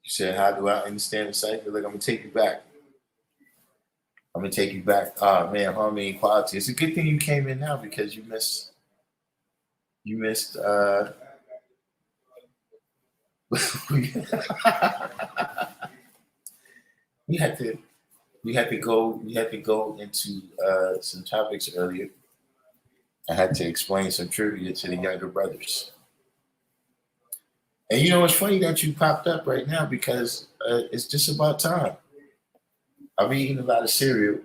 You said, how do I understand the cipher? Look, I'm gonna take you back. I'm gonna take you back. Oh man, harmony and quality. It's a good thing you came in now because you missed we had to go into some topics earlier. I had to explain some trivia to the younger brothers. And it's funny that you popped up right now because it's just about time. I've been eating a lot of cereal,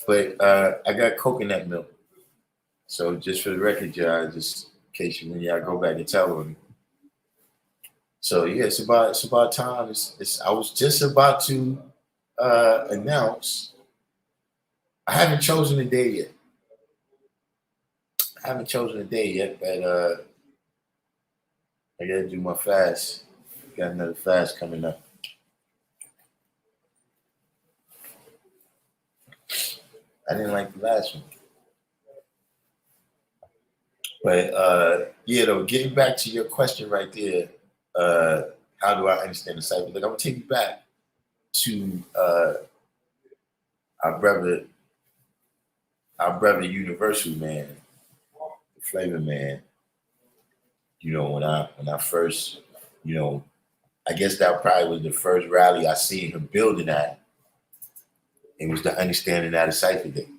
but I got coconut milk. So just for the record, y'all, just in case when y'all go back and tell them. So yeah, it's about time. I was just about to announce. I haven't chosen a day yet. I haven't chosen a day yet, but I gotta do my fast. Got another fast coming up. I didn't like the last one. But yeah, though, getting back to your question right there, how do I understand the cipher? Look, I'm gonna take you back to our brother Universal Man, the Flavor Man. When I first, I guess that probably was the first rally I seen him building at. It was the understanding that a cipher day.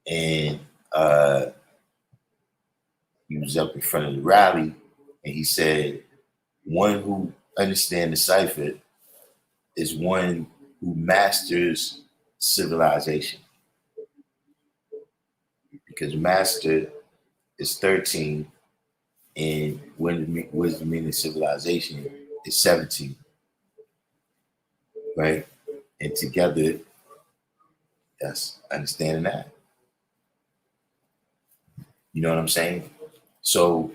And he was up in front of the rally and he said, one who understands the cipher is one who masters civilization. Because master is 13, and wisdom meaning civilization is 17, right? And together, that's understanding that. You know what I'm saying? So,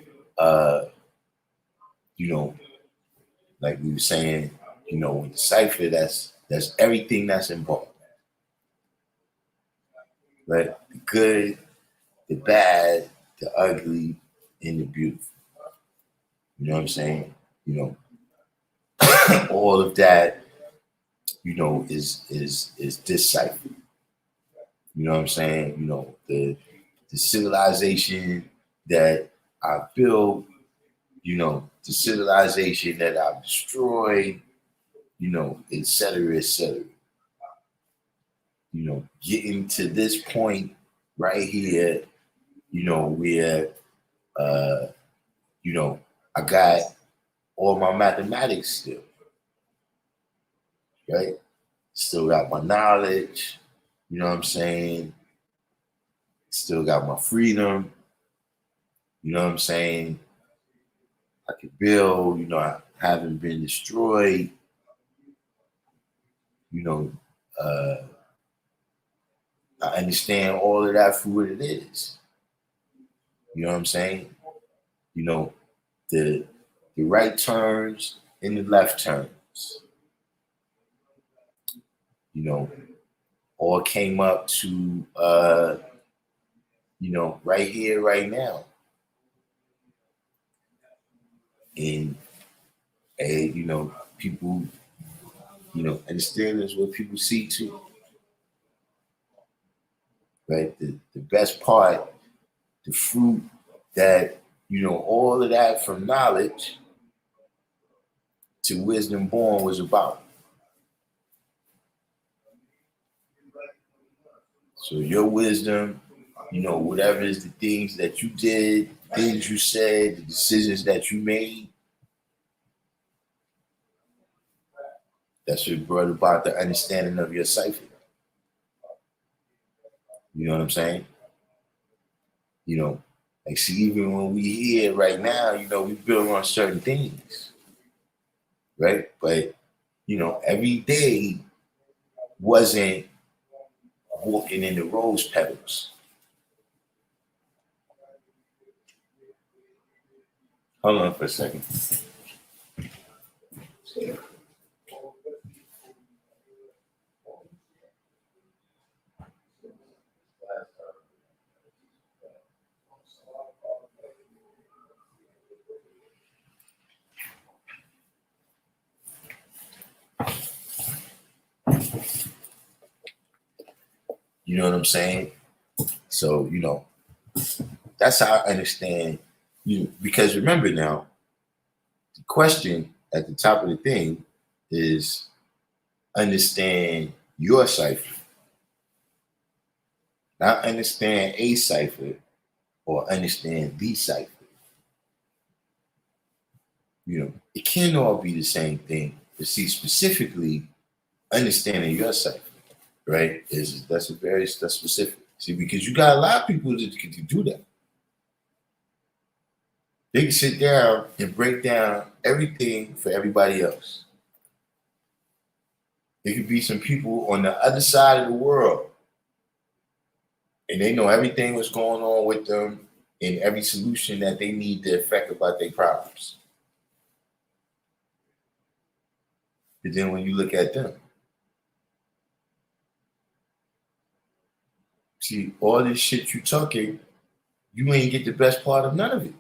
you know, like we were saying, you know, with the cipher, that's everything that's involved, right? The good, the bad, the ugly, and the beautiful. You know what I'm saying? You know, all of that, you know, is deciphered. You know what I'm saying? You know, the civilization that I built, you know, the civilization that I've destroyed, you know, et cetera, et cetera. You know, getting to this point right here, you know, where you know, I got all my mathematics still, right? Still got my knowledge, you know what I'm saying? Still got my freedom, you know what I'm saying? I can build, you know, I haven't been destroyed, you know, I understand all of that for what it is. You know what I'm saying? You know, the right turns and the left turns, you know, all came up to you know, right here, right now. And you know, people, you know, understand is what people see too. Right? The best part, the fruit that, you know, all of that from knowledge to wisdom born was about. So your wisdom, you know, whatever is the things that you did, things you said, the decisions that you made, that's what brought about the understanding of your cipher. You know what I'm saying? You know, like see, even when we here right now, you know, we build on certain things, right? But you know, every day wasn't walking in the rose petals. Hold on for a second. You know what I'm saying? So, you know, that's how I understand you. Because remember now, the question at the top of the thing is understand your cipher, not understand a cipher or understand the cipher. You know, it can all be the same thing. But see, specifically, understanding your cipher, right? That's specific. See, because you got a lot of people that can do that. They can sit down and break down everything for everybody else. There could be some people on the other side of the world, and they know everything that's going on with them and every solution that they need to affect about their problems. But then when you look at them, see, all this shit you talking, you ain't get the best part of none of it.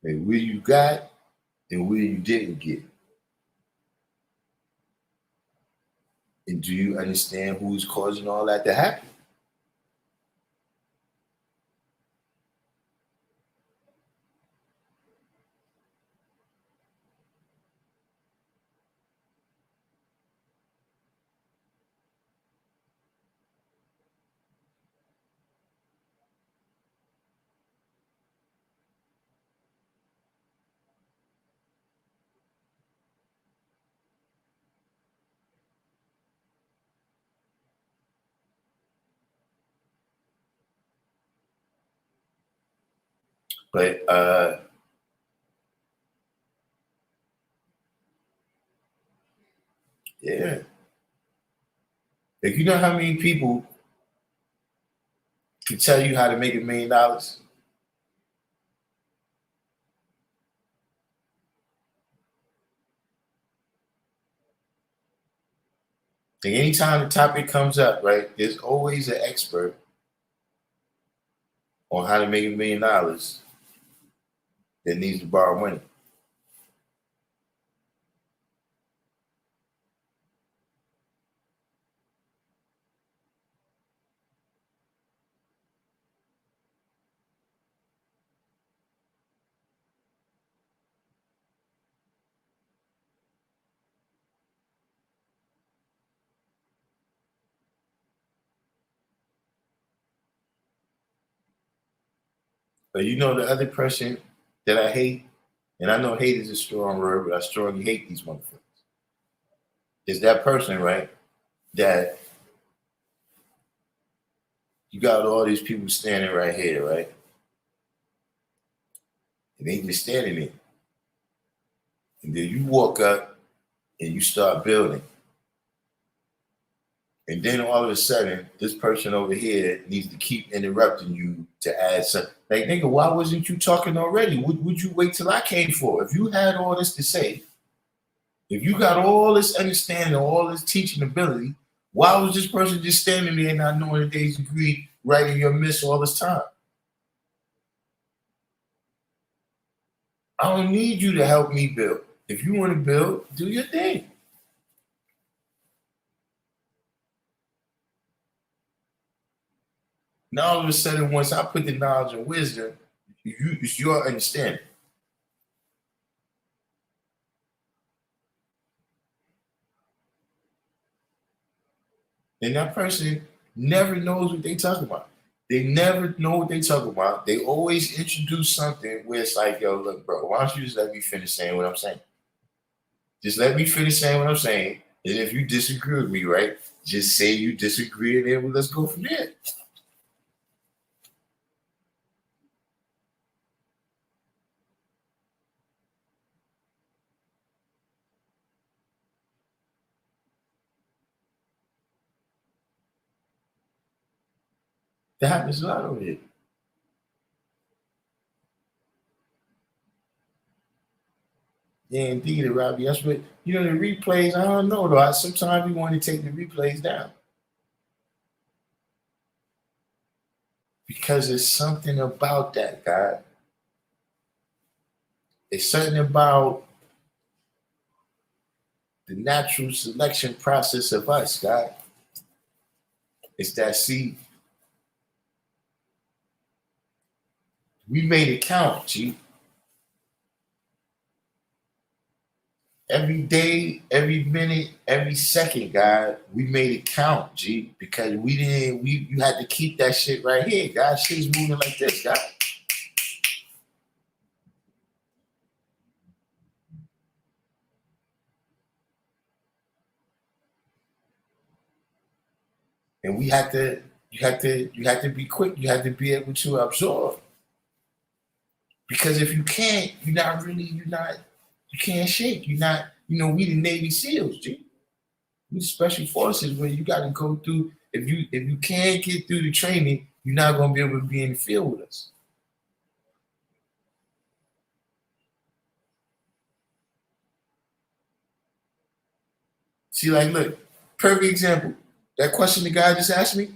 Like where you got and where you didn't get. And do you understand who's causing all that to happen? But yeah. Like, you know how many people can tell you how to make $1 million? Like, anytime the topic comes up, right, there's always an expert on how to make $1 million that needs to borrow money. But you know the other person that I hate, and I know hate is a strong word, but I strongly hate these motherfuckers. Is that person, right? That you got all these people standing right here, right? And they just standing there. And then you walk up and you start building. And then all of a sudden, this person over here needs to keep interrupting you to add something. Like, nigga, why wasn't you talking already? Would you wait till I came for? If you had all this to say, if you got all this understanding, all this teaching ability, why was this person just standing there not knowing that they agreed right in your midst all this time? I don't need you to help me build. If you want to build, do your thing. Now all of a sudden, once I put the knowledge and wisdom, it's your understanding. And that person never knows what they talking about. They never know what they talking about. They always introduce something where it's like, yo, look, bro, why don't you just let me finish saying what I'm saying? Just let me finish saying what I'm saying. And if you disagree with me, right, just say you disagree and then let's go from there. That happens a lot over here. Yeah, indeed, Robbie. That's what, the replays, I don't know though. Sometimes we want to take the replays down. Because there's something about that, God. It's something about the natural selection process of us, God. It's that, see, we made it count, G. Every day, every minute, every second, God, we made it count, G. Because you had to keep that shit right here, God. Shit's moving like this, God. And you had to be quick. You had to be able to absorb. Because if you can't, you can't shake. You're not, we the Navy SEALs, G. We the special forces where you got to go through. If you can't get through the training, you're not going to be able to be in the field with us. See, like, look, perfect example. That question the guy just asked me.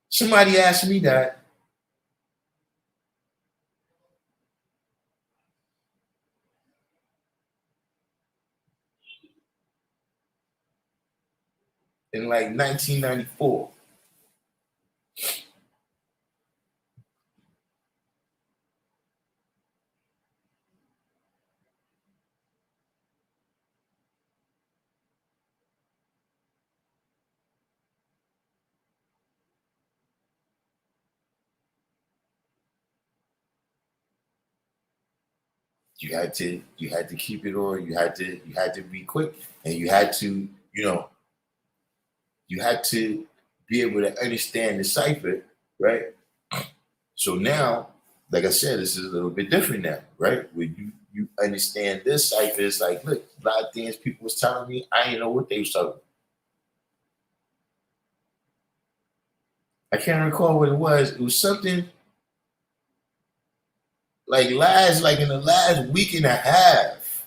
Somebody asked me that. In like 1994. You had to keep it on. You had to be quick, and you had to be able to understand the cipher, right? So now like I said, this is a little bit different now, right? When you understand this cipher, it's like, look, a lot of things people was telling me, I didn't know what they was talking about. I can't recall what it was. It was something like in the last week and a half.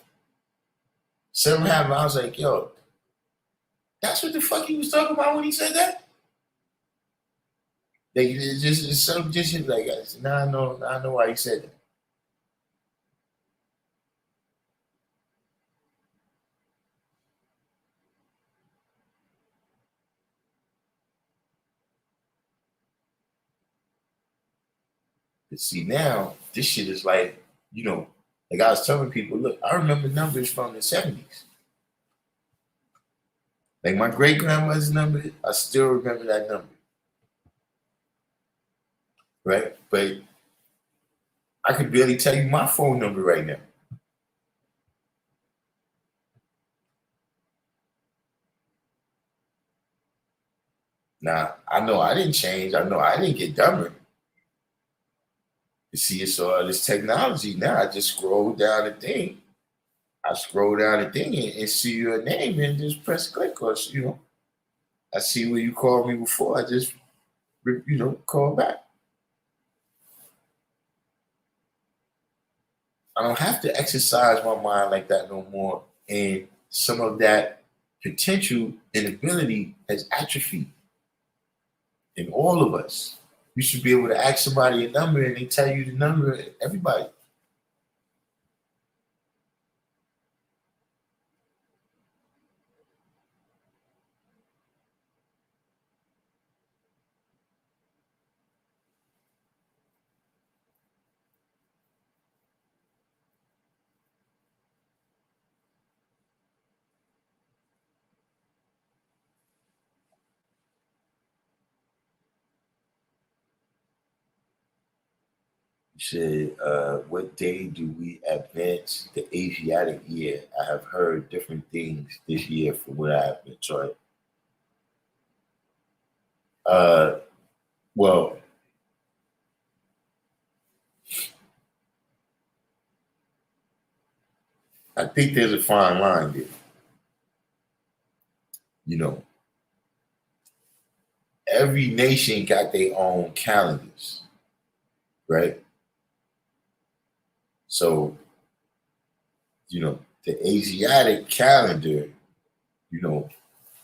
Something happened. I was like, yo, that's what the fuck he was talking about when he said that? Like, it's some just like, now I know why he said that. But see, now this shit is like, like I was telling people, look, I remember numbers from the 70s. Like my great grandmother's number, I still remember that number. Right? But I could barely tell you my phone number right now. Now, I know I didn't change. I know I didn't get dumber. You see, it's all this technology now. I just scroll down the thing. I scroll down the thing and see your name and just press click, or I see where you called me before. I just call back. I don't have to exercise my mind like that no more. And some of that potential and ability has atrophied in all of us. You should be able to ask somebody a number and they tell you the number of everybody. You said, what day do we advance the Asiatic year? I have heard different things this year from what I have been taught. Uh, well, I think there's a fine line there. You know, every nation got their own calendars, right? So, the Asiatic calendar,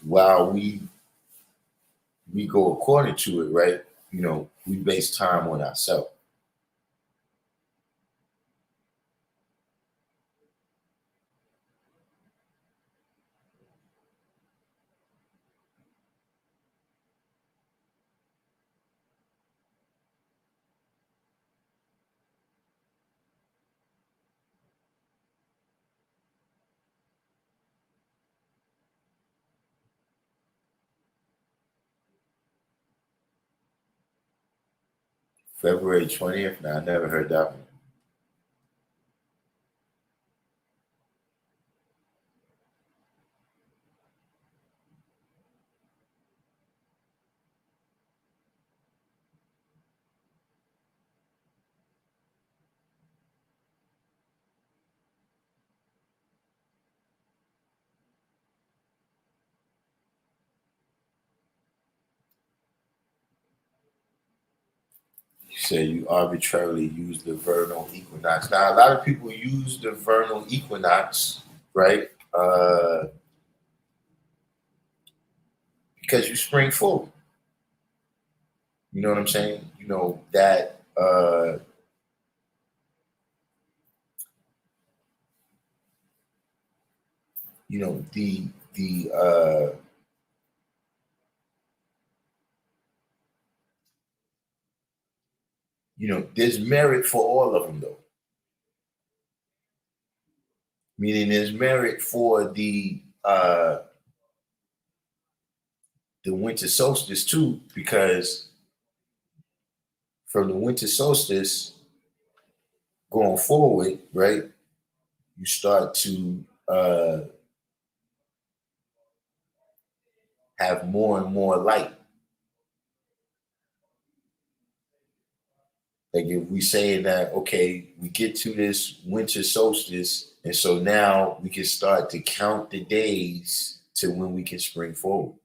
while we go according to it, right? We base time on ourselves. February 20th. Now I never heard that one. You say you arbitrarily use the vernal equinox. Now a lot of people use the vernal equinox, right? Because you spring forward. You know what I'm saying? That the there's merit for all of them though. Meaning there's merit for the winter solstice too, because from the winter solstice going forward, right, you start to have more and more light. Like if we saying that, okay, we get to this winter solstice, and so now we can start to count the days to when we can spring forward.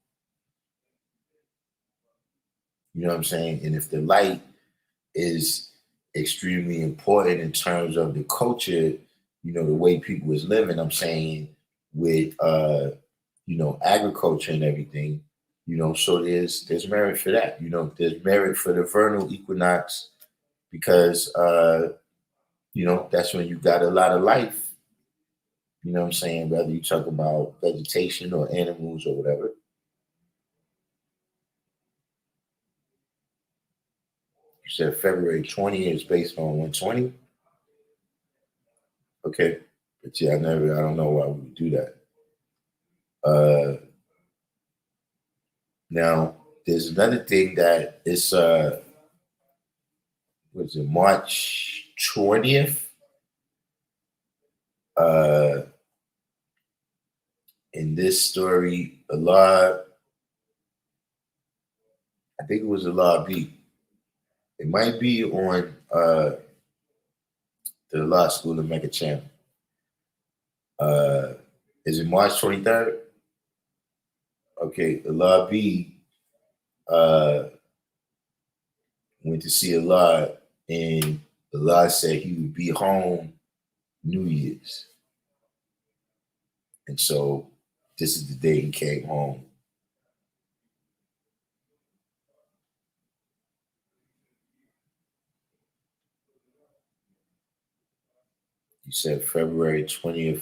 You know what I'm saying? And if the light is extremely important in terms of the culture, the way people is living, I'm saying with agriculture and everything, so there's merit for that. There's merit for the vernal equinox because that's when you got a lot of life. You know what I'm saying? Whether you talk about vegetation or animals or whatever. You said February 20th is based on 120. Okay. But yeah, I don't know why we would do that. Now, there's another thing that is, was it March 20th? In this story, Allah, I think it was Allah B. It might be on the Law School of Mecca channel. Is it March 23rd? Okay, Allah B went to see Allah, and Allah said he would be home New Year's. And so this is the day he came home. You said February 20th.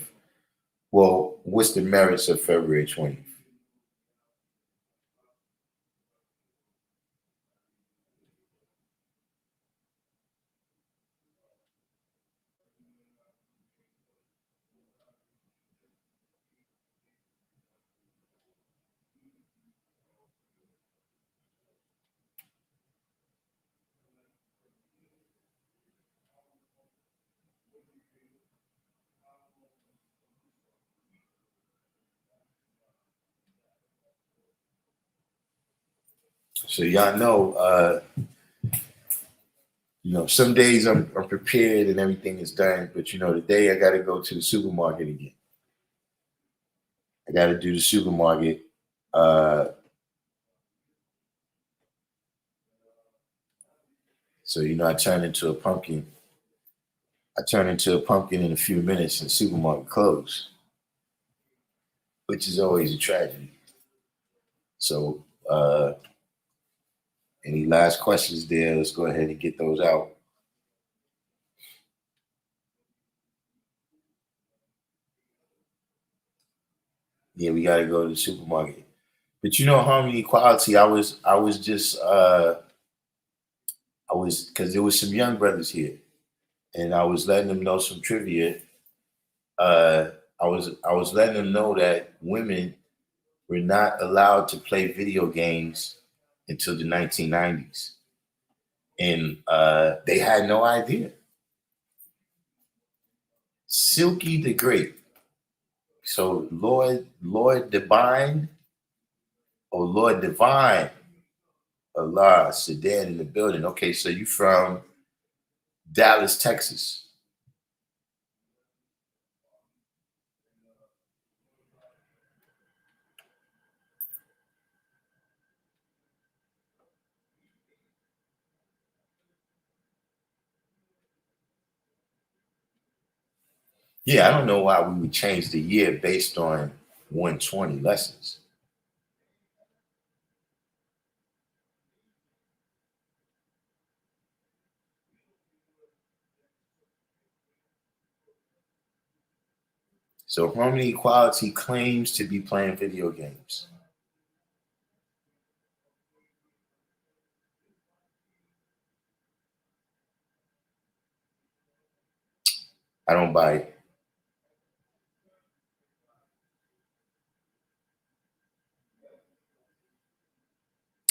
Well, what's the merits of February 20th? So y'all know, some days I'm prepared and everything is done, but today I got to go to the supermarket again. I got to do the supermarket. So I turn into a pumpkin. I turn into a pumpkin in a few minutes, and the supermarket closed, which is always a tragedy. So, any last questions there? Let's go ahead and get those out. Yeah, we got to go to the supermarket. But harmony equality, I was because there was some young brothers here, and I was letting them know some trivia. I was letting them know that women were not allowed to play video games until the 1990s, and they had no idea. Silky the Great. So Lord Divine or Lord Divine, Allah Sedan in the building. Okay, so you from Dallas, Texas. Yeah, I don't know why we would change the year based on 120 lessons. So harmony equality claims to be playing video games. I don't buy it.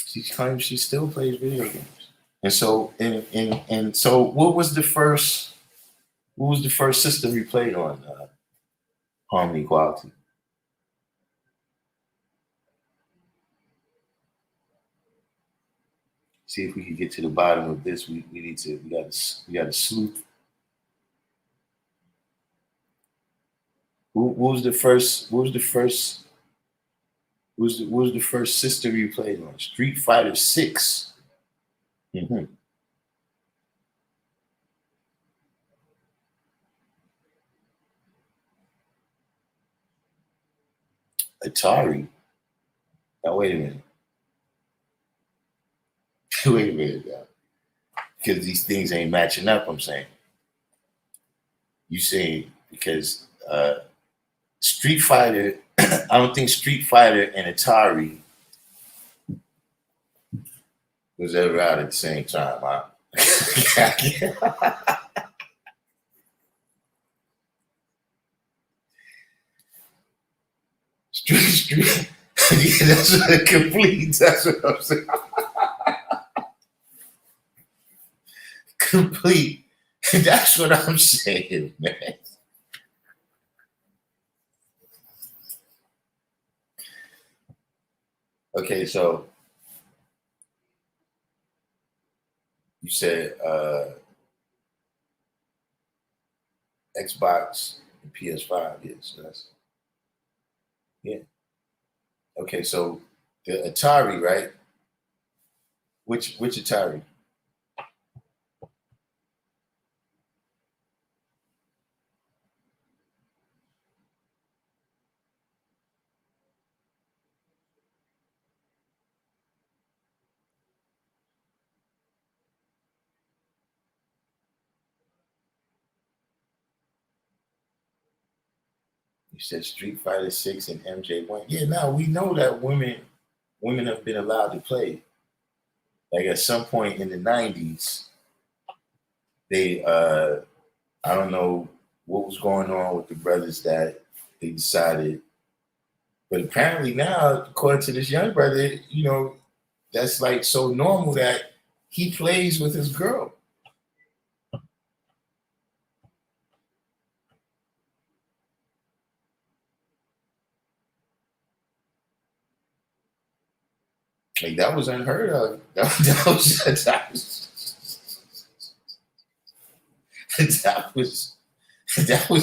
She claims she still plays video games. And so and so what was the first system you played on harmony equality? See if we can get to the bottom of this. We got to sleuth. What was the first? What was the first? What was the first system you played on? Street Fighter 6. Mm-hmm. Atari. Now wait a minute. Wait a minute now. Because these things ain't matching up, I'm saying. You say because Street Fighter, I don't think Street Fighter and Atari was ever out at the same time, huh? Street. Yeah, that's what it completes. That's what I'm saying. Complete. That's what I'm saying, man. Okay, so you said Xbox and PS5, yeah. So that's okay. So the Atari, right? Which Atari? You said Street Fighter 6 and MJ1. Yeah, now we know that women have been allowed to play. Like at some point in the 90s, they I don't know what was going on with the brothers that they decided. But apparently now, according to this young brother, that's like so normal that he plays with his girl. Like that was unheard of. That was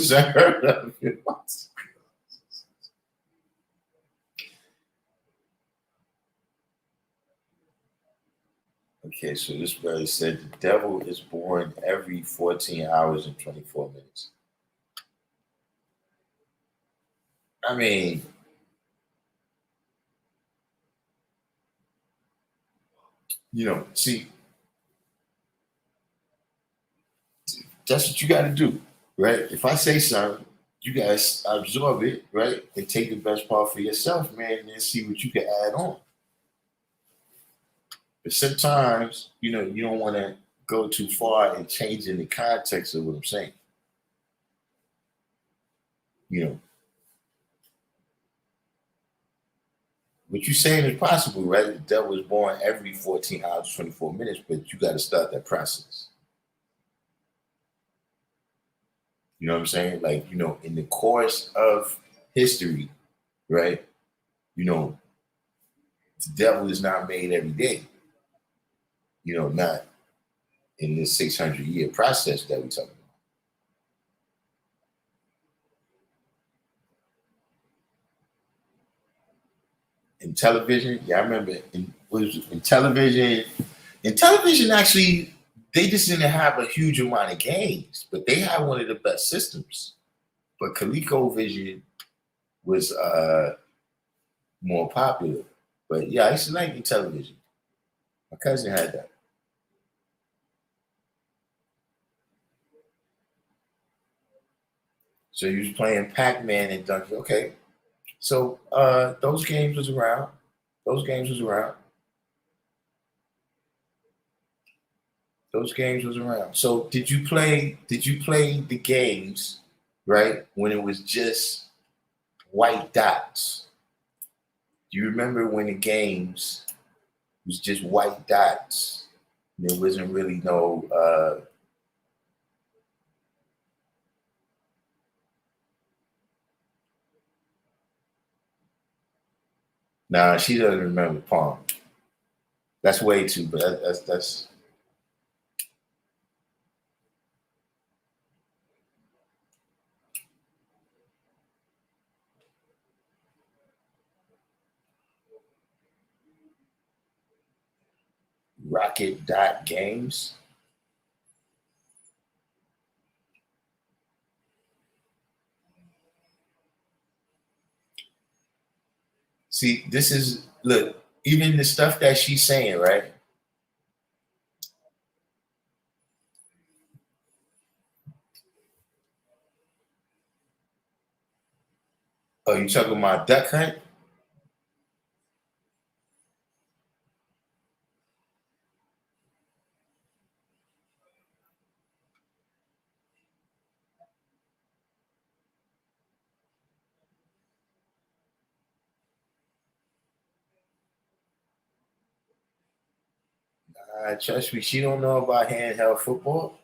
unheard of. Okay, so this brother said the devil is born every 14 hours and 24 minutes. I mean, see, that's what you got to do, right? If I say something, you guys absorb it, right? And take the best part for yourself, man, and then see what you can add on. But sometimes, you don't want to go too far and changing the context of what I'm saying. What you're saying is possible, right? The devil is born every 14 hours, 24 minutes, but you got to start that process. You know what I'm saying? Like, in the course of history, right? The devil is not made every day. Not in this 600-year process that we're talking about. In television, yeah, I remember in television. In television, actually, they just didn't have a huge amount of games, but they had one of the best systems. But ColecoVision was more popular. But yeah, I used to like in television. My cousin had that. So you was playing Pac-Man and Donkey. Okay. So those games was around. Those games was around. Those games was around. So did you play the games, right, when it was just white dots? Do you remember when the games was just white dots? There wasn't really no nah, she doesn't remember Pong. That's way too, but that's Rocket Dot Games. See, this is look, even the stuff that she's saying, right? Oh, you talking about Duck Hunt? Trust me, she don't know about handheld football.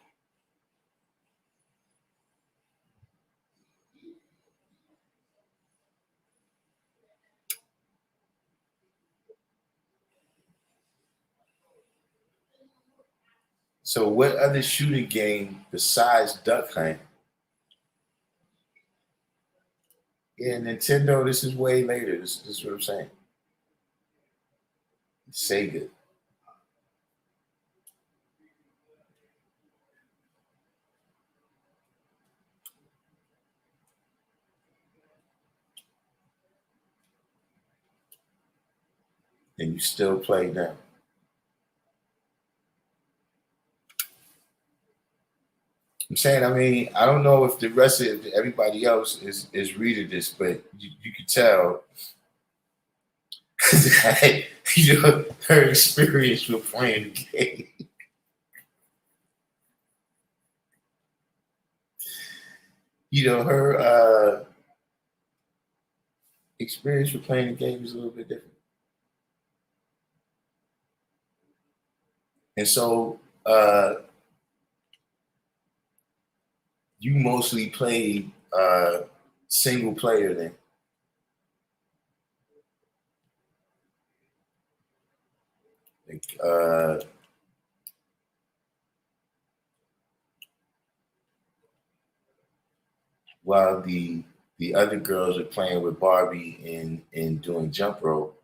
So what other shooting game besides Duck Hunt? Yeah, Nintendo, this is way later. This is what I'm saying. Sega. And you still play them. I'm saying, I mean, I don't know if the rest of everybody else is reading this, but you can tell you know, her experience with playing the game. You know, her experience with playing the game is a little bit different. And so you mostly played single player then. Like, while the other girls are playing with Barbie and doing jump rope.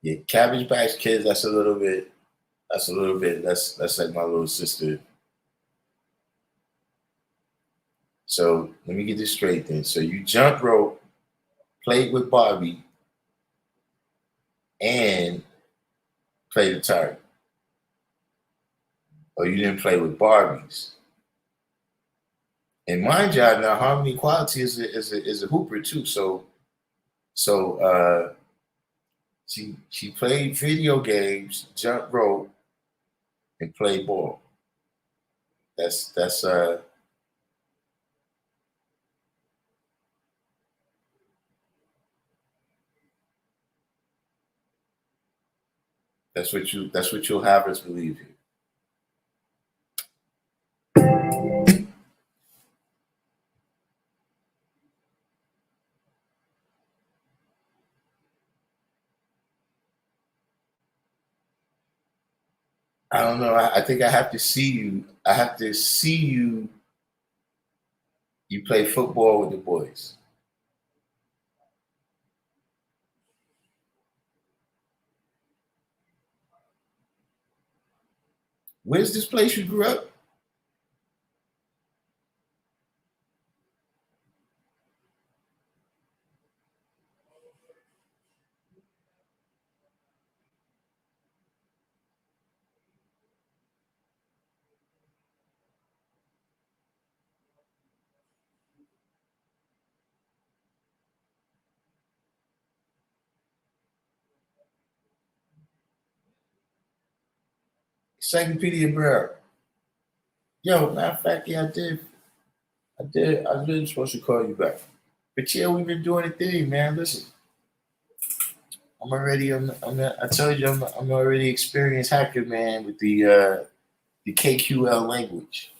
Yeah, Cabbage Patch Kids. That's a little bit. That's a little bit. That's like my little sister. So let me get this straight then. So you jump rope, played with Barbie, and played the target. Or you didn't play with Barbies. And mind you, now Harmony Quality is a hooper too. So she played video games, jump rope, and played ball. That's that's what you'll have us believe here. I don't know. I think I have to see you. I have to see you. You play football with the boys. Where's this place you grew up? Encyclopedia Brown. Yo, matter of fact, yeah, I did. I did. I was supposed to call you back. But yeah, we've been doing a thing, man. Listen, I told you, I'm already experienced hacker, man, with the KQL language.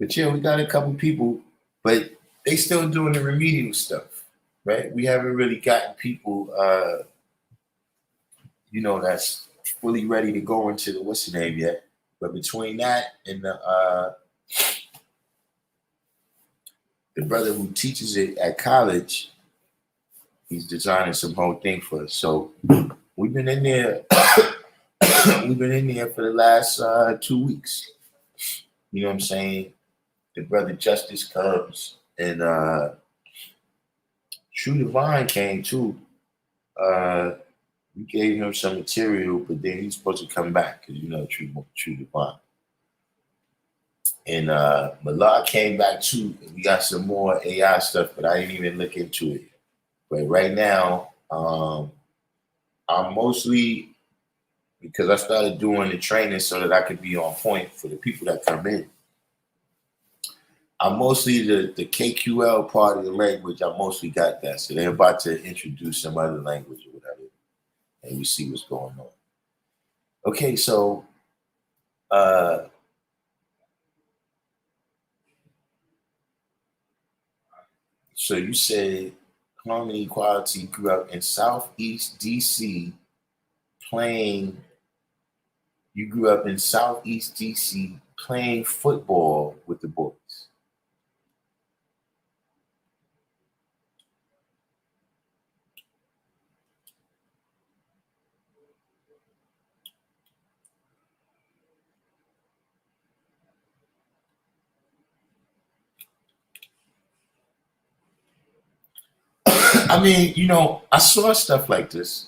But yeah, we got a couple people, but they still doing the remedial stuff, right? We haven't really gotten people, that's fully ready to go into the what's the name yet. But between that and the brother who teaches it at college, he's designing some whole thing for us. So we've been in there. We've been in there for the last 2 weeks. You know what I'm saying? The brother Justice comes and True Divine came too. We gave him some material, but then he's supposed to come back because True Divine. And Malak came back too. And we got some more AI stuff, but I didn't even look into it. But right now, I'm mostly because I started doing the training so that I could be on point for the people that come in. I'm mostly the KQL part of the language. I mostly got that. So they're about to introduce some other language or whatever, and we see what's going on. Okay, so you said Harmony Equality grew up in Southeast DC playing. You grew up in Southeast DC playing football with the boys. I mean, I saw stuff like this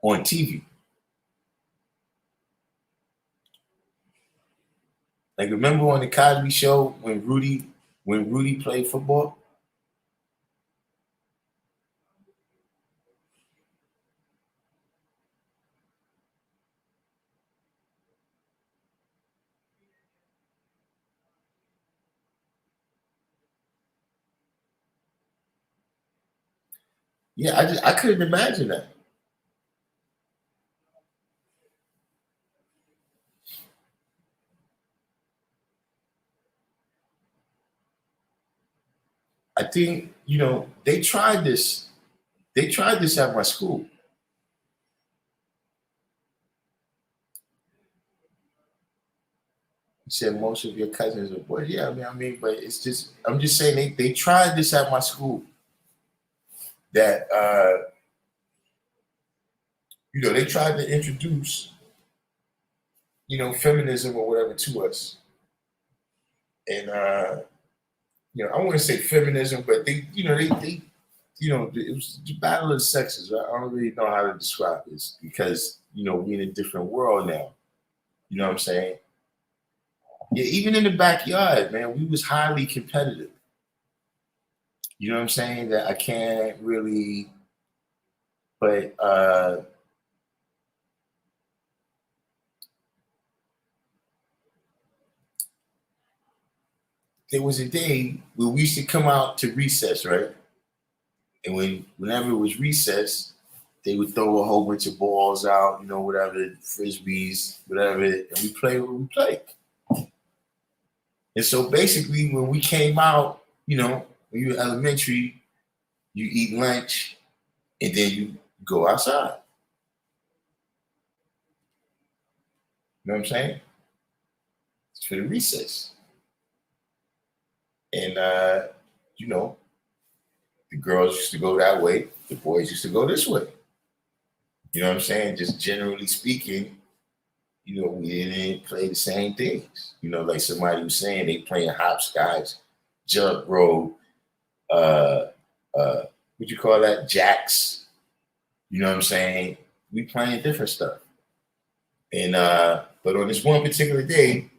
on TV. Like, remember on the Cosby Show when Rudy played football? Yeah, I couldn't imagine that. I think, they tried this. They tried this at my school. He said most of your cousins are boys. Yeah, but it's just I'm just saying they tried this at my school. That they tried to introduce, feminism or whatever to us. And I wouldn't say feminism, but they it was the battle of the sexes. I don't really know how to describe this because, we're in a different world now. You know what I'm saying? Yeah, even in the backyard, man, we was highly competitive. You know what I'm saying? That I can't really, but there was a day where we used to come out to recess, right? And whenever it was recess, they would throw a whole bunch of balls out, whatever, frisbees, whatever, and we play what we play. And so basically, when we came out, when you were elementary, you eat lunch, and then you go outside. You know what I'm saying? It's for the recess. And, the girls used to go that way. The boys used to go this way. You know what I'm saying? Just generally speaking, we didn't play the same things. Like somebody was saying, they playing hopscotch, jump rope, what you call that? Jacks. You know what I'm saying? We playing different stuff. And but on this one particular day,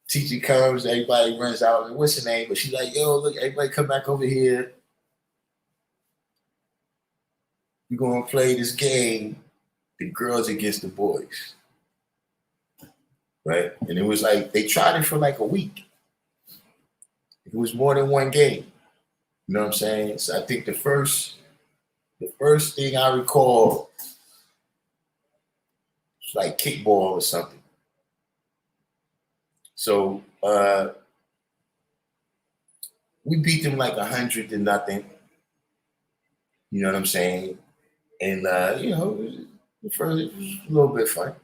teacher comes, everybody runs out, and what's her name? But she's like, yo, look, everybody come back over here. We're gonna play this game, the girls against the boys. right? And it was like they tried it for like a week. It was more than one game. You know what I'm saying? So I think the first thing I recall was like kickball or something. So we beat them like 100-0. You know what I'm saying? And you know, it was a little bit fun.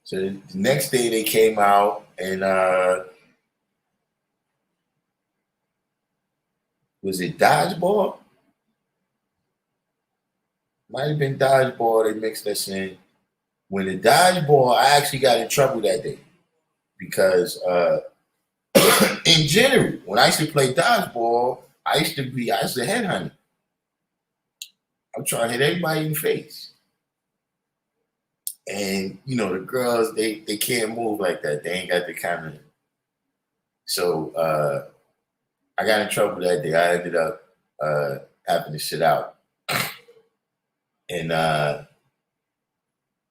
So the next day they came out and was it dodgeball? Might have been dodgeball. They mixed us in. When the dodgeball, I actually got in trouble that day because in general, when I used to play dodgeball, I used to headhunt. I'm trying to hit everybody in the face. And you know, the girls, they can't move like that. They ain't got the kind of. So I got in trouble that day. I ended up having to sit out. And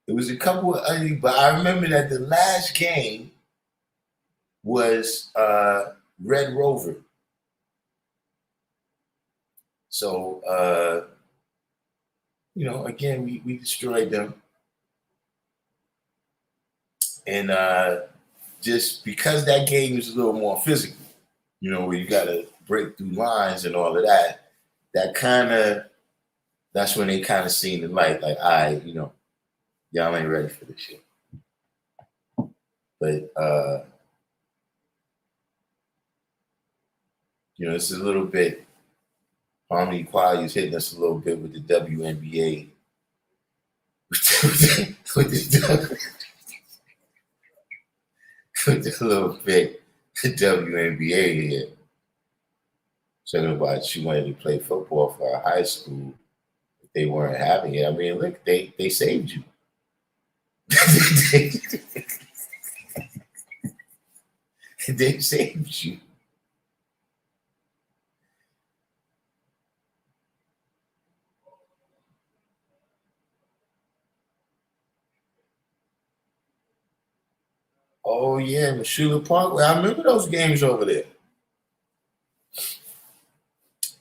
it was a couple of other, but I remember that the last game was Red Rover. So you know, again, we destroyed them. And just because that game is a little more physical, you know, where you gotta break through lines and all of that, that's when they kind of seen the light, like, you know, y'all ain't ready for this shit. But you know, it's a little bit Harmony Quality is hitting us a little bit with the WNBA. with a little bit the WNBA here. Talking about she wanted to play football for her high school. They weren't having it. I mean, look, they saved you. They saved you. Oh yeah, Mashula Parkway. I remember those games over there.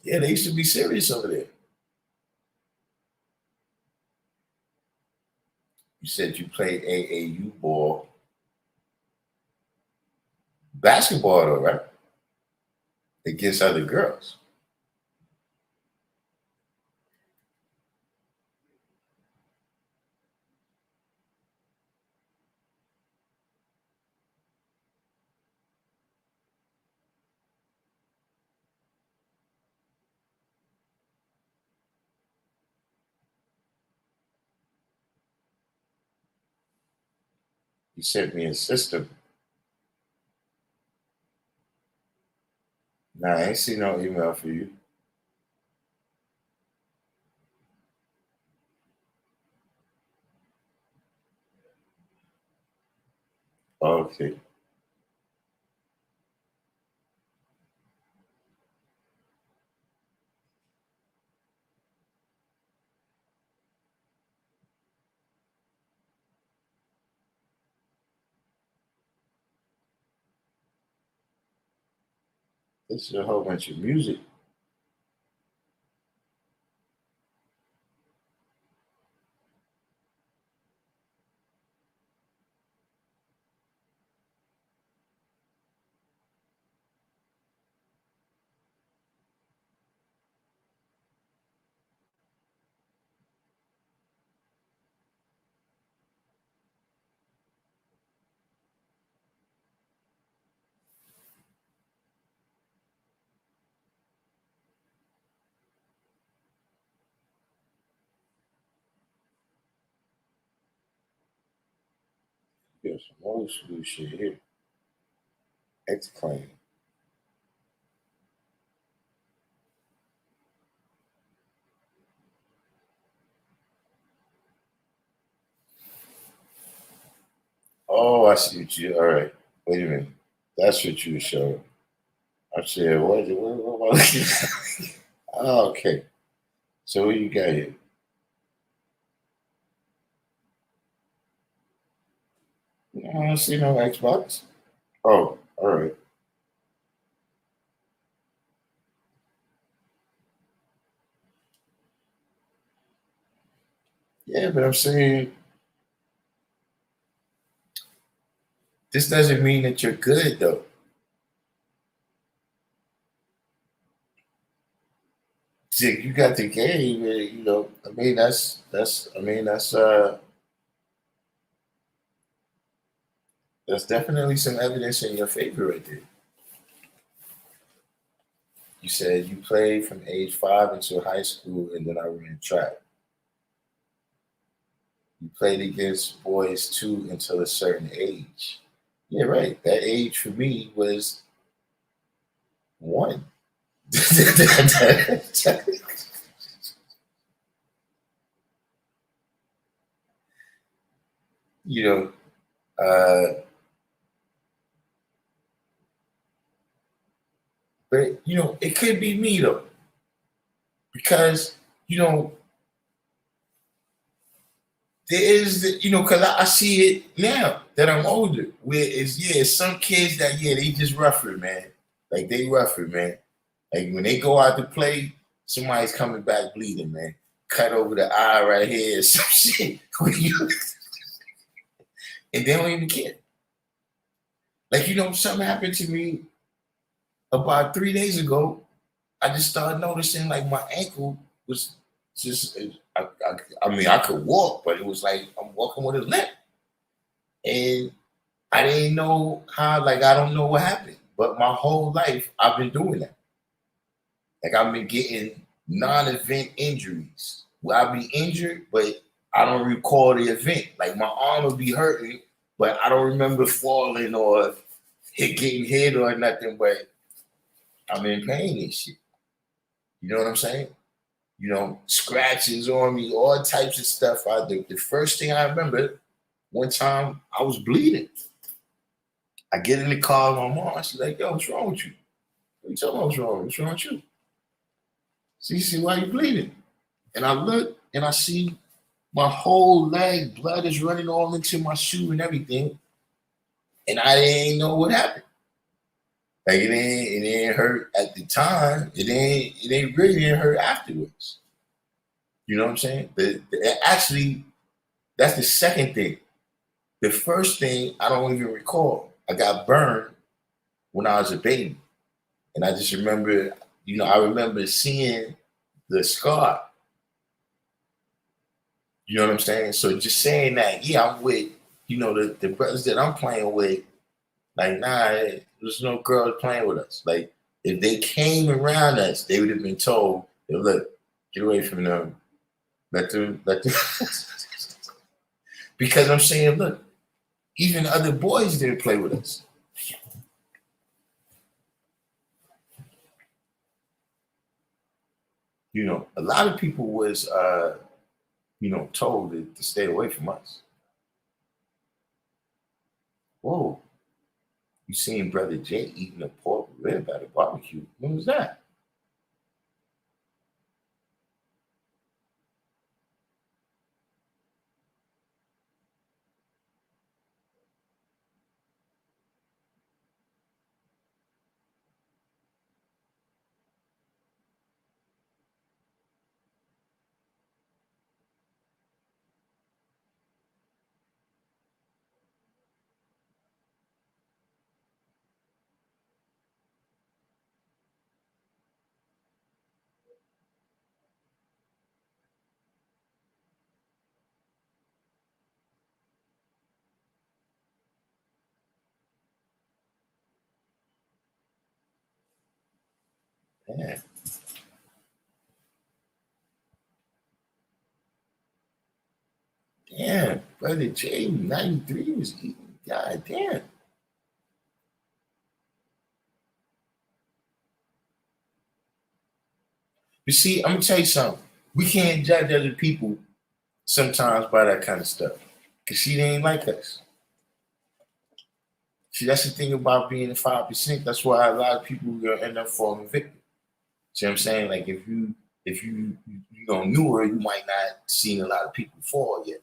Yeah, they used to be serious over there. You said you played AAU ball. Basketball though, right? Against other girls. You sent me a system. Nah, I ain't see no email for you. Okay. This is a whole bunch of music. There's some old school shit here. Exclaim. Oh, I see what you. All right. Wait a minute. That's what you were showing. I said, what? Oh, okay. So what you got here? don't see no Xbox. Oh, all right. Yeah, but I'm saying this doesn't mean that you're good though. See, you got the game, you know. I mean, that's definitely some evidence in your favor right there. You said you played from age 5 until high school, and then I ran track. You played against boys too until a certain age. Yeah, right. That age for me was 1. you know, but it could be me though, because you know there is because I see it now that I'm older. Where it's some kids that they just rougher, man. Like they rougher, man. Like when they go out to play, somebody's coming back bleeding, man. Cut over the eye right here, or some shit. And they don't even care. Like something happened to me about 3 days ago. I just started noticing like my ankle was just. I mean, I could walk, but it was like I'm walking with a limp, and I didn't know how. Like I don't know what happened, but my whole life I've been doing that. Like I've been getting non-event injuries where I'll be injured, but I don't recall the event. Like my arm will be hurting, but I don't remember falling or getting hit or nothing. But I'm in pain and shit. You know what I'm saying? Scratches on me, all types of stuff. The first thing I remember, one time I was bleeding. I get in the car with my mom. She's like, "Yo, what's wrong with you? What you talking about? What's wrong? What's wrong with you?" She said, "Why you bleeding?" And I look and I see my whole leg, blood is running all into my shoe and everything. And I didn't know what happened. Like it ain't hurt at the time. It ain't really didn't hurt afterwards. You know what I'm saying? Actually, that's the second thing. The first thing I don't even recall. I got burned when I was a baby. And I just remember, I remember seeing the scar. You know what I'm saying? So just saying that, yeah, I'm with, the brothers that I'm playing with, like, nah, there's no girls playing with us. Like, if they came around us, they would have been told, look, get away from them. Let them. Because I'm saying, look, even other boys didn't play with us. A lot of people was, told to stay away from us. Whoa. You seen Brother Jay eating a pork rib at a barbecue. When was that? Damn. Damn. Brother Jay, 93 was eating. God damn. You see, I'm gonna tell you something. We can't judge other people sometimes by that kind of stuff. Cause she ain't like us. See, that's the thing about being the 5%. That's why a lot of people are gonna end up falling victim. See what I'm saying? Like if you knew her, you might not seen a lot of people fall yet.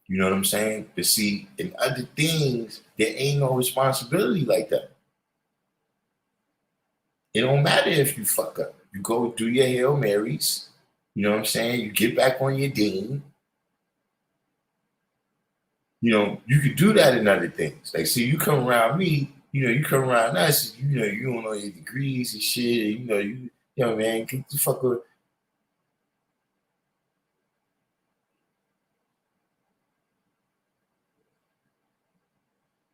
You know what I'm saying? But see, in other things, there ain't no responsibility like that. It don't matter if you fuck up. You go do your Hail Marys. You know what I'm saying? You get back on your deen. You know, you could do that in other things. Like, see, you come around me, you come around us, you don't know your degrees and shit. And, man, get the fuck up.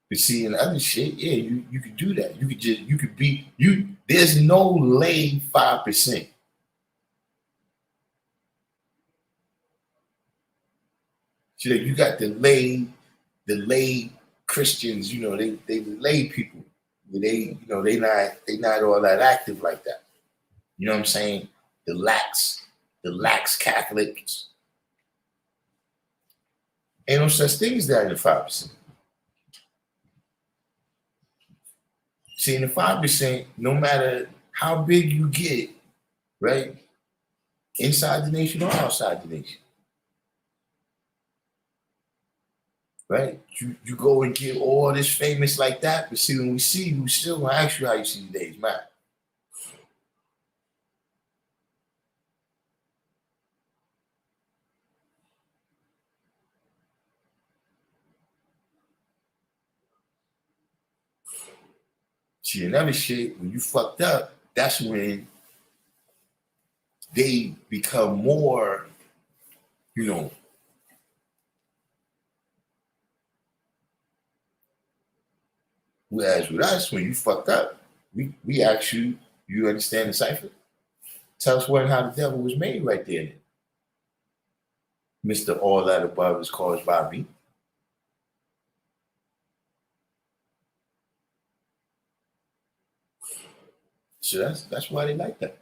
But see, in other shit, yeah, you could do that. You could be. There's no lay 5%. So you got the lay Christians, they lay people. They not all that active like that. You know what I'm saying? The lax Catholics. Ain't no such thing as that in the 5%. See, in the 5%, no matter how big you get, right, inside the nation or outside the nation, right, you go and get all this famous like that, but see, when we see you, we still gonna ask you how you see the days, man. See, another shit, when you fucked up, that's when they become more, whereas with us, when you fucked up, we ask you, you understand the cipher? Tell us what and how the devil was made right there. Mr. All That Above is caused by me. So that's why they like that.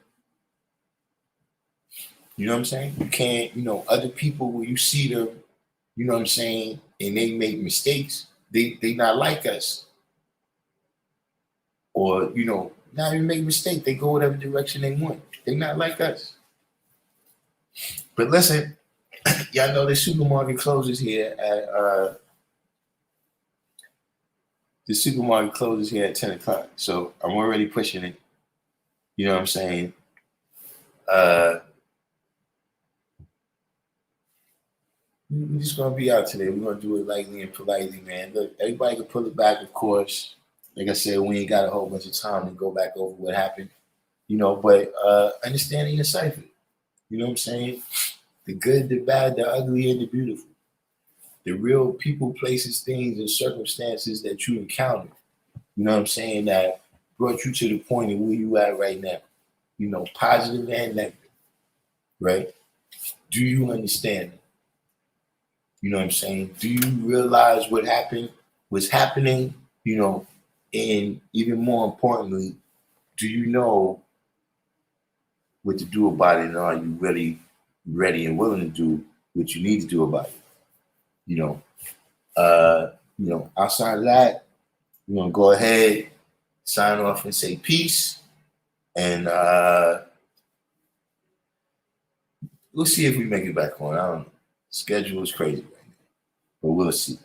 You know what I'm saying? You can't, other people when you see them, you know what I'm saying, and they make mistakes, they not like us. Or, not even make a mistake. They go whatever direction they want. They not like us. But listen, y'all know the supermarket closes here at the supermarket closes here at 10 o'clock. So I'm already pushing it. You know what I'm saying? We're just gonna be out today. We're gonna do it lightly and politely, man. Look, everybody can pull it back, of course. Like I said, we ain't got a whole bunch of time to go back over what happened, but understanding your cipher. You know what I'm saying? The good, the bad, the ugly, and the beautiful. The real people, places, things, and circumstances that you encountered. You know what I'm saying? That brought you to the point of where you at right now. Positive and negative. Right? Do you understand it? You know what I'm saying? Do you realize what happened, what's happening, and even more importantly, do you know what to do about it, and are you really ready and willing to do what you need to do about it? Outside of that, we're gonna go ahead, sign off and say peace. And we'll see if we make it back on. I don't know. Schedule is crazy right now, but we'll see.